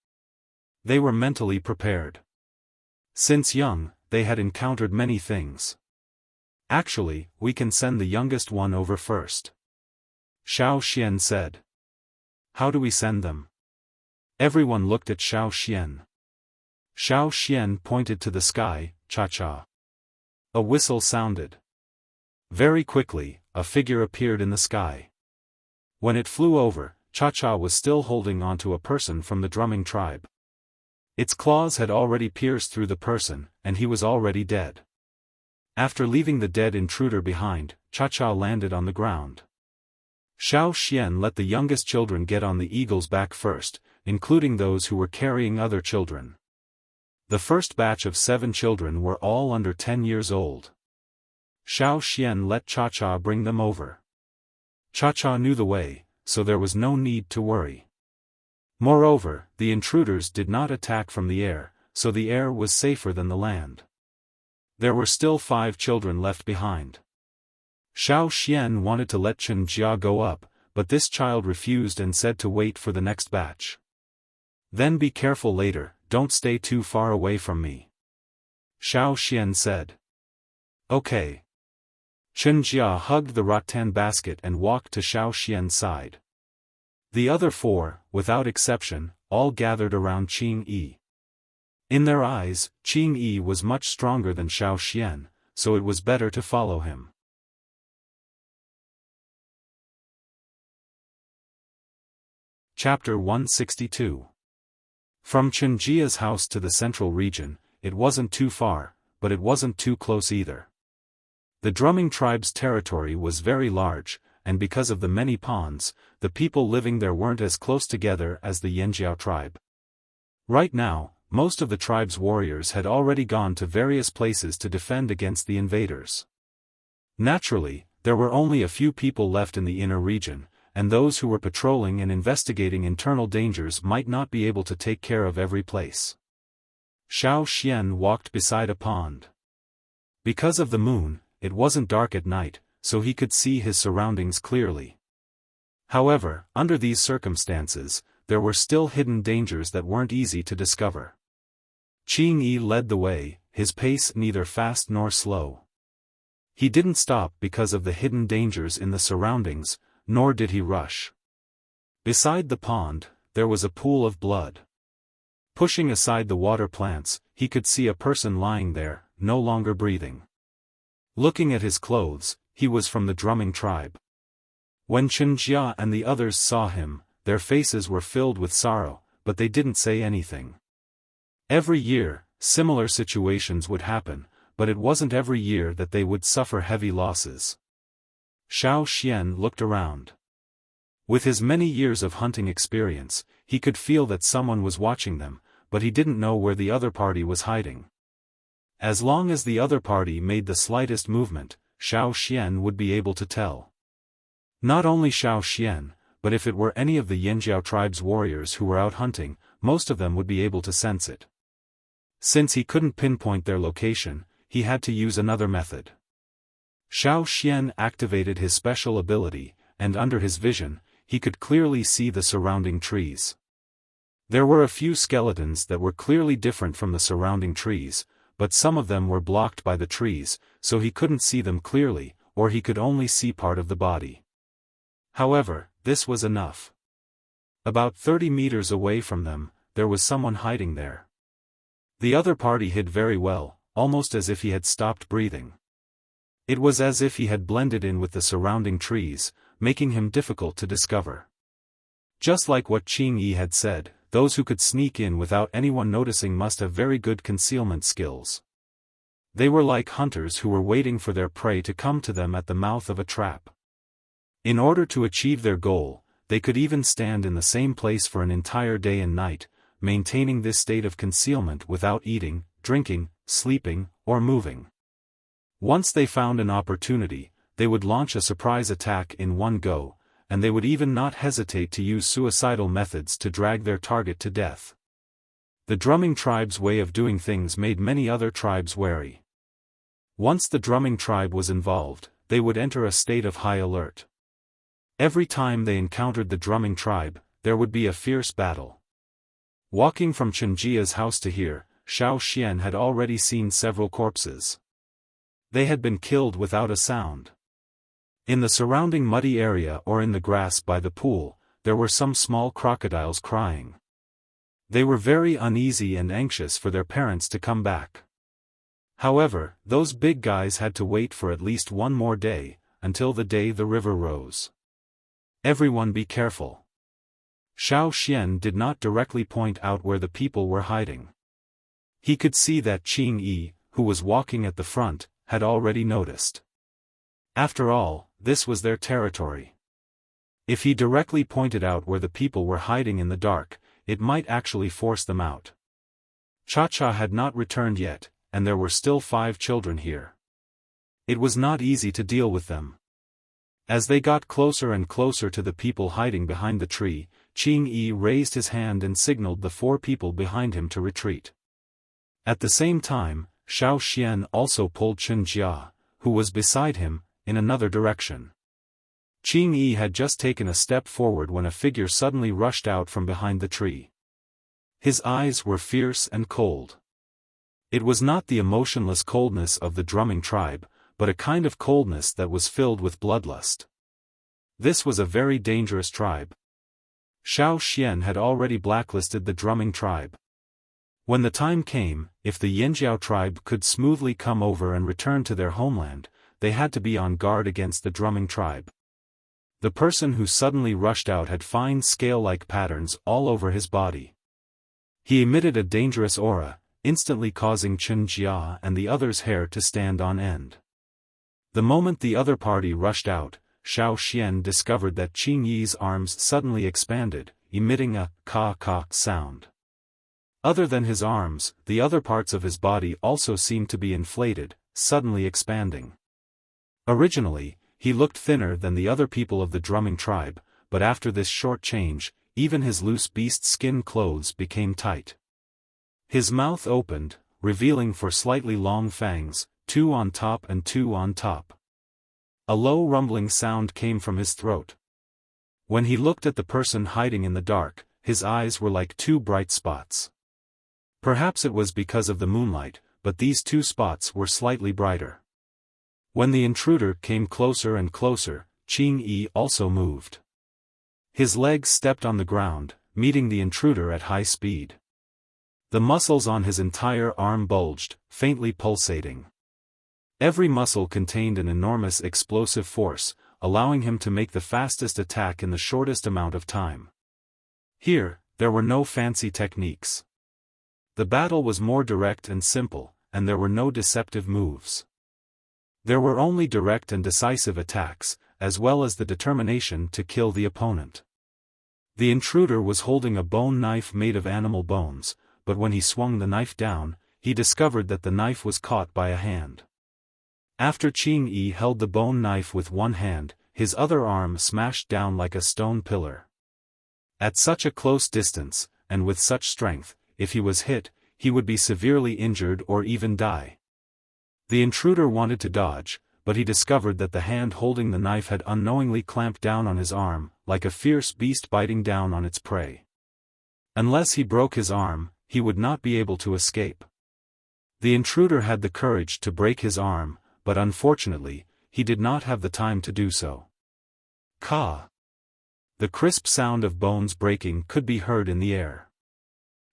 They were mentally prepared. Since young, they had encountered many things. Actually, we can send the youngest one over first. Xiaofan said. How do we send them? Everyone looked at Xiaofan. Xiaofan pointed to the sky, cha-cha. A whistle sounded. Very quickly, a figure appeared in the sky. When it flew over, Cha-Cha was still holding onto a person from the drumming tribe. Its claws had already pierced through the person, and he was already dead. After leaving the dead intruder behind, Cha-Cha landed on the ground. Xiaofan let the youngest children get on the eagle's back first, including those who were carrying other children. The first batch of 7 children were all under 10 years old. Xiaofan let Cha-Cha bring them over. Cha-Cha knew the way, so there was no need to worry. Moreover, the intruders did not attack from the air, so the air was safer than the land. There were still 5 children left behind. Xiaofan wanted to let Chen Jia go up, but this child refused and said to wait for the next batch. Then be careful later, don't stay too far away from me. Xiaofan said. Okay. Chen Jia hugged the rattan basket and walked to Xiaofan's side. The other 4, without exception, all gathered around Qing Yi. In their eyes, Qing Yi was much stronger than Xiaofan, so it was better to follow him. Chapter 162. From Chen Jia's house to the central region, it wasn't too far, but it wasn't too close either. The drumming tribe's territory was very large, and because of the many ponds, the people living there weren't as close together as the Yanjiao tribe. Right now, most of the tribe's warriors had already gone to various places to defend against the invaders. Naturally, there were only a few people left in the inner region, and those who were patrolling and investigating internal dangers might not be able to take care of every place. Xiaofan walked beside a pond. Because of the moon, it wasn't dark at night, so he could see his surroundings clearly. However, under these circumstances, there were still hidden dangers that weren't easy to discover. Qing Yi led the way, his pace neither fast nor slow. He didn't stop because of the hidden dangers in the surroundings, nor did he rush. Beside the pond, there was a pool of blood. Pushing aside the water plants, he could see a person lying there, no longer breathing. Looking at his clothes, he was from the drumming tribe. When Chen Jia and the others saw him, their faces were filled with sorrow, but they didn't say anything. Every year, similar situations would happen, but it wasn't every year that they would suffer heavy losses. Xiaofan looked around. With his many years of hunting experience, he could feel that someone was watching them, but he didn't know where the other party was hiding. As long as the other party made the slightest movement, Xiaofan would be able to tell. Not only Xiaofan, but if it were any of the Yanjiao tribe's warriors who were out hunting, most of them would be able to sense it. Since he couldn't pinpoint their location, he had to use another method. Xiaofan activated his special ability, and under his vision, he could clearly see the surrounding trees. There were a few skeletons that were clearly different from the surrounding trees, but some of them were blocked by the trees, so he couldn't see them clearly, or he could only see part of the body. However, this was enough. About 30 meters away from them, there was someone hiding there. The other party hid very well, almost as if he had stopped breathing. It was as if he had blended in with the surrounding trees, making him difficult to discover. Just like what Qing Yi had said, those who could sneak in without anyone noticing must have very good concealment skills. They were like hunters who were waiting for their prey to come to them at the mouth of a trap. In order to achieve their goal, they could even stand in the same place for an entire day and night, maintaining this state of concealment without eating, drinking, sleeping, or moving. Once they found an opportunity, they would launch a surprise attack in one go, and they would even not hesitate to use suicidal methods to drag their target to death. The drumming tribe's way of doing things made many other tribes wary. Once the drumming tribe was involved, they would enter a state of high alert. Every time they encountered the drumming tribe, there would be a fierce battle. Walking from Chen Jia's house to here, Xiaofan had already seen several corpses. They had been killed without a sound. In the surrounding muddy area or in the grass by the pool, there were some small crocodiles crying. They were very uneasy and anxious for their parents to come back. However, those big guys had to wait for at least one more day, until the day the river rose. Everyone be careful. Xiaofan did not directly point out where the people were hiding. He could see that Qing Yi, who was walking at the front, had already noticed. After all, this was their territory. If he directly pointed out where the people were hiding in the dark, it might actually force them out. Cha-Cha had not returned yet, and there were still 5 children here. It was not easy to deal with them. As they got closer and closer to the people hiding behind the tree, Qing Yi raised his hand and signaled the 4 people behind him to retreat. At the same time, Xiaofan also pulled Chen Jia, who was beside him, in another direction. Qing Yi had just taken a step forward when a figure suddenly rushed out from behind the tree. His eyes were fierce and cold. It was not the emotionless coldness of the drumming tribe, but a kind of coldness that was filled with bloodlust. This was a very dangerous tribe. Xiaofan had already blacklisted the drumming tribe. When the time came, if the Yanjiao tribe could smoothly come over and return to their homeland, they had to be on guard against the drumming tribe. The person who suddenly rushed out had fine scale-like patterns all over his body. He emitted a dangerous aura, instantly causing Chen Jia and the others' hair to stand on end. The moment the other party rushed out, Xiaofan discovered that Qing Yi's arms suddenly expanded, emitting a ka-ka sound. Other than his arms, the other parts of his body also seemed to be inflated, suddenly expanding. Originally, he looked thinner than the other people of the drumming tribe, but after this short change, even his loose beast skin clothes became tight. His mouth opened, revealing 4 slightly long fangs, 2 on top and 2 on top. A low rumbling sound came from his throat. When he looked at the person hiding in the dark, his eyes were like 2 bright spots. Perhaps it was because of the moonlight, but these 2 spots were slightly brighter. When the intruder came closer and closer, Qing Yi also moved. His legs stepped on the ground, meeting the intruder at high speed. The muscles on his entire arm bulged, faintly pulsating. Every muscle contained an enormous explosive force, allowing him to make the fastest attack in the shortest amount of time. Here, there were no fancy techniques. The battle was more direct and simple, and there were no deceptive moves. There were only direct and decisive attacks, as well as the determination to kill the opponent. The intruder was holding a bone knife made of animal bones, but when he swung the knife down, he discovered that the knife was caught by a hand. After Qing Yi held the bone knife with one hand, his other arm smashed down like a stone pillar. At such a close distance, and with such strength, if he was hit, he would be severely injured or even die. The intruder wanted to dodge, but he discovered that the hand holding the knife had unknowingly clamped down on his arm, like a fierce beast biting down on its prey. Unless he broke his arm, he would not be able to escape. The intruder had the courage to break his arm, but unfortunately, he did not have the time to do so. Ka! The crisp sound of bones breaking could be heard in the air.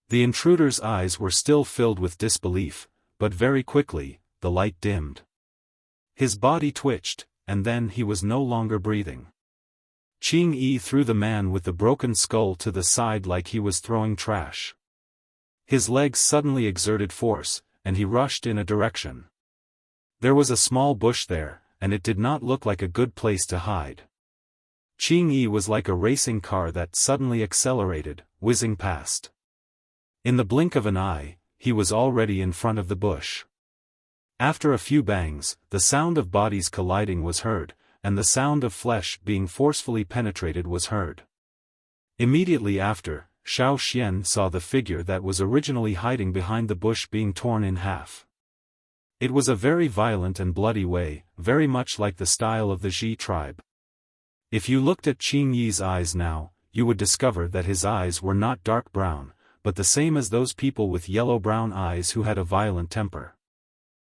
The intruder's eyes were still filled with disbelief, but very quickly, the light dimmed. His body twitched, and then he was no longer breathing. Qing Yi threw the man with the broken skull to the side like he was throwing trash. His legs suddenly exerted force, and he rushed in a direction. There was a small bush there, and it did not look like a good place to hide. Qing Yi was like a racing car that suddenly accelerated, whizzing past. In the blink of an eye, he was already in front of the bush. After a few bangs, the sound of bodies colliding was heard, and the sound of flesh being forcefully penetrated was heard. Immediately after, Xiaofan saw the figure that was originally hiding behind the bush being torn in half. It was a very violent and bloody way, very much like the style of the Ji tribe. If you looked at Qing Yi's eyes now, you would discover that his eyes were not dark brown, but the same as those people with yellow-brown eyes who had a violent temper.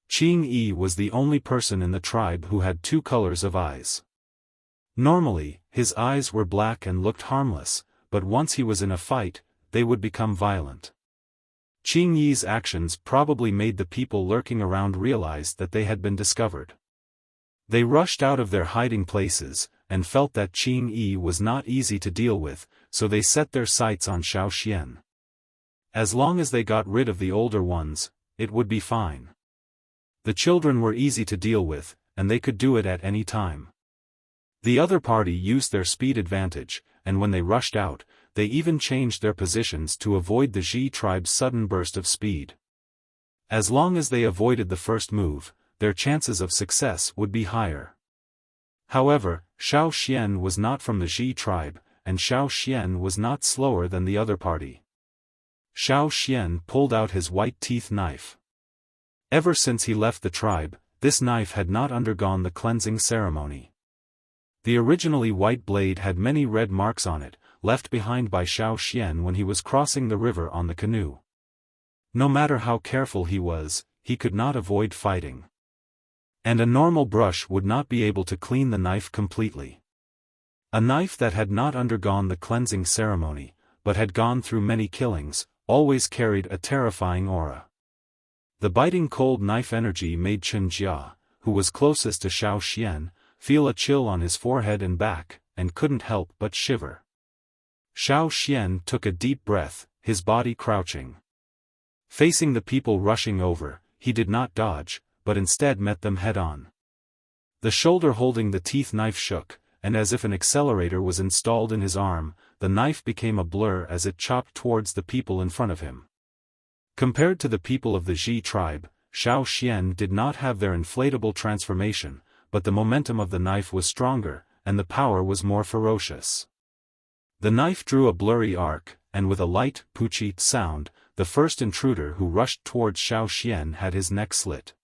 Qing Yi was the only person in the tribe who had 2 colors of eyes. Normally, his eyes were black and looked harmless, but once he was in a fight, they would become violent. Qing Yi's actions probably made the people lurking around realize that they had been discovered. They rushed out of their hiding places, and felt that Qing Yi was not easy to deal with, so they set their sights on Xiaoxian. As long as they got rid of the older ones, it would be fine. The children were easy to deal with, and they could do it at any time. The other party used their speed advantage, and when they rushed out, they even changed their positions to avoid the Ji tribe's sudden burst of speed. As long as they avoided the first move, their chances of success would be higher. However, Xiaoxian was not from the Ji tribe, and Xiaoxian was not slower than the other party. Xiaoxian pulled out his white teeth knife. Ever since he left the tribe, this knife had not undergone the cleansing ceremony. The originally white blade had many red marks on it, left behind by Xiaoxian when he was crossing the river on the canoe. No matter how careful he was, he could not avoid fighting. And a normal brush would not be able to clean the knife completely. A knife that had not undergone the cleansing ceremony, but had gone through many killings, always carried a terrifying aura. The biting cold knife energy made Chen Jia, who was closest to Xiaoxian, feel a chill on his forehead and back, and couldn't help but shiver. Xiaoxian took a deep breath, his body crouching. Facing the people rushing over, he did not dodge, but instead met them head-on. The shoulder holding the teeth knife shook, and as if an accelerator was installed in his arm, the knife became a blur as it chopped towards the people in front of him. Compared to the people of the Ji tribe, Xiaoxian did not have their inflatable transformation, but the momentum of the knife was stronger, and the power was more ferocious. The knife drew a blurry arc, and with a light, poochie sound, the first intruder who rushed towards Xiaoxian had his neck slit.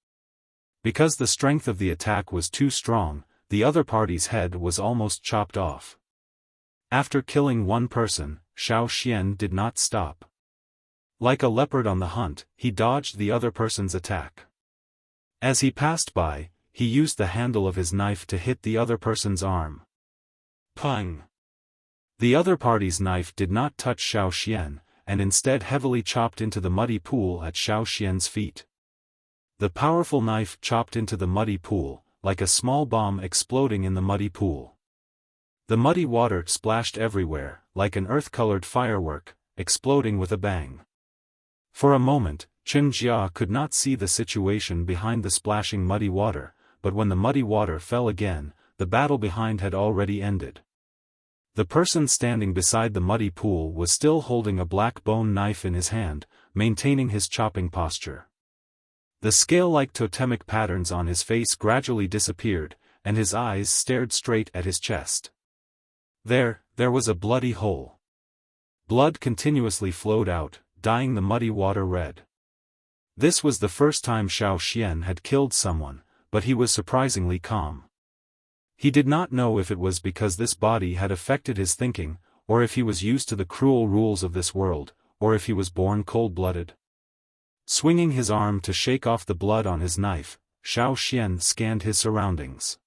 Because the strength of the attack was too strong, the other party's head was almost chopped off. After killing one person, Xiaoxian did not stop. Like a leopard on the hunt, he dodged the other person's attack. As he passed by, he used the handle of his knife to hit the other person's arm. Pang! The other party's knife did not touch Xiaoxian, and instead heavily chopped into the muddy pool at Xiaoxian's feet. The powerful knife chopped into the muddy pool, like a small bomb exploding in the muddy pool. The muddy water splashed everywhere, like an earth-colored firework, exploding with a bang. For a moment, Chen Jia could not see the situation behind the splashing muddy water, but when the muddy water fell again, the battle behind had already ended. The person standing beside the muddy pool was still holding a black bone knife in his hand, maintaining his chopping posture. The scale-like totemic patterns on his face gradually disappeared, and his eyes stared straight at his chest. There was a bloody hole. Blood continuously flowed out, dyeing the muddy water red. This was the first time Xiaoxian had killed someone, but he was surprisingly calm. He did not know if it was because this body had affected his thinking, or if he was used to the cruel rules of this world, or if he was born cold-blooded. Swinging his arm to shake off the blood on his knife, Xiaoxian scanned his surroundings.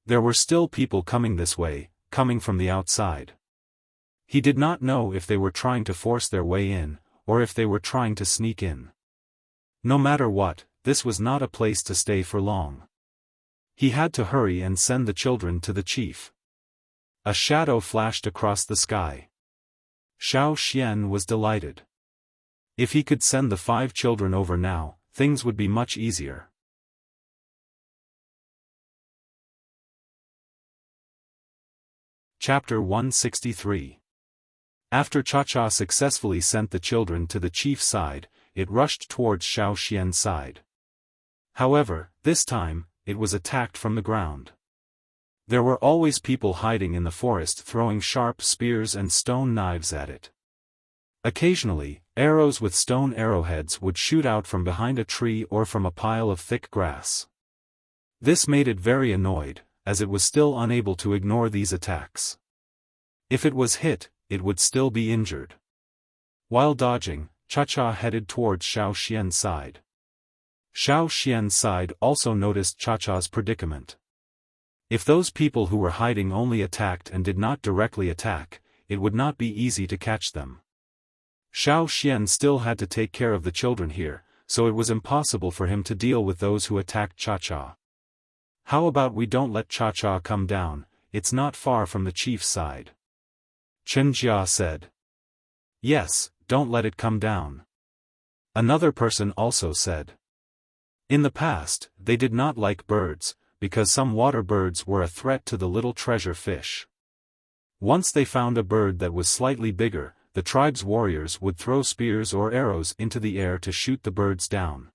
There were still people coming this way, coming from the outside. He did not know if they were trying to force their way in, or if they were trying to sneak in. No matter what, this was not a place to stay for long. He had to hurry and send the children to the chief. A shadow flashed across the sky. Xiaoxian was delighted. If he could send the 5 children over now, things would be much easier. Chapter 163. After Cha-Cha successfully sent the children to the chief's side, it rushed towards Xiaoxian's side. However, this time, it was attacked from the ground. There were always people hiding in the forest throwing sharp spears and stone knives at it. Occasionally, arrows with stone arrowheads would shoot out from behind a tree or from a pile of thick grass. This made it very annoyed, as it was still unable to ignore these attacks. If it was hit, it would still be injured. While dodging, Cha-Cha headed towards Xiaoxian's side. Xiaoxian's side also noticed Cha-Cha's predicament. If those people who were hiding only attacked and did not directly attack, it would not be easy to catch them. Xiaoxian still had to take care of the children here, so it was impossible for him to deal with those who attacked Cha-Cha. How about we don't let Cha-Cha come down, it's not far from the chief's side. Chen Jia said. Yes, don't let it come down. Another person also said. In the past, they did not like birds, because some water birds were a threat to the little treasure fish. Once they found a bird that was slightly bigger, the tribe's warriors would throw spears or arrows into the air to shoot the birds down.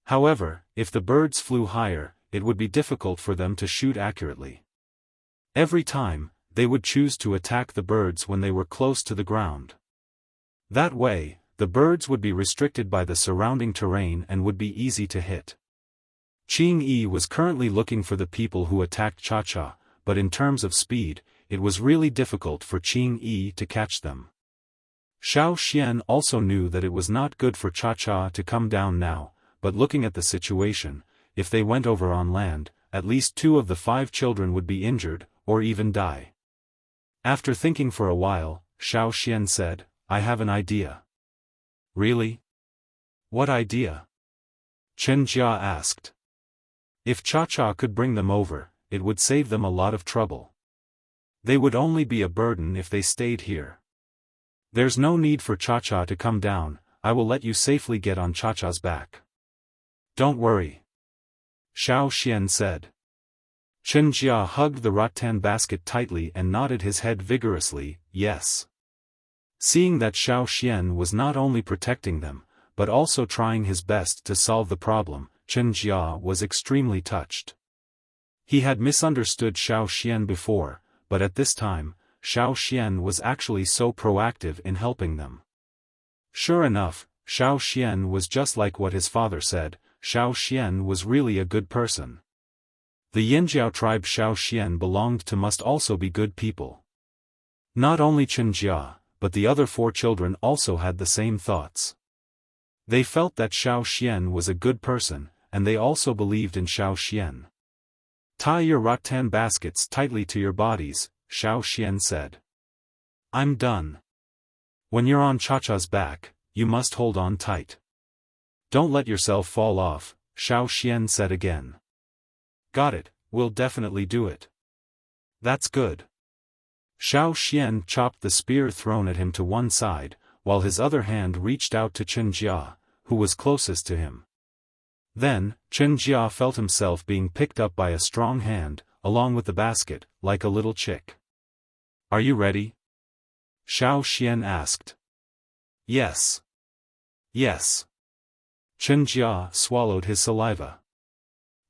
However, if the birds flew higher, it would be difficult for them to shoot accurately. Every time, they would choose to attack the birds when they were close to the ground. That way, the birds would be restricted by the surrounding terrain and would be easy to hit. Qing Yi was currently looking for the people who attacked Cha-Cha, but in terms of speed, it was really difficult for Qing Yi to catch them. Xiaofan also knew that it was not good for Cha-Cha to come down now, but looking at the situation, if they went over on land, at least 2 of the 5 children would be injured, or even die. After thinking for a while, Xiaofan said, I have an idea. Really? What idea? Chen Jia asked. If Cha-Cha could bring them over, it would save them a lot of trouble. They would only be a burden if they stayed here. There's no need for Cha-Cha to come down, I will let you safely get on Cha-Cha's back. Don't worry. Xiaofan said. Chen Jia hugged the rattan basket tightly and nodded his head vigorously, yes. Seeing that Xiaofan was not only protecting them, but also trying his best to solve the problem, Chen Jia was extremely touched. He had misunderstood Xiaofan before, but at this time, Xiaofan was actually so proactive in helping them. Sure enough, Xiaofan was just like what his father said, Xiaofan was really a good person. The Yanjiao tribe Xiaofan belonged to must also be good people. Not only Chen Jia, but the other 4 children also had the same thoughts. They felt that Xiaofan was a good person, and they also believed in Xiaofan. Tie your rattan baskets tightly to your bodies, Xiaofan said. I'm done. When you're on Cha-Cha's back, you must hold on tight. Don't let yourself fall off, Xiaofan said again. Got it, we'll definitely do it. That's good. Xiaofan chopped the spear thrown at him to one side, while his other hand reached out to Chen Jia, who was closest to him. Then, Chen Jia felt himself being picked up by a strong hand, along with the basket, like a little chick. Are you ready? Xiaofan asked. Yes. Yes. Chen Jia swallowed his saliva.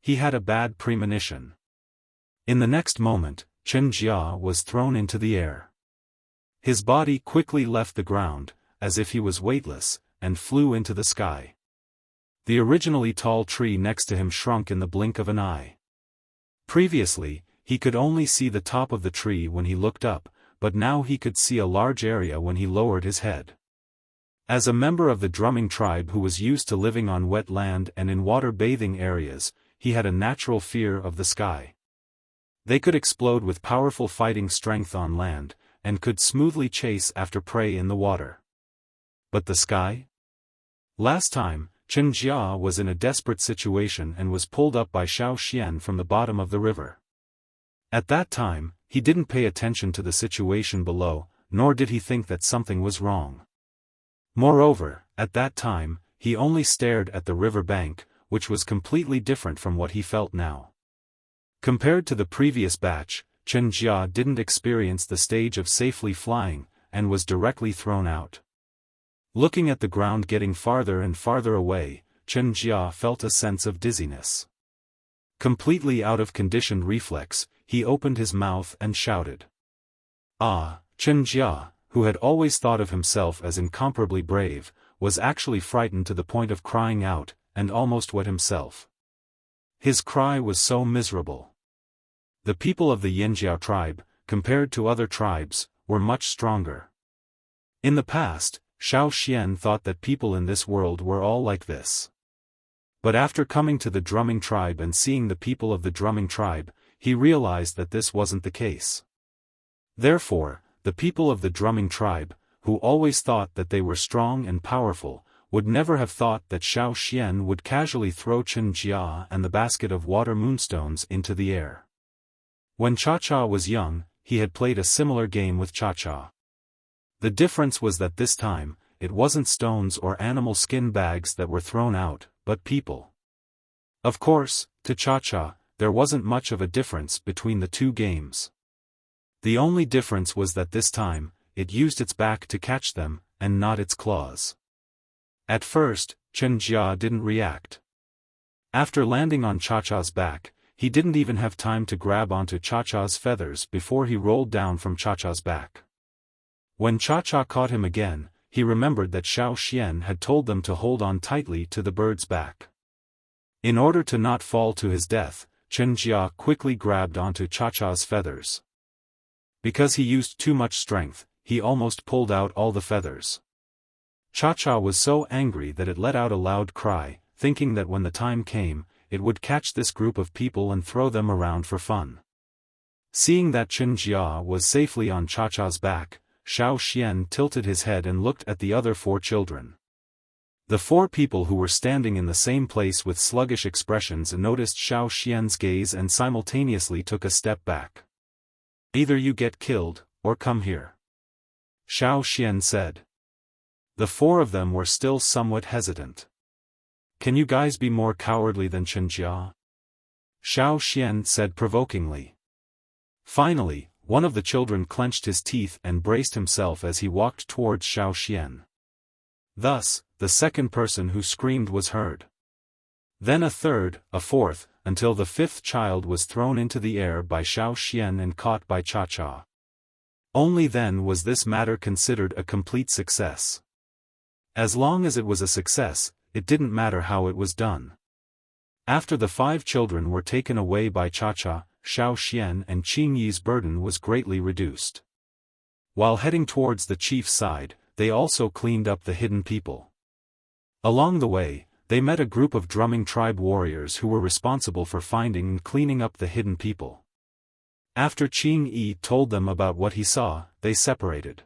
He had a bad premonition. In the next moment, Chen Jia was thrown into the air. His body quickly left the ground, as if he was weightless, and flew into the sky. The originally tall tree next to him shrunk in the blink of an eye. Previously, he could only see the top of the tree when he looked up, but now he could see a large area when he lowered his head. As a member of the drumming tribe who was used to living on wet land and in water-bathing areas, he had a natural fear of the sky. They could explode with powerful fighting strength on land, and could smoothly chase after prey in the water. But the sky? Last time, Chen Jia was in a desperate situation and was pulled up by Xiaofan from the bottom of the river. At that time, he didn't pay attention to the situation below, nor did he think that something was wrong. Moreover, at that time, he only stared at the river bank, which was completely different from what he felt now. Compared to the previous batch, Chen Jia didn't experience the stage of safely flying, and was directly thrown out. Looking at the ground getting farther and farther away, Chen Jia felt a sense of dizziness. Completely out of conditioned reflex, he opened his mouth and shouted. Ah, Chen Jia, who had always thought of himself as incomparably brave, was actually frightened to the point of crying out, and almost wet himself. His cry was so miserable. The people of the Yanjiao tribe, compared to other tribes, were much stronger. In the past, Xiaofan thought that people in this world were all like this. But after coming to the drumming tribe and seeing the people of the drumming tribe, he realized that this wasn't the case. Therefore, the people of the drumming tribe, who always thought that they were strong and powerful, would never have thought that Xiaofan would casually throw Chen Jia and the basket of water moonstones into the air. When Cha-Cha was young, he had played a similar game with Cha-Cha. The difference was that this time, it wasn't stones or animal skin bags that were thrown out, but people. Of course, to Cha-Cha, there wasn't much of a difference between the two games. The only difference was that this time, it used its back to catch them, and not its claws. At first, Chen Jia didn't react. After landing on Cha-Cha's back, he didn't even have time to grab onto Cha-Cha's feathers before he rolled down from Cha-Cha's back. When Cha-Cha caught him again, he remembered that Xiaofan had told them to hold on tightly to the bird's back. In order to not fall to his death, Chen Jia quickly grabbed onto Cha-Cha's feathers. Because he used too much strength, he almost pulled out all the feathers. Cha-Cha was so angry that it let out a loud cry, thinking that when the time came, it would catch this group of people and throw them around for fun. Seeing that Chen Jia was safely on Cha-Cha's back, Xiaofan tilted his head and looked at the other 4 children. The 4 people who were standing in the same place with sluggish expressions noticed Xiaofan's gaze and simultaneously took a step back. "Either you get killed, or come here," Xiaofan said. The 4 of them were still somewhat hesitant. "Can you guys be more cowardly than Chen Jia?" Xiaofan said provokingly. Finally, one of the children clenched his teeth and braced himself as he walked towards Xiaofan. Thus, the second person who screamed was heard. Then a third, a fourth, until the 5th child was thrown into the air by Xiaofan and caught by Cha-Cha. Only then was this matter considered a complete success. As long as it was a success, it didn't matter how it was done. After the 5 children were taken away by Cha-Cha, Xiaofan and Qing Yi's burden was greatly reduced. While heading towards the chief's side, they also cleaned up the hidden people. Along the way, they met a group of drumming tribe warriors who were responsible for finding and cleaning up the hidden people. After Qing Yi told them about what he saw, they separated.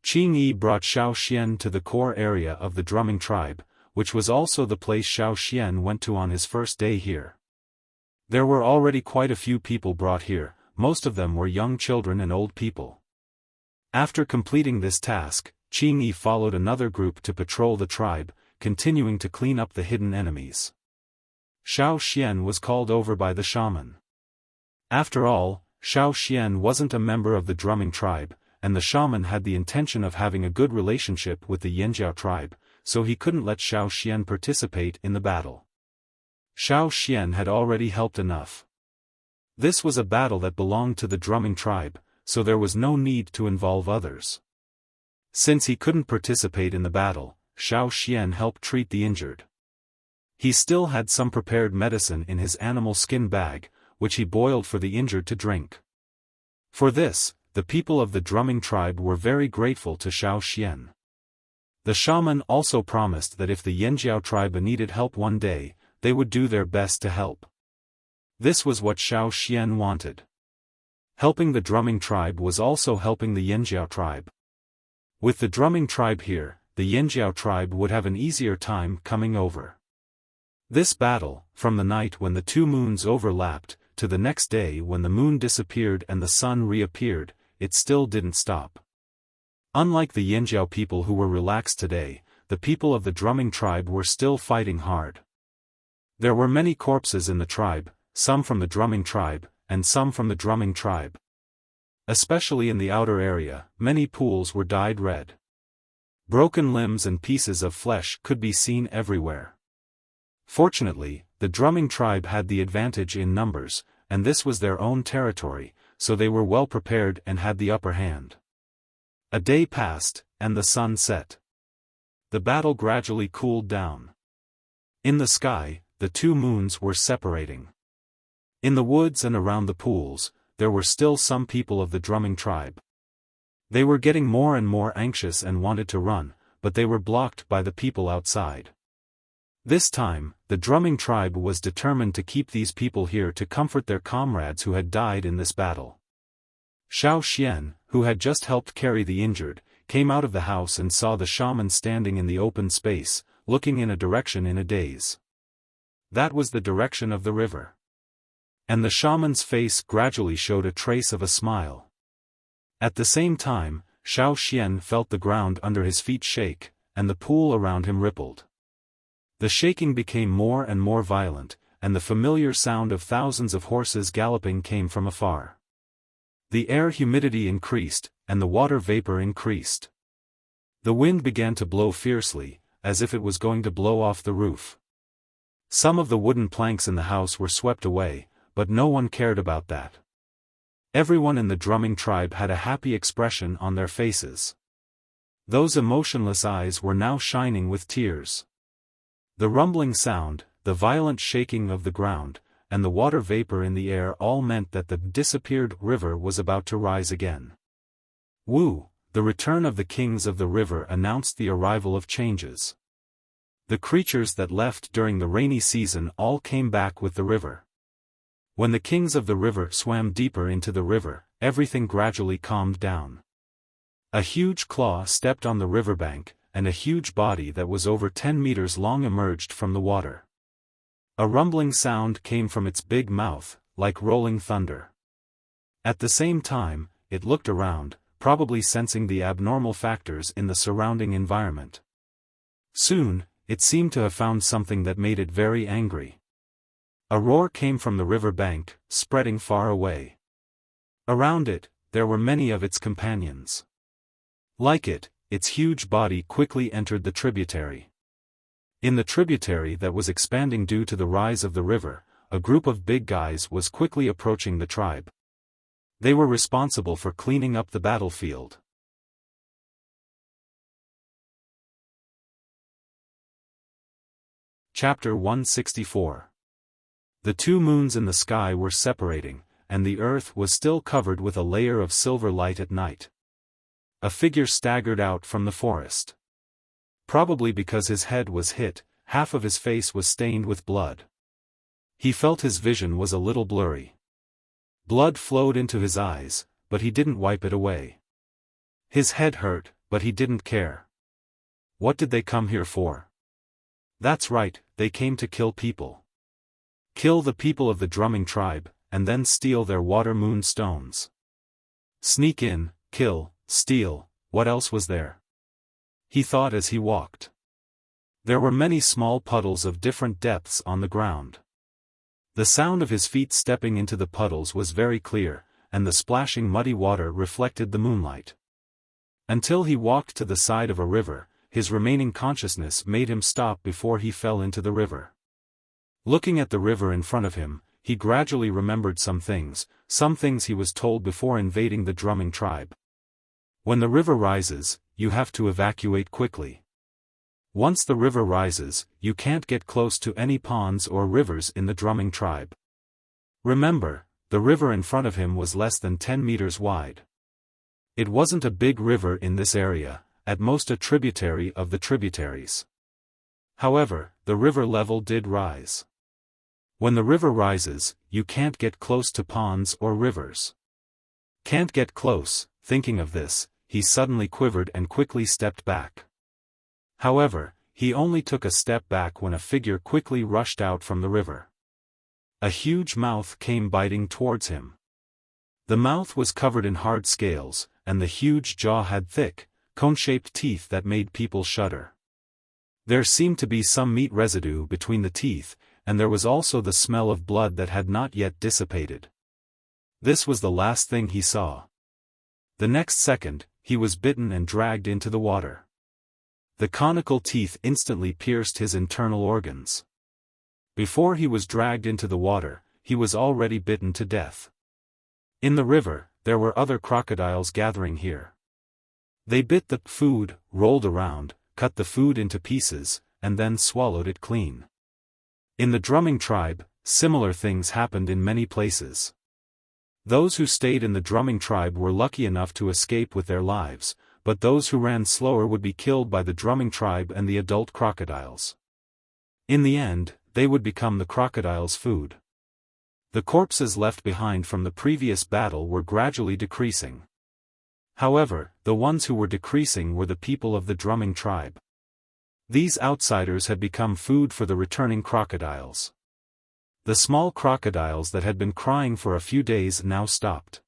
Qing Yi brought Xiaofan to the core area of the drumming tribe, which was also the place Xiaofan went to on his first day here. There were already quite a few people brought here, most of them were young children and old people. After completing this task, Qing Yi followed another group to patrol the tribe, continuing to clean up the hidden enemies. Xiaofan was called over by the shaman. After all, Xiaofan wasn't a member of the drumming tribe, and the shaman had the intention of having a good relationship with the Yanjiao tribe, so he couldn't let Xiaofan participate in the battle. Xiaofan had already helped enough. This was a battle that belonged to the drumming tribe, so there was no need to involve others. Since he couldn't participate in the battle, Xiaofan helped treat the injured. He still had some prepared medicine in his animal skin bag, which he boiled for the injured to drink. For this, the people of the drumming tribe were very grateful to Xiaofan. The shaman also promised that if the Yanjiao tribe needed help one day, they would do their best to help. This was what Xiaofan wanted. Helping the drumming tribe was also helping the Yanjiao tribe. With the drumming tribe here, the Yanjiao tribe would have an easier time coming over. This battle, from the night when the 2 moons overlapped, to the next day when the moon disappeared and the sun reappeared, it still didn't stop. Unlike the Yanjiao people who were relaxed today, the people of the drumming tribe were still fighting hard. There were many corpses in the tribe, some from the drumming tribe, and some from the drumming tribe. Especially in the outer area, many pools were dyed red. Broken limbs and pieces of flesh could be seen everywhere. Fortunately, the drumming tribe had the advantage in numbers, and this was their own territory, so they were well prepared and had the upper hand. A day passed, and the sun set. The battle gradually cooled down. In the sky, the 2 moons were separating. In the woods and around the pools, there were still some people of the drumming tribe. They were getting more and more anxious and wanted to run, but they were blocked by the people outside. This time, the drumming tribe was determined to keep these people here to comfort their comrades who had died in this battle. Xiaofan, who had just helped carry the injured, came out of the house and saw the shaman standing in the open space, looking in a direction in a daze. That was the direction of the river. And the shaman's face gradually showed a trace of a smile. At the same time, Xiaofan felt the ground under his feet shake, and the pool around him rippled. The shaking became more and more violent, and the familiar sound of thousands of horses galloping came from afar. The air humidity increased, and the water vapor increased. The wind began to blow fiercely, as if it was going to blow off the roof. Some of the wooden planks in the house were swept away, but no one cared about that. Everyone in the drumming tribe had a happy expression on their faces. Those emotionless eyes were now shining with tears. The rumbling sound, the violent shaking of the ground, and the water vapor in the air all meant that the disappeared river was about to rise again. Wu, the return of the kings of the river, announced the arrival of changes. The creatures that left during the rainy season all came back with the river. When the kings of the river swam deeper into the river, everything gradually calmed down. A huge claw stepped on the riverbank, and a huge body that was over 10 meters long emerged from the water. A rumbling sound came from its big mouth, like rolling thunder. At the same time, it looked around, probably sensing the abnormal factors in the surrounding environment. Soon, it seemed to have found something that made it very angry. A roar came from the river bank, spreading far away. Around it, there were many of its companions. Like it, its huge body quickly entered the tributary. In the tributary that was expanding due to the rise of the river, a group of big guys was quickly approaching the tribe. They were responsible for cleaning up the battlefield. Chapter 164. The two moons in the sky were separating, and the earth was still covered with a layer of silver light at night. A figure staggered out from the forest. Probably because his head was hit, half of his face was stained with blood. He felt his vision was a little blurry. Blood flowed into his eyes, but he didn't wipe it away. His head hurt, but he didn't care. What did they come here for? That's right, they came to kill people. Kill the people of the drumming tribe, and then steal their water moon stones. Sneak in, kill, steal, what else was there? He thought as he walked. There were many small puddles of different depths on the ground. The sound of his feet stepping into the puddles was very clear, and the splashing muddy water reflected the moonlight. Until he walked to the side of a river, his remaining consciousness made him stop before he fell into the river. Looking at the river in front of him, he gradually remembered some things he was told before invading the drumming tribe. When the river rises, you have to evacuate quickly. Once the river rises, you can't get close to any ponds or rivers in the drumming tribe. Remember, the river in front of him was less than 10 meters wide. It wasn't a big river in this area, at most a tributary of the tributaries. However, the river level did rise. When the river rises, you can't get close to ponds or rivers. Can't get close. Thinking of this, he suddenly quivered and quickly stepped back. However, he only took a step back when a figure quickly rushed out from the river. A huge mouth came biting towards him. The mouth was covered in hard scales, and the huge jaw had thick, cone-shaped teeth that made people shudder. There seemed to be some meat residue between the teeth, and there was also the smell of blood that had not yet dissipated. This was the last thing he saw. The next second, he was bitten and dragged into the water. The conical teeth instantly pierced his internal organs. Before he was dragged into the water, he was already bitten to death. In the river, there were other crocodiles gathering here. They bit the food, rolled around, cut the food into pieces, and then swallowed it clean. In the drumming tribe, similar things happened in many places. Those who stayed in the drumming tribe were lucky enough to escape with their lives, but those who ran slower would be killed by the drumming tribe and the adult crocodiles. In the end, they would become the crocodiles' food. The corpses left behind from the previous battle were gradually decreasing. However, the ones who were decreasing were the people of the drumming tribe. These outsiders had become food for the returning crocodiles. The small crocodiles that had been crying for a few days now stopped.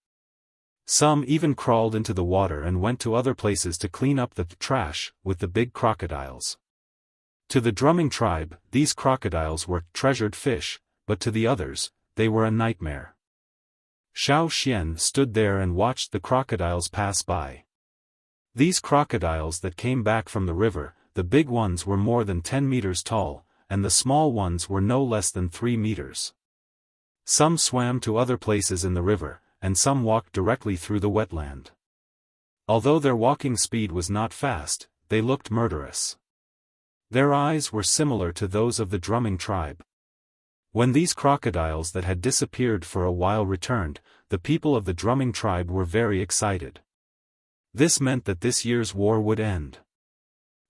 Some even crawled into the water and went to other places to clean up the trash with the big crocodiles. To the drumming tribe, these crocodiles were treasured fish, but to the others, they were a nightmare. Xiaofan stood there and watched the crocodiles pass by. These crocodiles that came back from the river, the big ones were more than 10 meters tall, and the small ones were no less than 3 meters. Some swam to other places in the river, and some walked directly through the wetland. Although their walking speed was not fast, they looked murderous. Their eyes were similar to those of the drumming tribe. When these crocodiles that had disappeared for a while returned, the people of the drumming tribe were very excited. This meant that this year's war would end.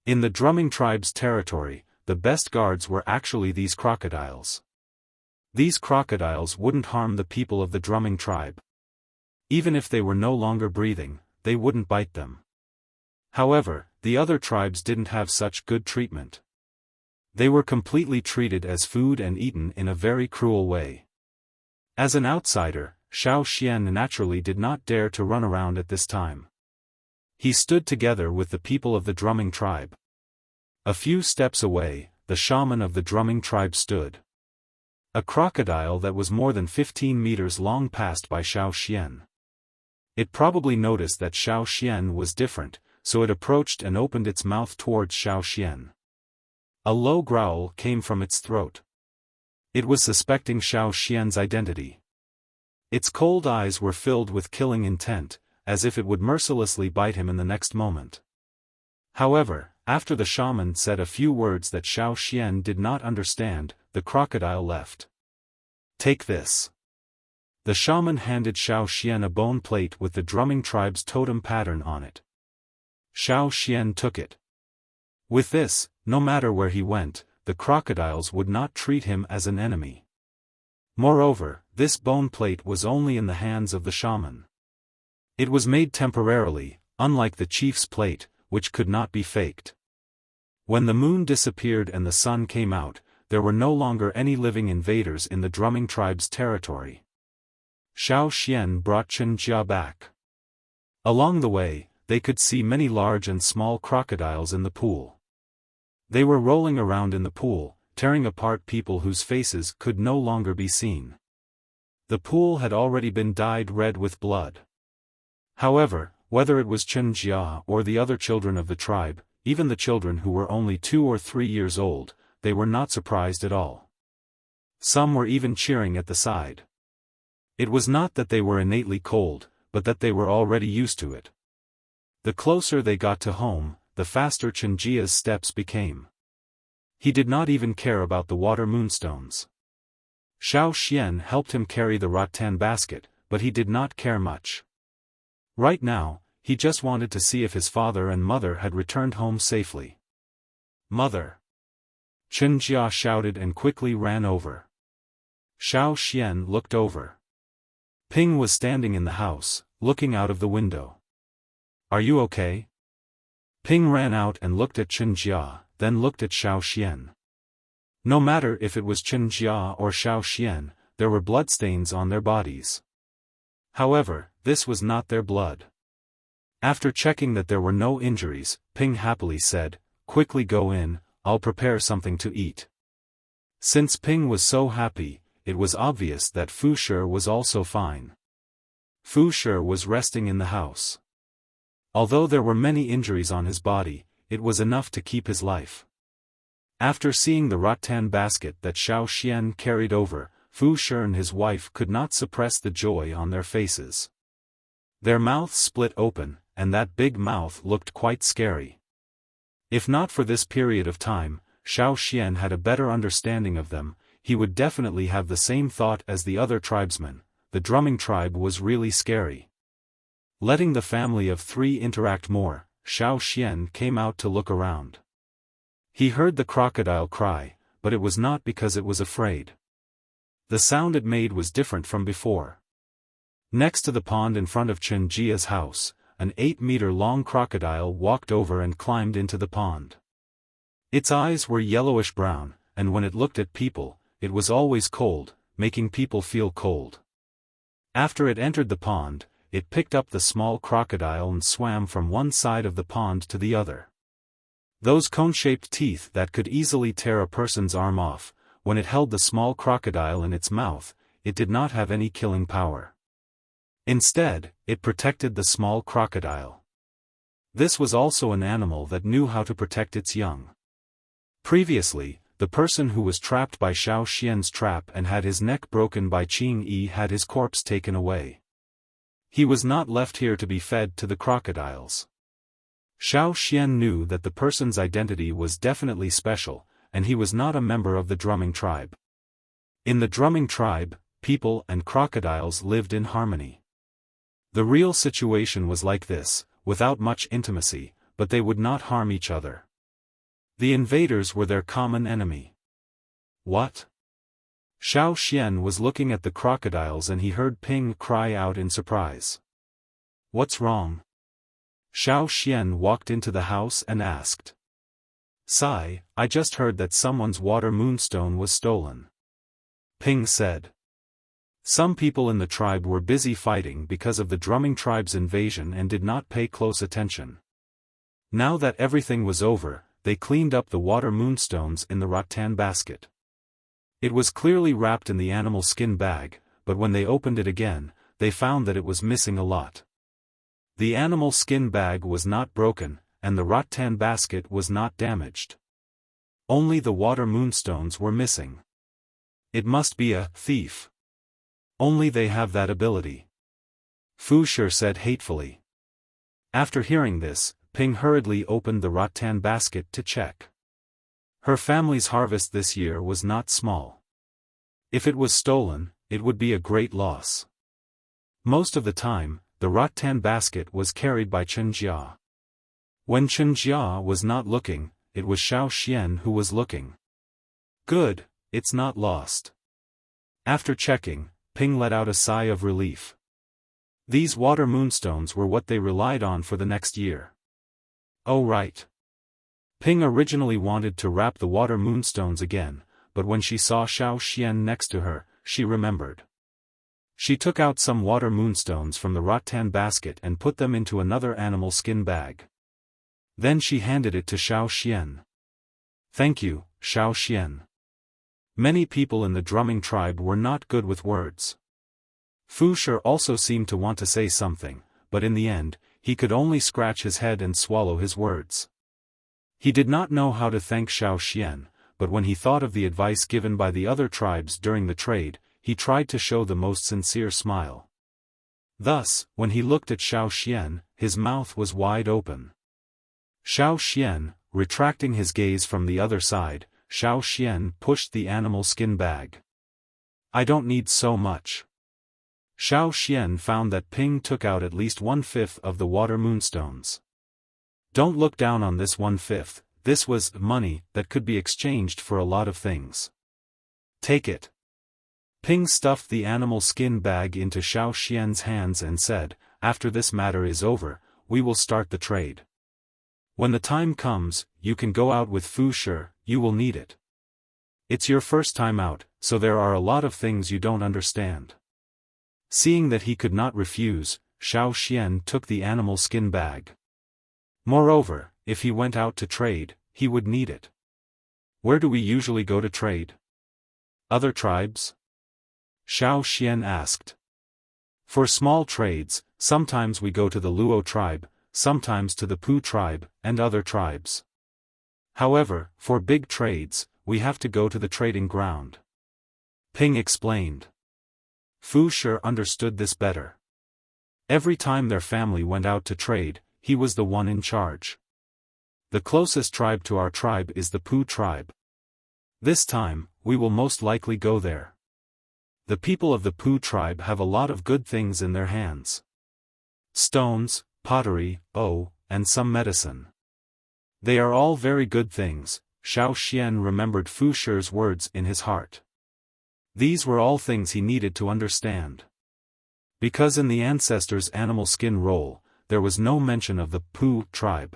In the drumming tribe's territory, the best guards were actually these crocodiles. These crocodiles wouldn't harm the people of the drumming tribe. Even if they were no longer breathing, they wouldn't bite them. However, the other tribes didn't have such good treatment. They were completely treated as food and eaten in a very cruel way. As an outsider, Xiaofan naturally did not dare to run around at this time. He stood together with the people of the drumming tribe. A few steps away, the shaman of the drumming tribe stood. A crocodile that was more than 15 meters long passed by Xiaofan. It probably noticed that Xiaofan was different, so it approached and opened its mouth towards Xiaofan. A low growl came from its throat. It was suspecting Xiaofan's identity. Its cold eyes were filled with killing intent, as if it would mercilessly bite him in the next moment. However, after the shaman said a few words that Xiaofan did not understand, the crocodile left. "Take this." The shaman handed Xiaofan a bone plate with the drumming tribe's totem pattern on it. Xiaofan took it. With this, no matter where he went, the crocodiles would not treat him as an enemy. Moreover, this bone plate was only in the hands of the shaman. It was made temporarily, unlike the chief's plate, which could not be faked. When the moon disappeared and the sun came out, there were no longer any living invaders in the drumming tribe's territory. Xiaofan brought Chenjia back. Along the way, they could see many large and small crocodiles in the pool. They were rolling around in the pool, tearing apart people whose faces could no longer be seen. The pool had already been dyed red with blood. However, whether it was Chenjia or the other children of the tribe, even the children who were only 2 or 3 years old, they were not surprised at all. Some were even cheering at the side. It was not that they were innately cold, but that they were already used to it. The closer they got to home, the faster Chenjia's steps became. He did not even care about the water moonstones. Xiaofan helped him carry the rattan basket, but he did not care much. Right now, he just wanted to see if his father and mother had returned home safely. "Mother!" Chenjia shouted and quickly ran over. Xiaofan looked over. Ping was standing in the house, looking out of the window. "Are you okay?" Ping ran out and looked at Chenjia, then looked at Xiaofan. No matter if it was Chenjia or Xiaofan, there were bloodstains on their bodies. However, this was not their blood. After checking that there were no injuries, Ping happily said, "Quickly go in, I'll prepare something to eat." Since Ping was so happy, it was obvious that Fu Shi was also fine. Fu Shi was resting in the house. Although there were many injuries on his body, it was enough to keep his life. After seeing the rattan basket that Xiaofan carried over, Fu Shi and his wife could not suppress the joy on their faces. Their mouths split open, and that big mouth looked quite scary. If not for this period of time, Xiaofan had a better understanding of them. He would definitely have the same thought as the other tribesmen. The drumming tribe was really scary. Letting the family of 3 interact more, Xiaofan came out to look around. He heard the crocodile cry, but it was not because it was afraid. The sound it made was different from before. Next to the pond in front of Chenjia's house, an 8-meter-long crocodile walked over and climbed into the pond. Its eyes were yellowish-brown, and when it looked at people, it was always cold, making people feel cold. After it entered the pond, it picked up the small crocodile and swam from one side of the pond to the other. Those cone-shaped teeth that could easily tear a person's arm off, when it held the small crocodile in its mouth, it did not have any killing power. Instead, it protected the small crocodile. This was also an animal that knew how to protect its young. Previously, the person who was trapped by Xiaofan's trap and had his neck broken by Qing Yi had his corpse taken away. He was not left here to be fed to the crocodiles. Xiaofan knew that the person's identity was definitely special, and he was not a member of the drumming tribe. In the drumming tribe, people and crocodiles lived in harmony. The real situation was like this, without much intimacy, but they would not harm each other. The invaders were their common enemy. What? Xiaofan was looking at the crocodiles and he heard Ping cry out in surprise. What's wrong? Xiaofan walked into the house and asked. Sai, I just heard that someone's water moonstone was stolen. Ping said. Some people in the tribe were busy fighting because of the drumming tribe's invasion and did not pay close attention. Now that everything was over, they cleaned up the water moonstones in the rattan basket. It was clearly wrapped in the animal skin bag, but when they opened it again, they found that it was missing a lot. The animal skin bag was not broken, and the rattan basket was not damaged. Only the water moonstones were missing. It must be a thief. Only they have that ability. Fu Shi said hatefully. After hearing this, Ping hurriedly opened the rattan basket to check. Her family's harvest this year was not small. If it was stolen, it would be a great loss. Most of the time, the rattan basket was carried by Chen Jia. When Chen Jia was not looking, it was Xiaofan who was looking. Good, it's not lost. After checking, Ping let out a sigh of relief. These water moonstones were what they relied on for the next year. Oh right. Ping originally wanted to wrap the water moonstones again, but when she saw Xiaofan next to her, she remembered. She took out some water moonstones from the rattan basket and put them into another animal skin bag. Then she handed it to Xiaofan. Thank you, Xiaofan. Many people in the drumming tribe were not good with words. Fu Shi also seemed to want to say something, but in the end, he could only scratch his head and swallow his words. He did not know how to thank Xiaofan, but when he thought of the advice given by the other tribes during the trade, he tried to show the most sincere smile. Thus, when he looked at Xiaofan, his mouth was wide open. Xiaofan, retracting his gaze from the other side, Xiaofan pushed the animal skin bag. I don't need so much. Xiaofan found that Ping took out at least 1/5 of the water moonstones. Don't look down on this 1/5, this was money that could be exchanged for a lot of things. Take it. Ping stuffed the animal skin bag into Xiaofan's hands and said, after this matter is over, we will start the trade. When the time comes, you can go out with Fu Shi, you will need it. It's your first time out, so there are a lot of things you don't understand. Seeing that he could not refuse, Xiaofan took the animal skin bag. Moreover, if he went out to trade, he would need it. Where do we usually go to trade? Other tribes? Xiaofan asked. For small trades, sometimes we go to the Luo tribe, sometimes to the Pu tribe, and other tribes. However, for big trades, we have to go to the trading ground. Ping explained. Fu Shi understood this better. Every time their family went out to trade, he was the one in charge. The closest tribe to our tribe is the Pu tribe. This time, we will most likely go there. The people of the Pu tribe have a lot of good things in their hands. Stones, pottery, and some medicine. They are all very good things. Xiaofan remembered Fu Shi's words in his heart. These were all things he needed to understand. Because in the ancestors' animal skin roll, there was no mention of the Pu tribe.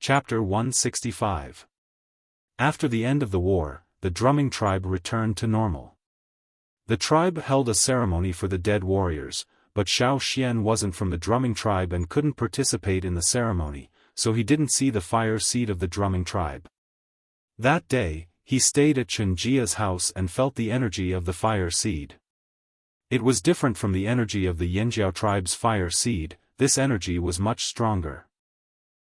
Chapter 165. After the end of the war, the drumming tribe returned to normal. The tribe held a ceremony for the dead warriors, but Xiaofan wasn't from the drumming tribe and couldn't participate in the ceremony, so he didn't see the fire seed of the drumming tribe. That day, he stayed at Chenjia's house and felt the energy of the fire seed. It was different from the energy of the Yanjiao tribe's fire seed. This energy was much stronger.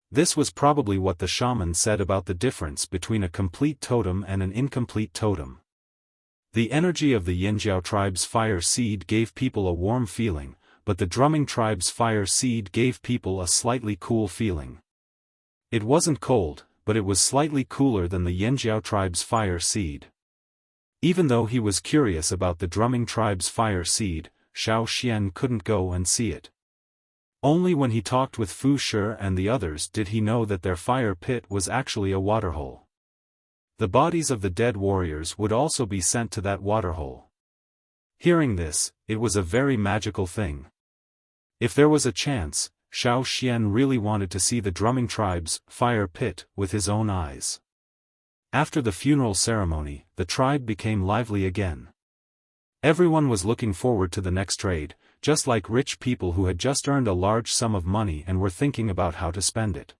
This was probably what the shaman said about the difference between a complete totem and an incomplete totem. The energy of the Yanjiao tribe's fire seed gave people a warm feeling, but the drumming tribe's fire seed gave people a slightly cool feeling. It wasn't cold, but it was slightly cooler than the Yanjiao tribe's fire seed. Even though he was curious about the drumming tribe's fire seed, Xiaofan couldn't go and see it. Only when he talked with Fu Shi and the others did he know that their fire pit was actually a waterhole. The bodies of the dead warriors would also be sent to that waterhole. Hearing this, it was a very magical thing. If there was a chance, Xiaofan really wanted to see the drumming tribe's fire pit with his own eyes. After the funeral ceremony, the tribe became lively again. Everyone was looking forward to the next trade, just like rich people who had just earned a large sum of money and were thinking about how to spend it.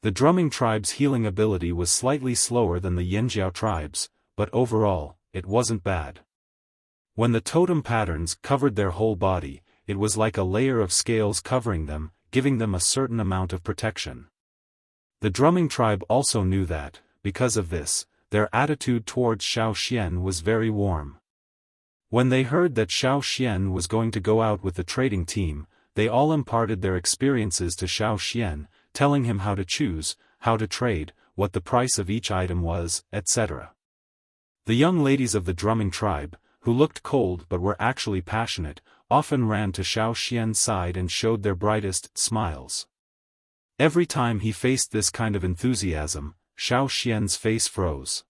The drumming tribe's healing ability was slightly slower than the Yanjiao tribe's, but overall, it wasn't bad. When the totem patterns covered their whole body, it was like a layer of scales covering them, giving them a certain amount of protection. The drumming tribe also knew that, because of this, their attitude towards Xiaofan was very warm. When they heard that Xiaofan was going to go out with the trading team, they all imparted their experiences to Xiaofan, telling him how to choose, how to trade, what the price of each item was, etc. The young ladies of the drumming tribe, who looked cold but were actually passionate, often ran to Xiaofan's side and showed their brightest smiles. Every time he faced this kind of enthusiasm, Xiaofan's face froze.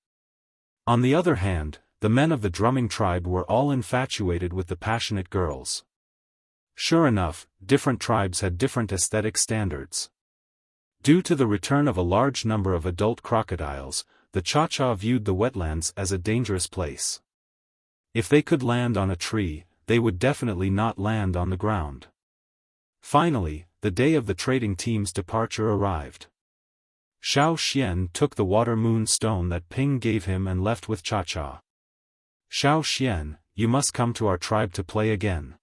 On the other hand, the men of the drumming tribe were all infatuated with the passionate girls. Sure enough, different tribes had different aesthetic standards. Due to the return of a large number of adult crocodiles, the Cha-Cha viewed the wetlands as a dangerous place. If they could land on a tree, they would definitely not land on the ground. Finally, the day of the trading team's departure arrived. Xiaofan took the water moon stone that Ping gave him and left with Cha-Cha. "Xiaofan, you must come to our tribe to play again,"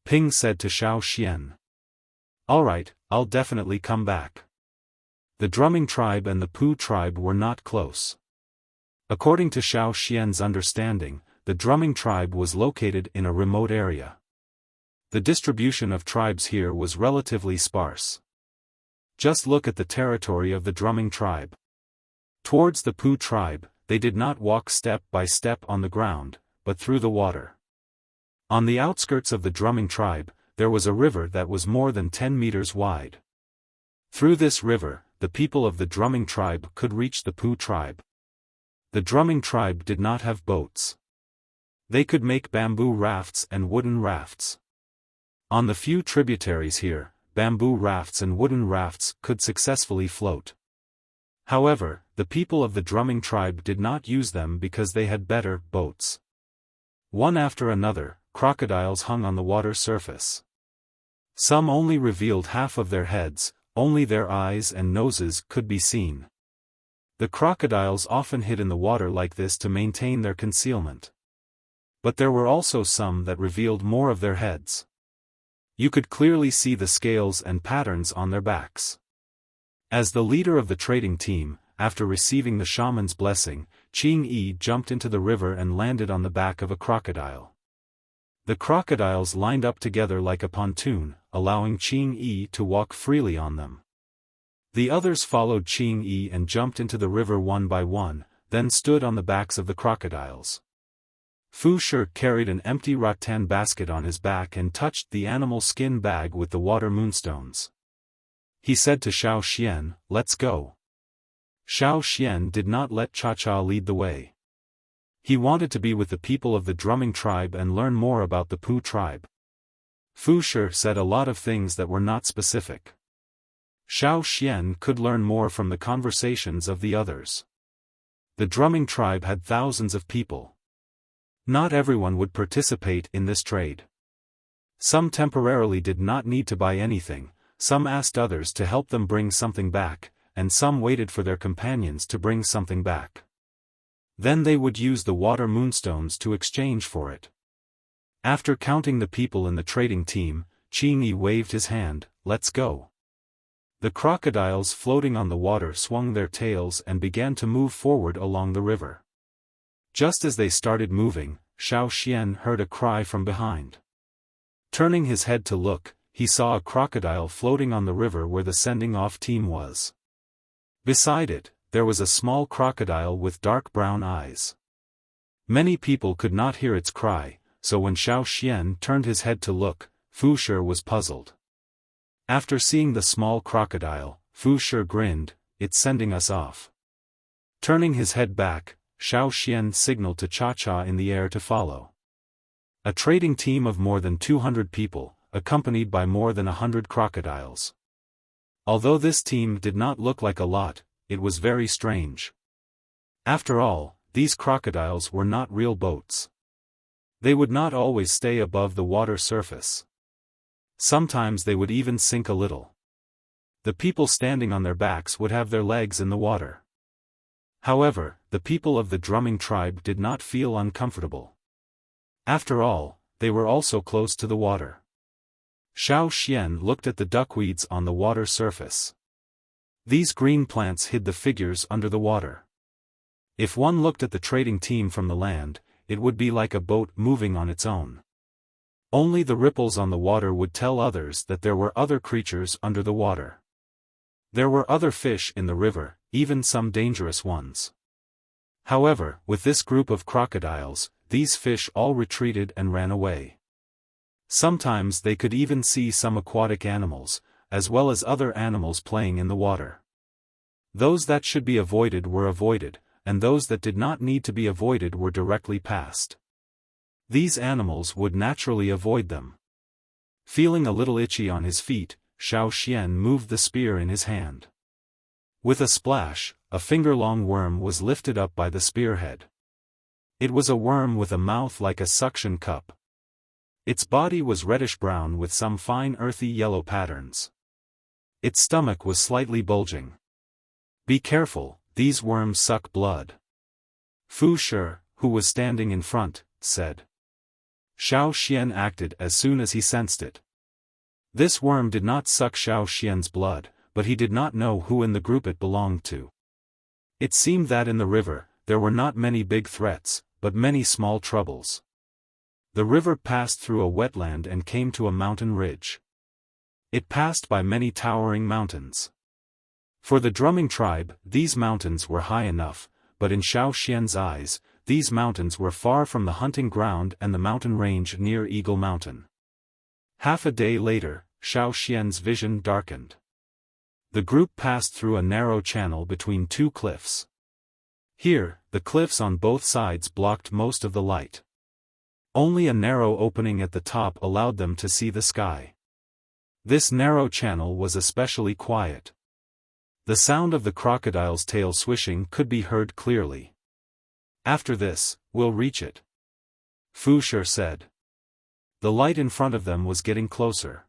Ping said to Xiaofan. "Alright, I'll definitely come back." The drumming tribe and the Pu tribe were not close. According to Xiaofan's understanding, the drumming tribe was located in a remote area. The distribution of tribes here was relatively sparse. Just look at the territory of the drumming tribe. Towards the Pu tribe, they did not walk step by step on the ground, but through the water. On the outskirts of the drumming tribe, there was a river that was more than 10 meters wide. Through this river, the people of the drumming tribe could reach the Pu tribe. The drumming tribe did not have boats. They could make bamboo rafts and wooden rafts. On the few tributaries here, bamboo rafts and wooden rafts could successfully float. However, the people of the drumming tribe did not use them because they had better boats. One after another, crocodiles hung on the water surface. Some only revealed half of their heads, only their eyes and noses could be seen. The crocodiles often hid in the water like this to maintain their concealment. But there were also some that revealed more of their heads. You could clearly see the scales and patterns on their backs. As the leader of the trading team, after receiving the shaman's blessing, Qing Yi jumped into the river and landed on the back of a crocodile. The crocodiles lined up together like a pontoon, allowing Qing Yi to walk freely on them. The others followed Qing Yi and jumped into the river one by one, then stood on the backs of the crocodiles. Fu Shi carried an empty rattan basket on his back and touched the animal skin bag with the water moonstones. He said to Xiaofan, "Let's go." Xiaofan did not let Cha-Cha lead the way. He wanted to be with the people of the drumming tribe and learn more about the Pu tribe. Fu Shi said a lot of things that were not specific. Xiaofan could learn more from the conversations of the others. The drumming tribe had thousands of people. Not everyone would participate in this trade. Some temporarily did not need to buy anything, some asked others to help them bring something back, and some waited for their companions to bring something back. Then they would use the water moonstones to exchange for it. After counting the people in the trading team, Qingyi waved his hand, "Let's go." The crocodiles floating on the water swung their tails and began to move forward along the river. Just as they started moving, Xiaofan heard a cry from behind. Turning his head to look, he saw a crocodile floating on the river where the sending-off team was. Beside it, there was a small crocodile with dark brown eyes. Many people could not hear its cry, so when Xiaofan turned his head to look, Wuxia was puzzled. After seeing the small crocodile, Wuxia grinned, "It's sending us off." Turning his head back, Xiaofan signaled to Cha-Cha in the air to follow. A trading team of more than 200 people, accompanied by more than 100 crocodiles. Although this team did not look like a lot, it was very strange. After all, these crocodiles were not real boats. They would not always stay above the water surface. Sometimes they would even sink a little. The people standing on their backs would have their legs in the water. However, the people of the drumming tribe did not feel uncomfortable. After all, they were also close to the water. Xiaofan looked at the duckweeds on the water surface. These green plants hid the figures under the water. If one looked at the trading team from the land, it would be like a boat moving on its own. Only the ripples on the water would tell others that there were other creatures under the water. There were other fish in the river, even some dangerous ones. However, with this group of crocodiles, these fish all retreated and ran away. Sometimes they could even see some aquatic animals, as well as other animals playing in the water. Those that should be avoided were avoided, and those that did not need to be avoided were directly passed. These animals would naturally avoid them. Feeling a little itchy on his feet, Xiaofan moved the spear in his hand. With a splash, a finger-long worm was lifted up by the spearhead. It was a worm with a mouth like a suction cup. Its body was reddish-brown with some fine earthy yellow patterns. Its stomach was slightly bulging. "Be careful, these worms suck blood," Wuxia, who was standing in front, said. Xiaofan acted as soon as he sensed it. This worm did not suck Xiaofan's blood, but he did not know who in the group it belonged to. It seemed that in the river, there were not many big threats, but many small troubles. The river passed through a wetland and came to a mountain ridge. It passed by many towering mountains. For the drumming tribe, these mountains were high enough, but in Xiaofan's eyes, these mountains were far from the hunting ground and the mountain range near Eagle Mountain. Half a day later, Xiaofan's vision darkened. The group passed through a narrow channel between two cliffs. Here, the cliffs on both sides blocked most of the light. Only a narrow opening at the top allowed them to see the sky. This narrow channel was especially quiet. The sound of the crocodile's tail swishing could be heard clearly. "After this, we'll reach it," Wuxia said. The light in front of them was getting closer.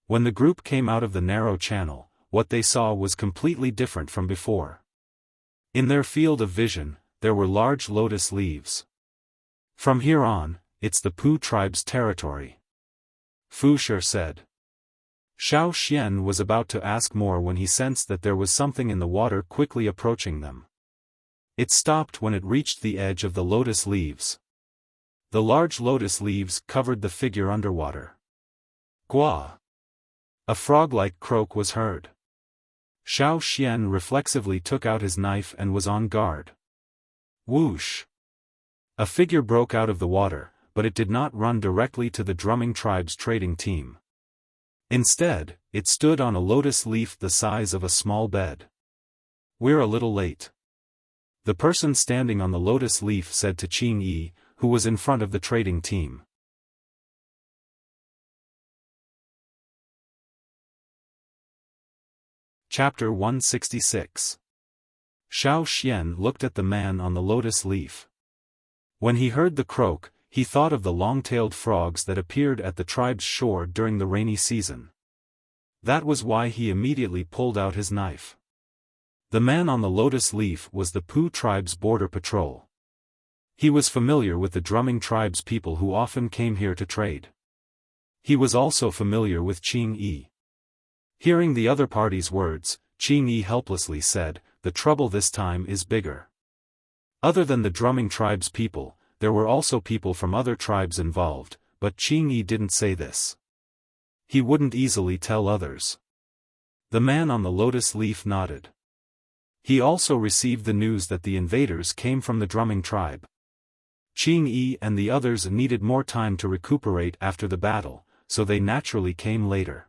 When the group came out of the narrow channel, what they saw was completely different from before. In their field of vision, there were large lotus leaves. "From here on, it's the Pu tribe's territory," Wuxia said. Xiaofan was about to ask more when he sensed that there was something in the water quickly approaching them. It stopped when it reached the edge of the lotus leaves. The large lotus leaves covered the figure underwater. "Gua!" A frog-like croak was heard. Xiaofan reflexively took out his knife and was on guard. Whoosh! A figure broke out of the water, but it did not run directly to the drumming tribe's trading team. Instead, it stood on a lotus leaf the size of a small bed. "We're a little late," the person standing on the lotus leaf said to Qingyi, who was in front of the trading team. Chapter 166. Xiaofan looked at the man on the lotus leaf. When he heard the croak, he thought of the long-tailed frogs that appeared at the tribe's shore during the rainy season. That was why he immediately pulled out his knife. The man on the lotus leaf was the Pu tribe's border patrol. He was familiar with the drumming tribe's people who often came here to trade. He was also familiar with Qing Yi. Hearing the other party's words, Qing Yi helplessly said, "The trouble this time is bigger." Other than the drumming tribe's people, there were also people from other tribes involved, but Qing Yi didn't say this. He wouldn't easily tell others. The man on the lotus leaf nodded. He also received the news that the invaders came from the drumming tribe. Qing Yi and the others needed more time to recuperate after the battle, so they naturally came later.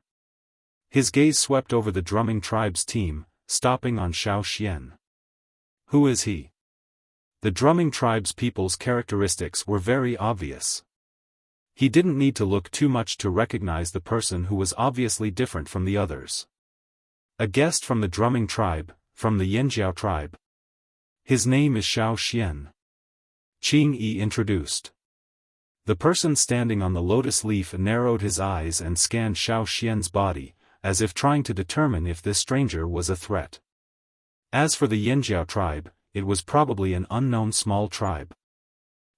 His gaze swept over the drumming tribe's team, stopping on Xiaofan. Who is he? The drumming tribe's people's characteristics were very obvious. He didn't need to look too much to recognize the person who was obviously different from the others. A guest from the drumming tribe, from the Yanjiao tribe. His name is Xiaofan. Qing Yi introduced. The person standing on the lotus leaf narrowed his eyes and scanned Xiaofan's body, as if trying to determine if this stranger was a threat. As for the Yanjiao tribe, it was probably an unknown small tribe.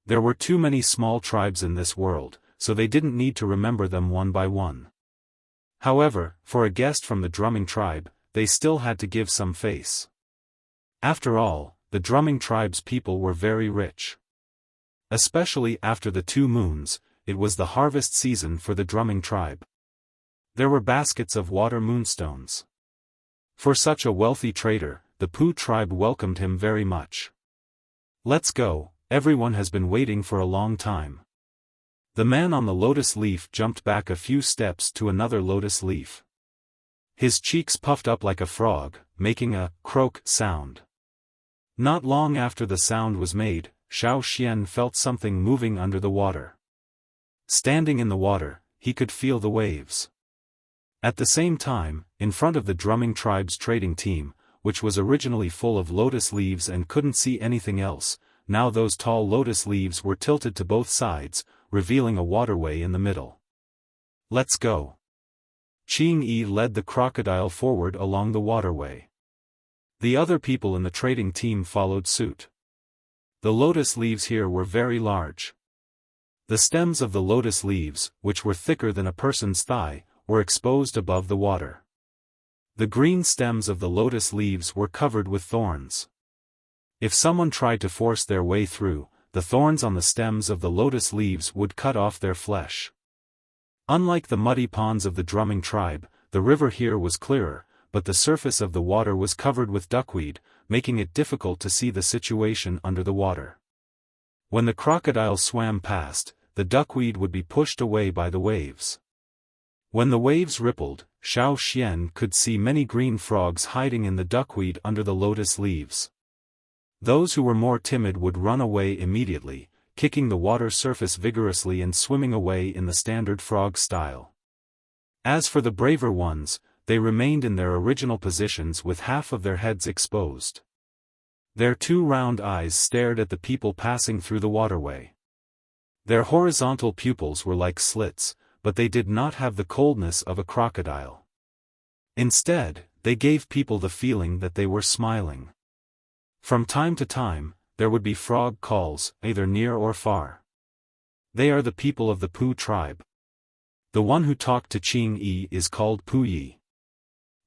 There were too many small tribes in this world, so they didn't need to remember them one by one. However, for a guest from the drumming tribe, they still had to give some face. After all, the drumming tribe's people were very rich. Especially after the 2 moons, it was the harvest season for the drumming tribe. There were baskets of water moonstones. For such a wealthy trader, the Pu tribe welcomed him very much. "Let's go, everyone has been waiting for a long time." The man on the lotus leaf jumped back a few steps to another lotus leaf. His cheeks puffed up like a frog, making a croak sound. Not long after the sound was made, Xiaofan felt something moving under the water. Standing in the water, he could feel the waves. At the same time, in front of the drumming tribe's trading team, which was originally full of lotus leaves and couldn't see anything else, now those tall lotus leaves were tilted to both sides, revealing a waterway in the middle. "Let's go." Qing Yi led the crocodile forward along the waterway. The other people in the trading team followed suit. The lotus leaves here were very large. The stems of the lotus leaves, which were thicker than a person's thigh, were exposed above the water. The green stems of the lotus leaves were covered with thorns. If someone tried to force their way through, the thorns on the stems of the lotus leaves would cut off their flesh. Unlike the muddy ponds of the drumming tribe, the river here was clearer, but the surface of the water was covered with duckweed, making it difficult to see the situation under the water. When the crocodile swam past, the duckweed would be pushed away by the waves. When the waves rippled, Xiaofan could see many green frogs hiding in the duckweed under the lotus leaves. Those who were more timid would run away immediately, kicking the water surface vigorously and swimming away in the standard frog style. As for the braver ones, they remained in their original positions with half of their heads exposed. Their 2 round eyes stared at the people passing through the waterway. Their horizontal pupils were like slits, but they did not have the coldness of a crocodile. Instead, they gave people the feeling that they were smiling. From time to time, there would be frog calls, either near or far. They are the people of the Pu tribe. The one who talked to Qing Yi is called Pu Yi.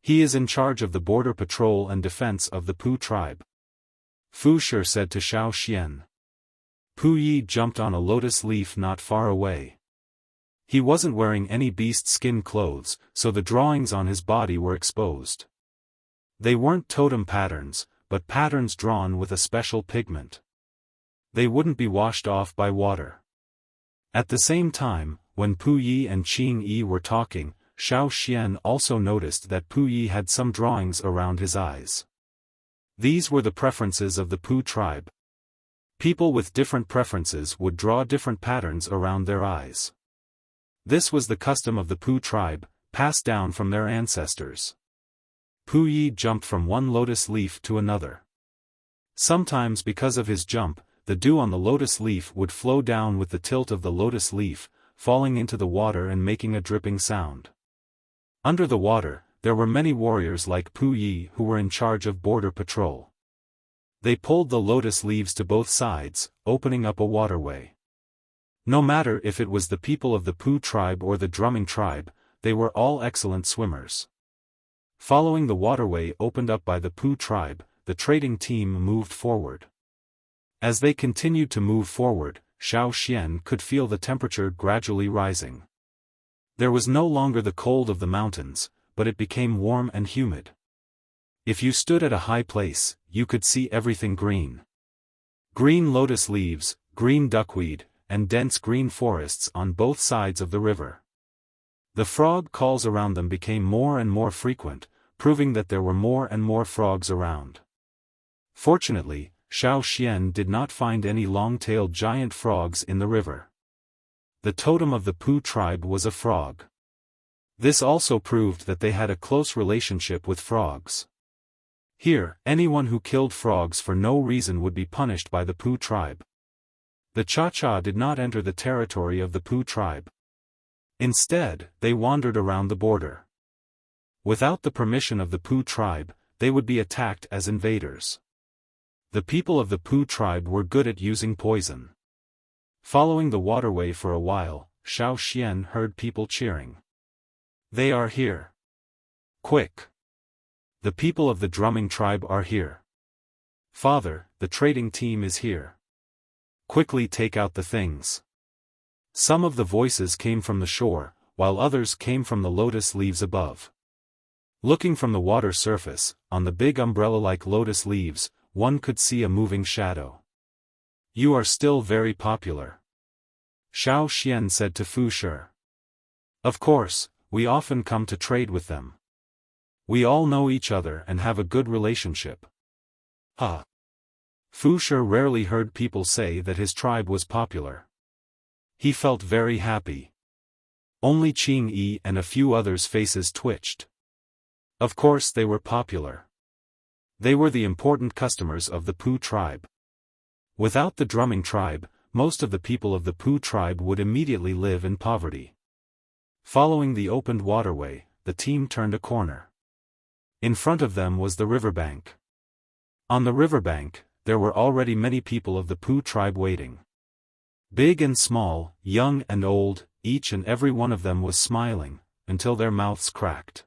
He is in charge of the border patrol and defense of the Pu tribe. Fu Shi said to Xiaofan. Pu Yi jumped on a lotus leaf not far away. He wasn't wearing any beast skin clothes, so the drawings on his body were exposed. They weren't totem patterns, but patterns drawn with a special pigment. They wouldn't be washed off by water. At the same time, when Pu Yi and Qing Yi were talking, Xiaofan also noticed that Pu Yi had some drawings around his eyes. These were the preferences of the Pu tribe. People with different preferences would draw different patterns around their eyes. This was the custom of the Pu tribe, passed down from their ancestors. Puyi jumped from one lotus leaf to another. Sometimes because of his jump, the dew on the lotus leaf would flow down with the tilt of the lotus leaf, falling into the water and making a dripping sound. Under the water, there were many warriors like Puyi who were in charge of border patrol. They pulled the lotus leaves to both sides, opening up a waterway. No matter if it was the people of the Pu tribe or the drumming tribe, they were all excellent swimmers. Following the waterway opened up by the Pu tribe, the trading team moved forward. As they continued to move forward, Xiaofan could feel the temperature gradually rising. There was no longer the cold of the mountains, but it became warm and humid. If you stood at a high place, you could see everything green. Green lotus leaves, green duckweed, and dense green forests on both sides of the river. The frog calls around them became more and more frequent, proving that there were more and more frogs around. Fortunately, Xiaofan did not find any long-tailed giant frogs in the river. The totem of the Pu tribe was a frog. This also proved that they had a close relationship with frogs. Here, anyone who killed frogs for no reason would be punished by the Pu tribe. The Cha-Cha did not enter the territory of the Pu tribe. Instead, they wandered around the border. Without the permission of the Pu tribe, they would be attacked as invaders. The people of the Pu tribe were good at using poison. Following the waterway for a while, Xiaofan heard people cheering. They are here. Quick! The people of the drumming tribe are here. Father, the trading team is here. Quickly take out the things. Some of the voices came from the shore, while others came from the lotus leaves above. Looking from the water surface, on the big umbrella-like lotus leaves, one could see a moving shadow. You are still very popular. Xiaofan said to Fu Shi. Of course, we often come to trade with them. We all know each other and have a good relationship. Fu Shi rarely heard people say that his tribe was popular. He felt very happy. Only Qing Yi and a few others' faces twitched. Of course they were popular. They were the important customers of the Pu tribe. Without the drumming tribe, most of the people of the Pu tribe would immediately live in poverty. Following the opened waterway, the team turned a corner. In front of them was the riverbank. On the riverbank, there were already many people of the Pu tribe waiting. Big and small, young and old, each and every one of them was smiling, until their mouths cracked.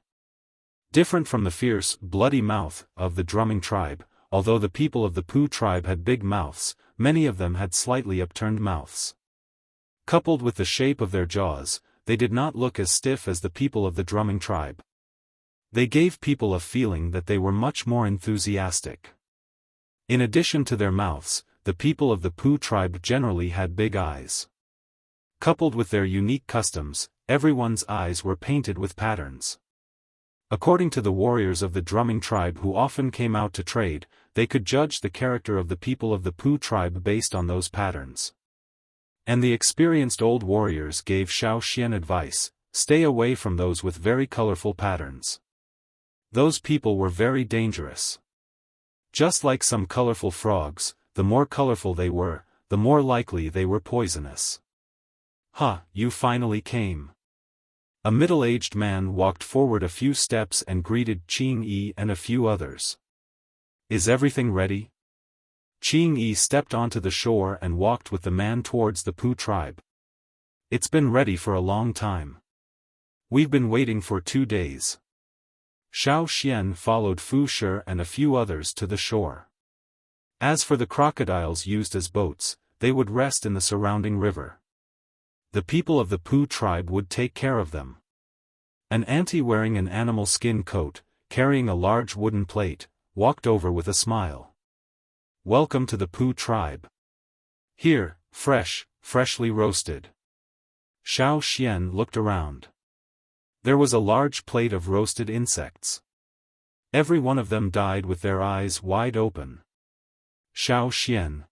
Different from the fierce, bloody mouth of the drumming tribe, although the people of the Pu tribe had big mouths, many of them had slightly upturned mouths. Coupled with the shape of their jaws, they did not look as stiff as the people of the drumming tribe. They gave people a feeling that they were much more enthusiastic. In addition to their mouths, the people of the Pu tribe generally had big eyes. Coupled with their unique customs, everyone's eyes were painted with patterns. According to the warriors of the drumming tribe who often came out to trade, they could judge the character of the people of the Pu tribe based on those patterns. And the experienced old warriors gave Xiaofan advice: stay away from those with very colorful patterns. Those people were very dangerous. Just like some colorful frogs, the more colorful they were, the more likely they were poisonous. You finally came. A middle-aged man walked forward a few steps and greeted Qing Yi and a few others. Is everything ready? Qing Yi stepped onto the shore and walked with the man towards the Pu tribe. It's been ready for a long time. We've been waiting for 2 days. Xiaofan followed Fu Shi and a few others to the shore. As for the crocodiles used as boats, they would rest in the surrounding river. The people of the Pu tribe would take care of them. An auntie wearing an animal skin coat, carrying a large wooden plate, walked over with a smile. Welcome to the Pu tribe. Here, freshly roasted. Xiaofan looked around. There was a large plate of roasted insects. Every one of them died with their eyes wide open. Xiaofan.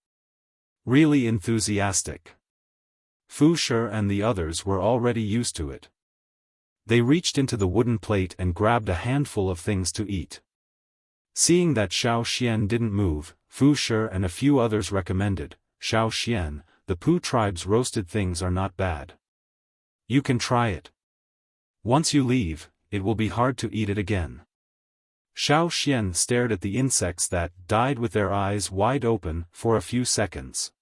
Really enthusiastic. Fu Shi and the others were already used to it. They reached into the wooden plate and grabbed a handful of things to eat. Seeing that Xiaoxian didn't move, Fu Shi and a few others recommended, "Xiaoxian, the Pu tribe's roasted things are not bad. You can try it. Once you leave, it will be hard to eat it again." Xiaoxian stared at the insects that died with their eyes wide open for a few seconds.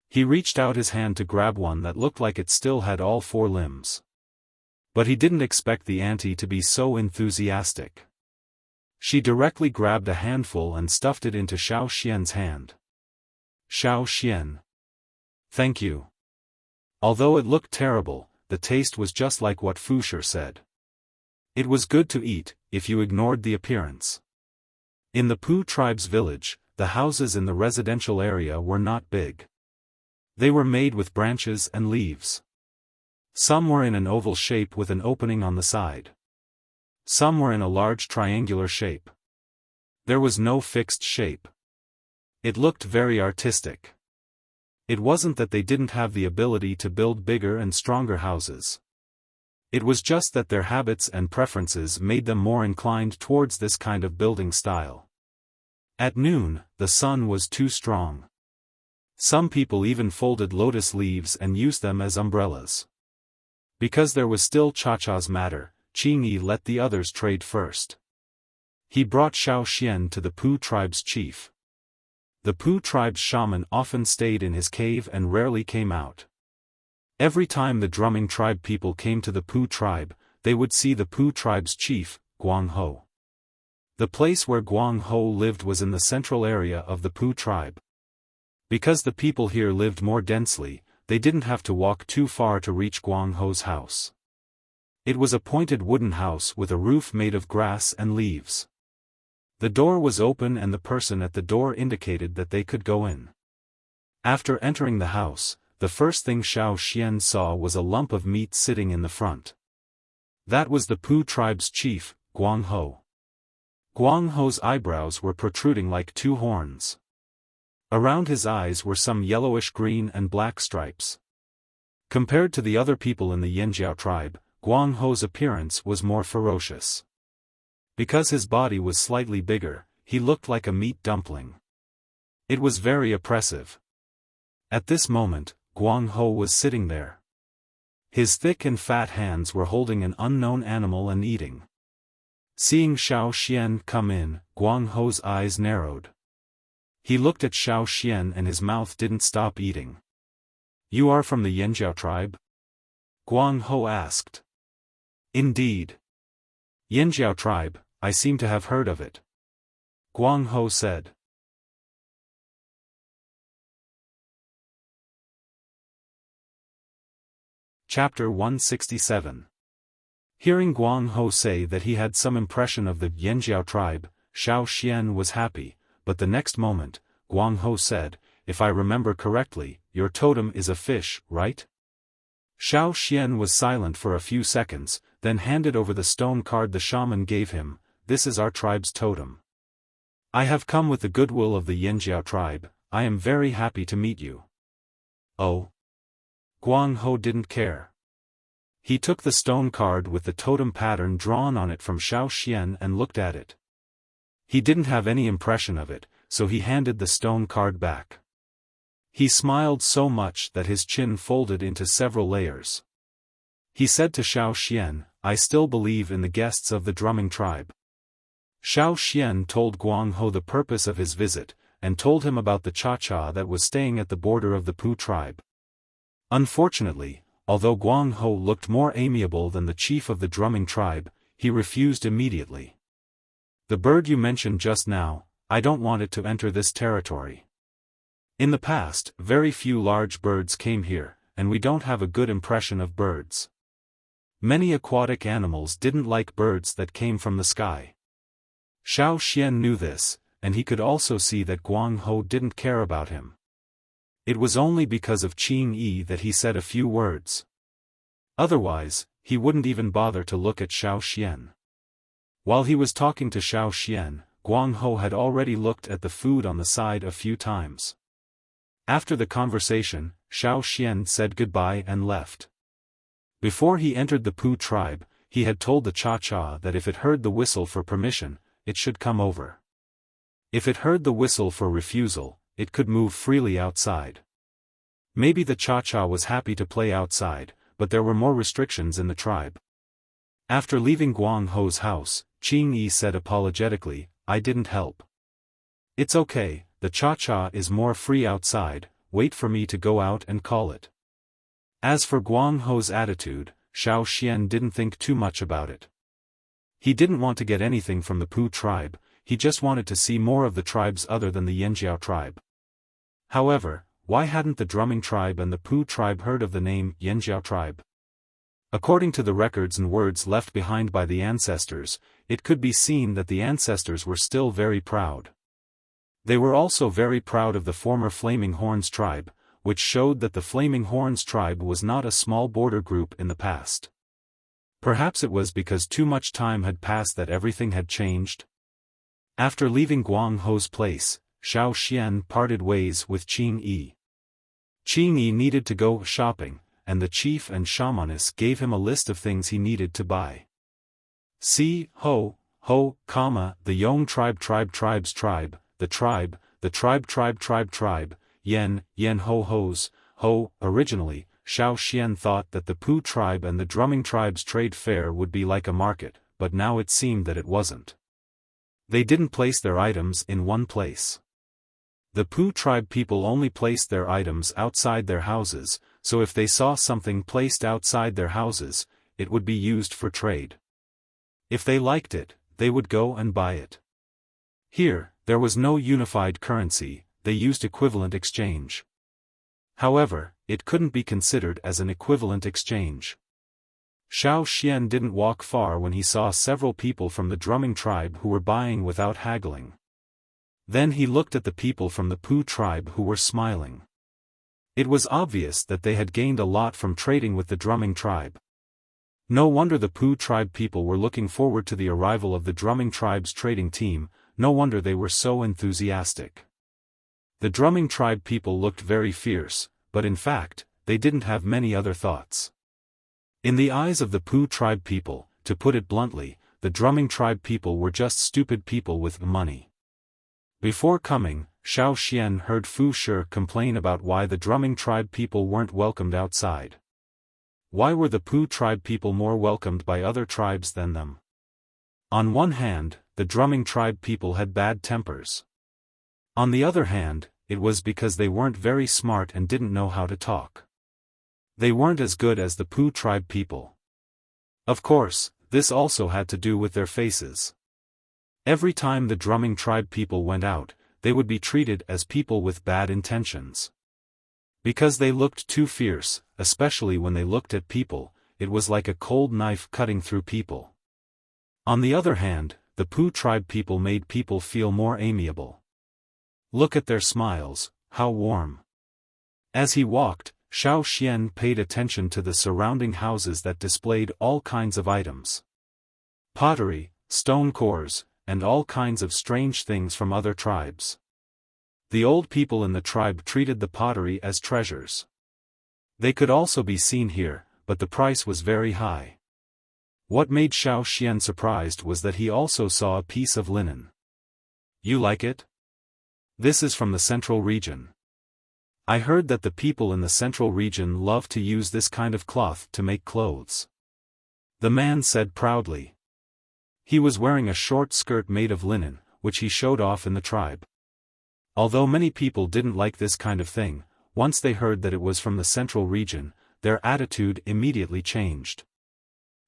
He reached out his hand to grab one that looked like it still had all 4 limbs. But he didn't expect the auntie to be so enthusiastic. She directly grabbed a handful and stuffed it into Xiaoxian's hand. "Xiaoxian. Thank you." Although it looked terrible, the taste was just like what Fu Shi said. It was good to eat, if you ignored the appearance. In the Pu tribe's village, the houses in the residential area were not big. They were made with branches and leaves. Some were in an oval shape with an opening on the side. Some were in a large triangular shape. There was no fixed shape. It looked very artistic. It wasn't that they didn't have the ability to build bigger and stronger houses. It was just that their habits and preferences made them more inclined towards this kind of building style. At noon, the sun was too strong. Some people even folded lotus leaves and used them as umbrellas. Because there was still Cha-Cha's matter, Qingyi let the others trade first. He brought Xiaoxian to the Pu tribe's chief. The Pu tribe's shaman often stayed in his cave and rarely came out. Every time the drumming tribe people came to the Pu tribe, they would see the Pu tribe's chief, Guangho. The place where Guangho lived was in the central area of the Pu tribe. Because the people here lived more densely, they didn't have to walk too far to reach Guangho's house. It was a pointed wooden house with a roof made of grass and leaves. The door was open and the person at the door indicated that they could go in. After entering the house, the first thing Xiaoxian saw was a lump of meat sitting in the front. That was the Pu tribe's chief, Guangho. Guangho's eyebrows were protruding like 2 horns. Around his eyes were some yellowish-green and black stripes. Compared to the other people in the Yanjiao tribe, Guangho's appearance was more ferocious. Because his body was slightly bigger, he looked like a meat dumpling. It was very oppressive. At this moment, Guangho was sitting there. His thick and fat hands were holding an unknown animal and eating. Seeing Xiaoxian come in, Guangho's eyes narrowed. He looked at Xiaoxian and his mouth didn't stop eating. "You are from the Yanjiao tribe?" Guangho asked. "Indeed. Yanjiao tribe, I seem to have heard of it," Guangho said. Chapter 167. Hearing Guangho say that he had some impression of the Yanjiao tribe, Xiaoxian was happy, but the next moment, Guangho said, "If I remember correctly, your totem is a fish, right?" Xiaoxian was silent for a few seconds, then handed over the stone card the shaman gave him. "This is our tribe's totem. I have come with the goodwill of the Yanjiao tribe. I am very happy to meet you." "Oh." Guangho didn't care. He took the stone card with the totem pattern drawn on it from Xiaoxian and looked at it. He didn't have any impression of it, so he handed the stone card back. He smiled so much that his chin folded into several layers. He said to Xiaoxian, "I still believe in the guests of the drumming tribe." Xiaoxian told Guangho the purpose of his visit, and told him about the Cha-Cha that was staying at the border of the Pu tribe. Unfortunately, although Guangho looked more amiable than the chief of the drumming tribe, he refused immediately. "The bird you mentioned just now, I don't want it to enter this territory. In the past, very few large birds came here, and we don't have a good impression of birds. Many aquatic animals didn't like birds that came from the sky." Xiaoxian knew this, and he could also see that Guangho didn't care about him. It was only because of Qingyi that he said a few words. Otherwise, he wouldn't even bother to look at Xiaoxian. While he was talking to Xiaoxian, Guangho had already looked at the food on the side a few times. After the conversation, Xiaoxian said goodbye and left. Before he entered the Pu tribe, he had told the Cha-Cha that if it heard the whistle for permission, it should come over. If it heard the whistle for refusal, it could move freely outside. Maybe the Cha-Cha was happy to play outside, but there were more restrictions in the tribe. After leaving Guang Ho's house, Qing Yi said apologetically, "I didn't help. It's okay, the Cha-Cha is more free outside, wait for me to go out and call it." As for Guang Ho's attitude, Xiao Xian didn't think too much about it. He didn't want to get anything from the Pu tribe, he just wanted to see more of the tribes other than the Yanjiao tribe. However, why hadn't the drumming tribe and the Pu tribe heard of the name Yanjiao tribe? According to the records and words left behind by the ancestors, it could be seen that the ancestors were still very proud. They were also very proud of the former Flaming Horns tribe, which showed that the Flaming Horns tribe was not a small border group in the past. Perhaps it was because too much time had passed that everything had changed. After leaving Guang Ho's place, Xiao Xian parted ways with Qing Yi. Qing Yi needed to go shopping, and the chief and shamaness gave him a list of things he needed to buy. See, the Yong tribe, the tribe, Yen Ho's, Originally, Xiao Xian thought that the Pu tribe and the drumming tribe's trade fair would be like a market, but now it seemed that it wasn't. They didn't place their items in one place. The Pu tribe people only placed their items outside their houses, so if they saw something placed outside their houses, it would be used for trade. If they liked it, they would go and buy it. Here, there was no unified currency, they used equivalent exchange. However, it couldn't be considered as an equivalent exchange. Xiao Xian didn't walk far when he saw several people from the drumming tribe who were buying without haggling. Then he looked at the people from the Pu tribe who were smiling. It was obvious that they had gained a lot from trading with the drumming tribe. No wonder the Pu tribe people were looking forward to the arrival of the drumming tribe's trading team, no wonder they were so enthusiastic. The drumming tribe people looked very fierce, but in fact, they didn't have many other thoughts. In the eyes of the Pu tribe people, to put it bluntly, the drumming tribe people were just stupid people with money. Before coming, Xiao Xian heard Fu Shi complain about why the drumming tribe people weren't welcomed outside. Why were the Pu tribe people more welcomed by other tribes than them? On one hand, the drumming tribe people had bad tempers. On the other hand, it was because they weren't very smart and didn't know how to talk. They weren't as good as the Pu tribe people. Of course, this also had to do with their faces. Every time the drumming tribe people went out, they would be treated as people with bad intentions. Because they looked too fierce, especially when they looked at people, it was like a cold knife cutting through people. On the other hand, the Pu tribe people made people feel more amiable. Look at their smiles, how warm. As he walked, Xiao Xian paid attention to the surrounding houses that displayed all kinds of items. Pottery, stone cores, and all kinds of strange things from other tribes. The old people in the tribe treated the pottery as treasures. They could also be seen here, but the price was very high. What made Xiao Xian surprised was that he also saw a piece of linen. You like it? This is from the central region. I heard that the people in the central region love to use this kind of cloth to make clothes. The man said proudly. He was wearing a short skirt made of linen, which he showed off in the tribe. Although many people didn't like this kind of thing, once they heard that it was from the central region, their attitude immediately changed.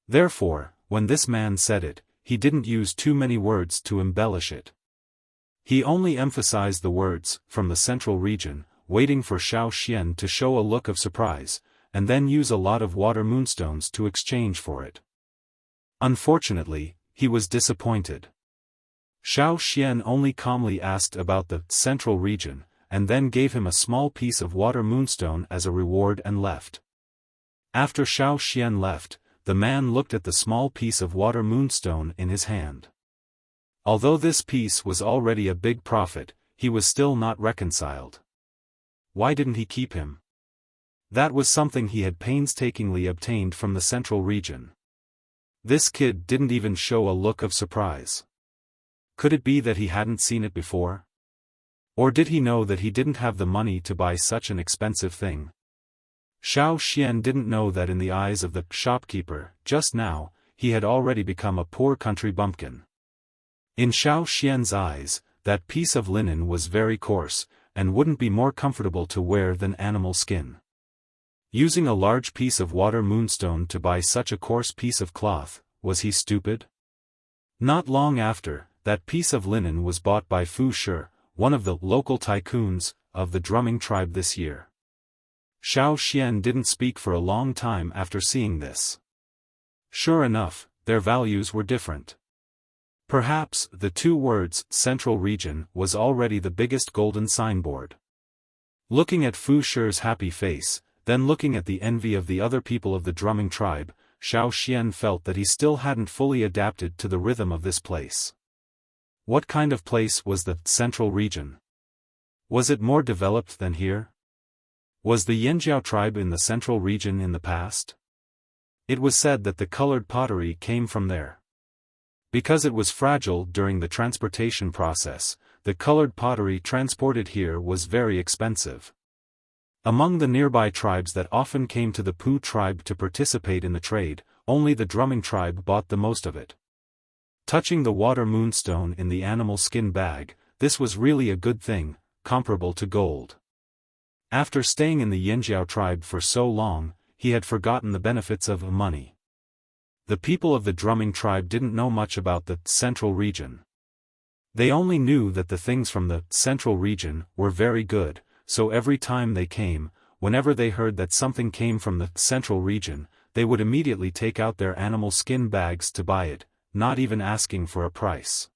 Therefore, when this man said it, he didn't use too many words to embellish it. He only emphasized the words, from the central region, waiting for Xiao Xian to show a look of surprise, and then use a lot of water moonstones to exchange for it. Unfortunately, he was disappointed. Xiao Xian only calmly asked about the central region, and then gave him a small piece of water moonstone as a reward and left. After Xiao Xian left, the man looked at the small piece of water moonstone in his hand. Although this piece was already a big profit, he was still not reconciled. Why didn't he keep him? That was something he had painstakingly obtained from the central region. This kid didn't even show a look of surprise. Could it be that he hadn't seen it before? Or did he know that he didn't have the money to buy such an expensive thing? Xiaofan didn't know that in the eyes of the shopkeeper, just now, he had already become a poor country bumpkin. In Xiaofan's eyes, that piece of linen was very coarse, and wouldn't be more comfortable to wear than animal skin. Using a large piece of water moonstone to buy such a coarse piece of cloth, was he stupid? Not long after, that piece of linen was bought by Fu Shi, one of the local tycoons of the drumming tribe this year. Xiaofan didn't speak for a long time after seeing this. Sure enough, their values were different. Perhaps the two words "Central Region" was already the biggest golden signboard. Looking at Fu Shi's happy face, then looking at the envy of the other people of the drumming tribe, Xiaofan felt that he still hadn't fully adapted to the rhythm of this place. What kind of place was the Central Region? Was it more developed than here? Was the Yanjiao tribe in the Central Region in the past? It was said that the colored pottery came from there. Because it was fragile during the transportation process, the colored pottery transported here was very expensive. Among the nearby tribes that often came to the Pu tribe to participate in the trade, only the drumming tribe bought the most of it. Touching the water moonstone in the animal skin bag, this was really a good thing, comparable to gold. After staying in the Yanjiao tribe for so long, he had forgotten the benefits of money. The people of the drumming tribe didn't know much about the Central Region. They only knew that the things from the Central Region were very good, so every time they came, whenever they heard that something came from the Central Region, they would immediately take out their animal skin bags to buy it, not even asking for a price.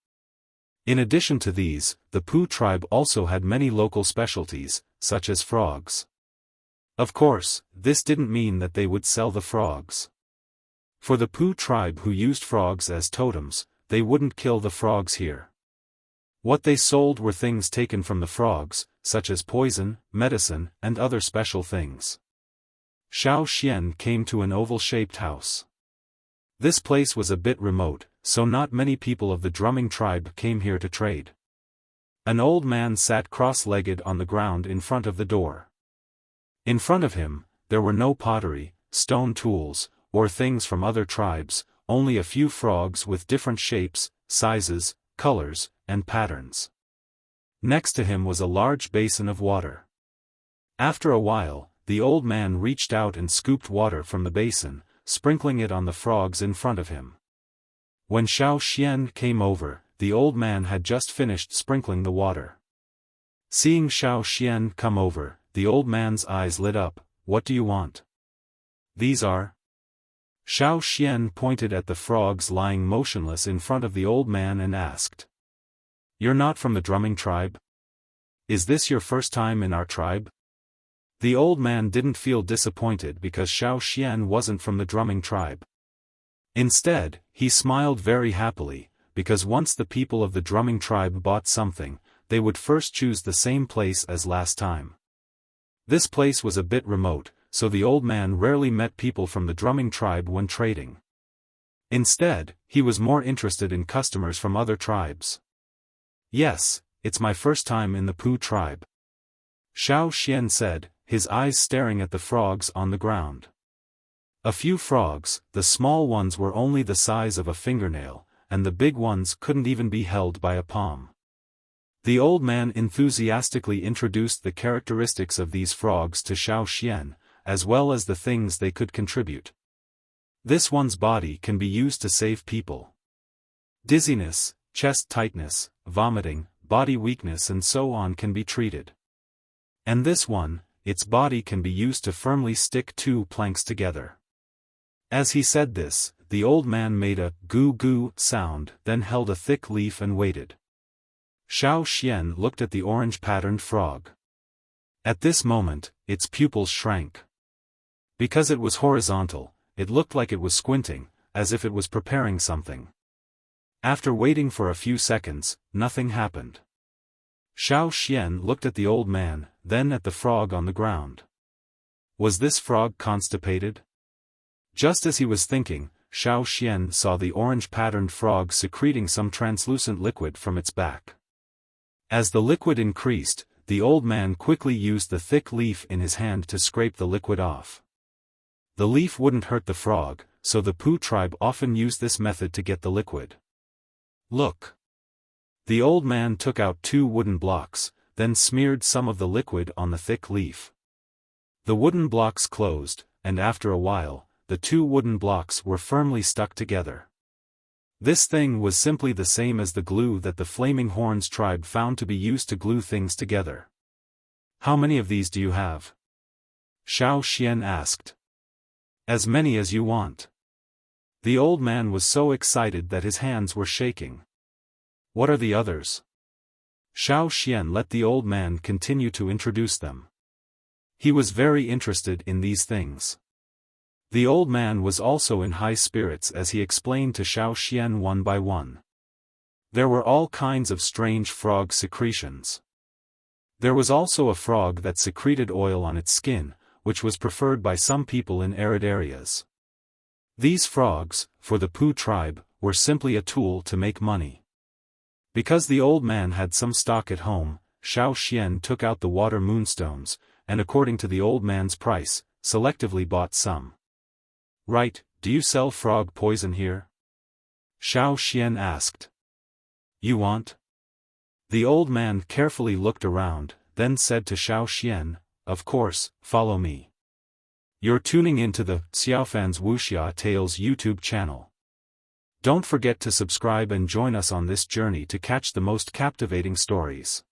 In addition to these, the Pu tribe also had many local specialties, such as frogs. Of course, this didn't mean that they would sell the frogs. For the Pu tribe who used frogs as totems, they wouldn't kill the frogs here. What they sold were things taken from the frogs, such as poison, medicine, and other special things. Xiaofan came to an oval-shaped house. This place was a bit remote, so not many people of the drumming tribe came here to trade. An old man sat cross-legged on the ground in front of the door. In front of him, there were no pottery, stone tools, or things from other tribes, only a few frogs with different shapes, sizes, colors, and patterns. Next to him was a large basin of water. After a while, the old man reached out and scooped water from the basin, sprinkling it on the frogs in front of him. When Xiaofan came over, the old man had just finished sprinkling the water. Seeing Xiaofan come over, the old man's eyes lit up. "What do you want?" "These are..." Xiaofan pointed at the frogs lying motionless in front of the old man and asked. "You're not from the drumming tribe? Is this your first time in our tribe?" The old man didn't feel disappointed because Xiaofan wasn't from the drumming tribe. Instead, he smiled very happily, because once the people of the drumming tribe bought something, they would first choose the same place as last time. This place was a bit remote, so the old man rarely met people from the drumming tribe when trading. Instead, he was more interested in customers from other tribes. "Yes, it's my first time in the Pu tribe," Xiaofan said, his eyes staring at the frogs on the ground. A few frogs, the small ones were only the size of a fingernail, and the big ones couldn't even be held by a palm. The old man enthusiastically introduced the characteristics of these frogs to Xiaofan, as well as the things they could contribute. This one's body can be used to save people. Dizziness, chest tightness, vomiting, body weakness and so on can be treated. And this one, its body can be used to firmly stick two planks together. As he said this, the old man made a goo-goo sound, then held a thick leaf and waited. Xiaofan looked at the orange-patterned frog. At this moment, its pupils shrank. Because it was horizontal, it looked like it was squinting, as if it was preparing something. After waiting for a few seconds, nothing happened. Xiaofan looked at the old man, then at the frog on the ground. Was this frog constipated? Just as he was thinking, Xiaofan saw the orange-patterned frog secreting some translucent liquid from its back. As the liquid increased, the old man quickly used the thick leaf in his hand to scrape the liquid off. The leaf wouldn't hurt the frog, so the Pooh tribe often used this method to get the liquid. Look! The old man took out 2 wooden blocks, then smeared some of the liquid on the thick leaf. The wooden blocks closed, and after a while, the 2 wooden blocks were firmly stuck together. This thing was simply the same as the glue that the Flaming Horns tribe found to be used to glue things together. "How many of these do you have?" Xiaofan asked. "As many as you want." The old man was so excited that his hands were shaking. "What are the others?" Xiaofan let the old man continue to introduce them. He was very interested in these things. The old man was also in high spirits as he explained to Xiaofan one by one. There were all kinds of strange frog secretions. There was also a frog that secreted oil on its skin, which was preferred by some people in arid areas. These frogs, for the Pooh tribe, were simply a tool to make money. Because the old man had some stock at home, Xiaofan took out the water moonstones, and according to the old man's price, selectively bought some. "Right, do you sell frog poison here?" Xiaofan asked. "You want?" The old man carefully looked around, then said to Xiaofan, "Of course, follow me." You're tuning into the Xiaofan's Wuxia Tales YouTube channel. Don't forget to subscribe and join us on this journey to catch the most captivating stories.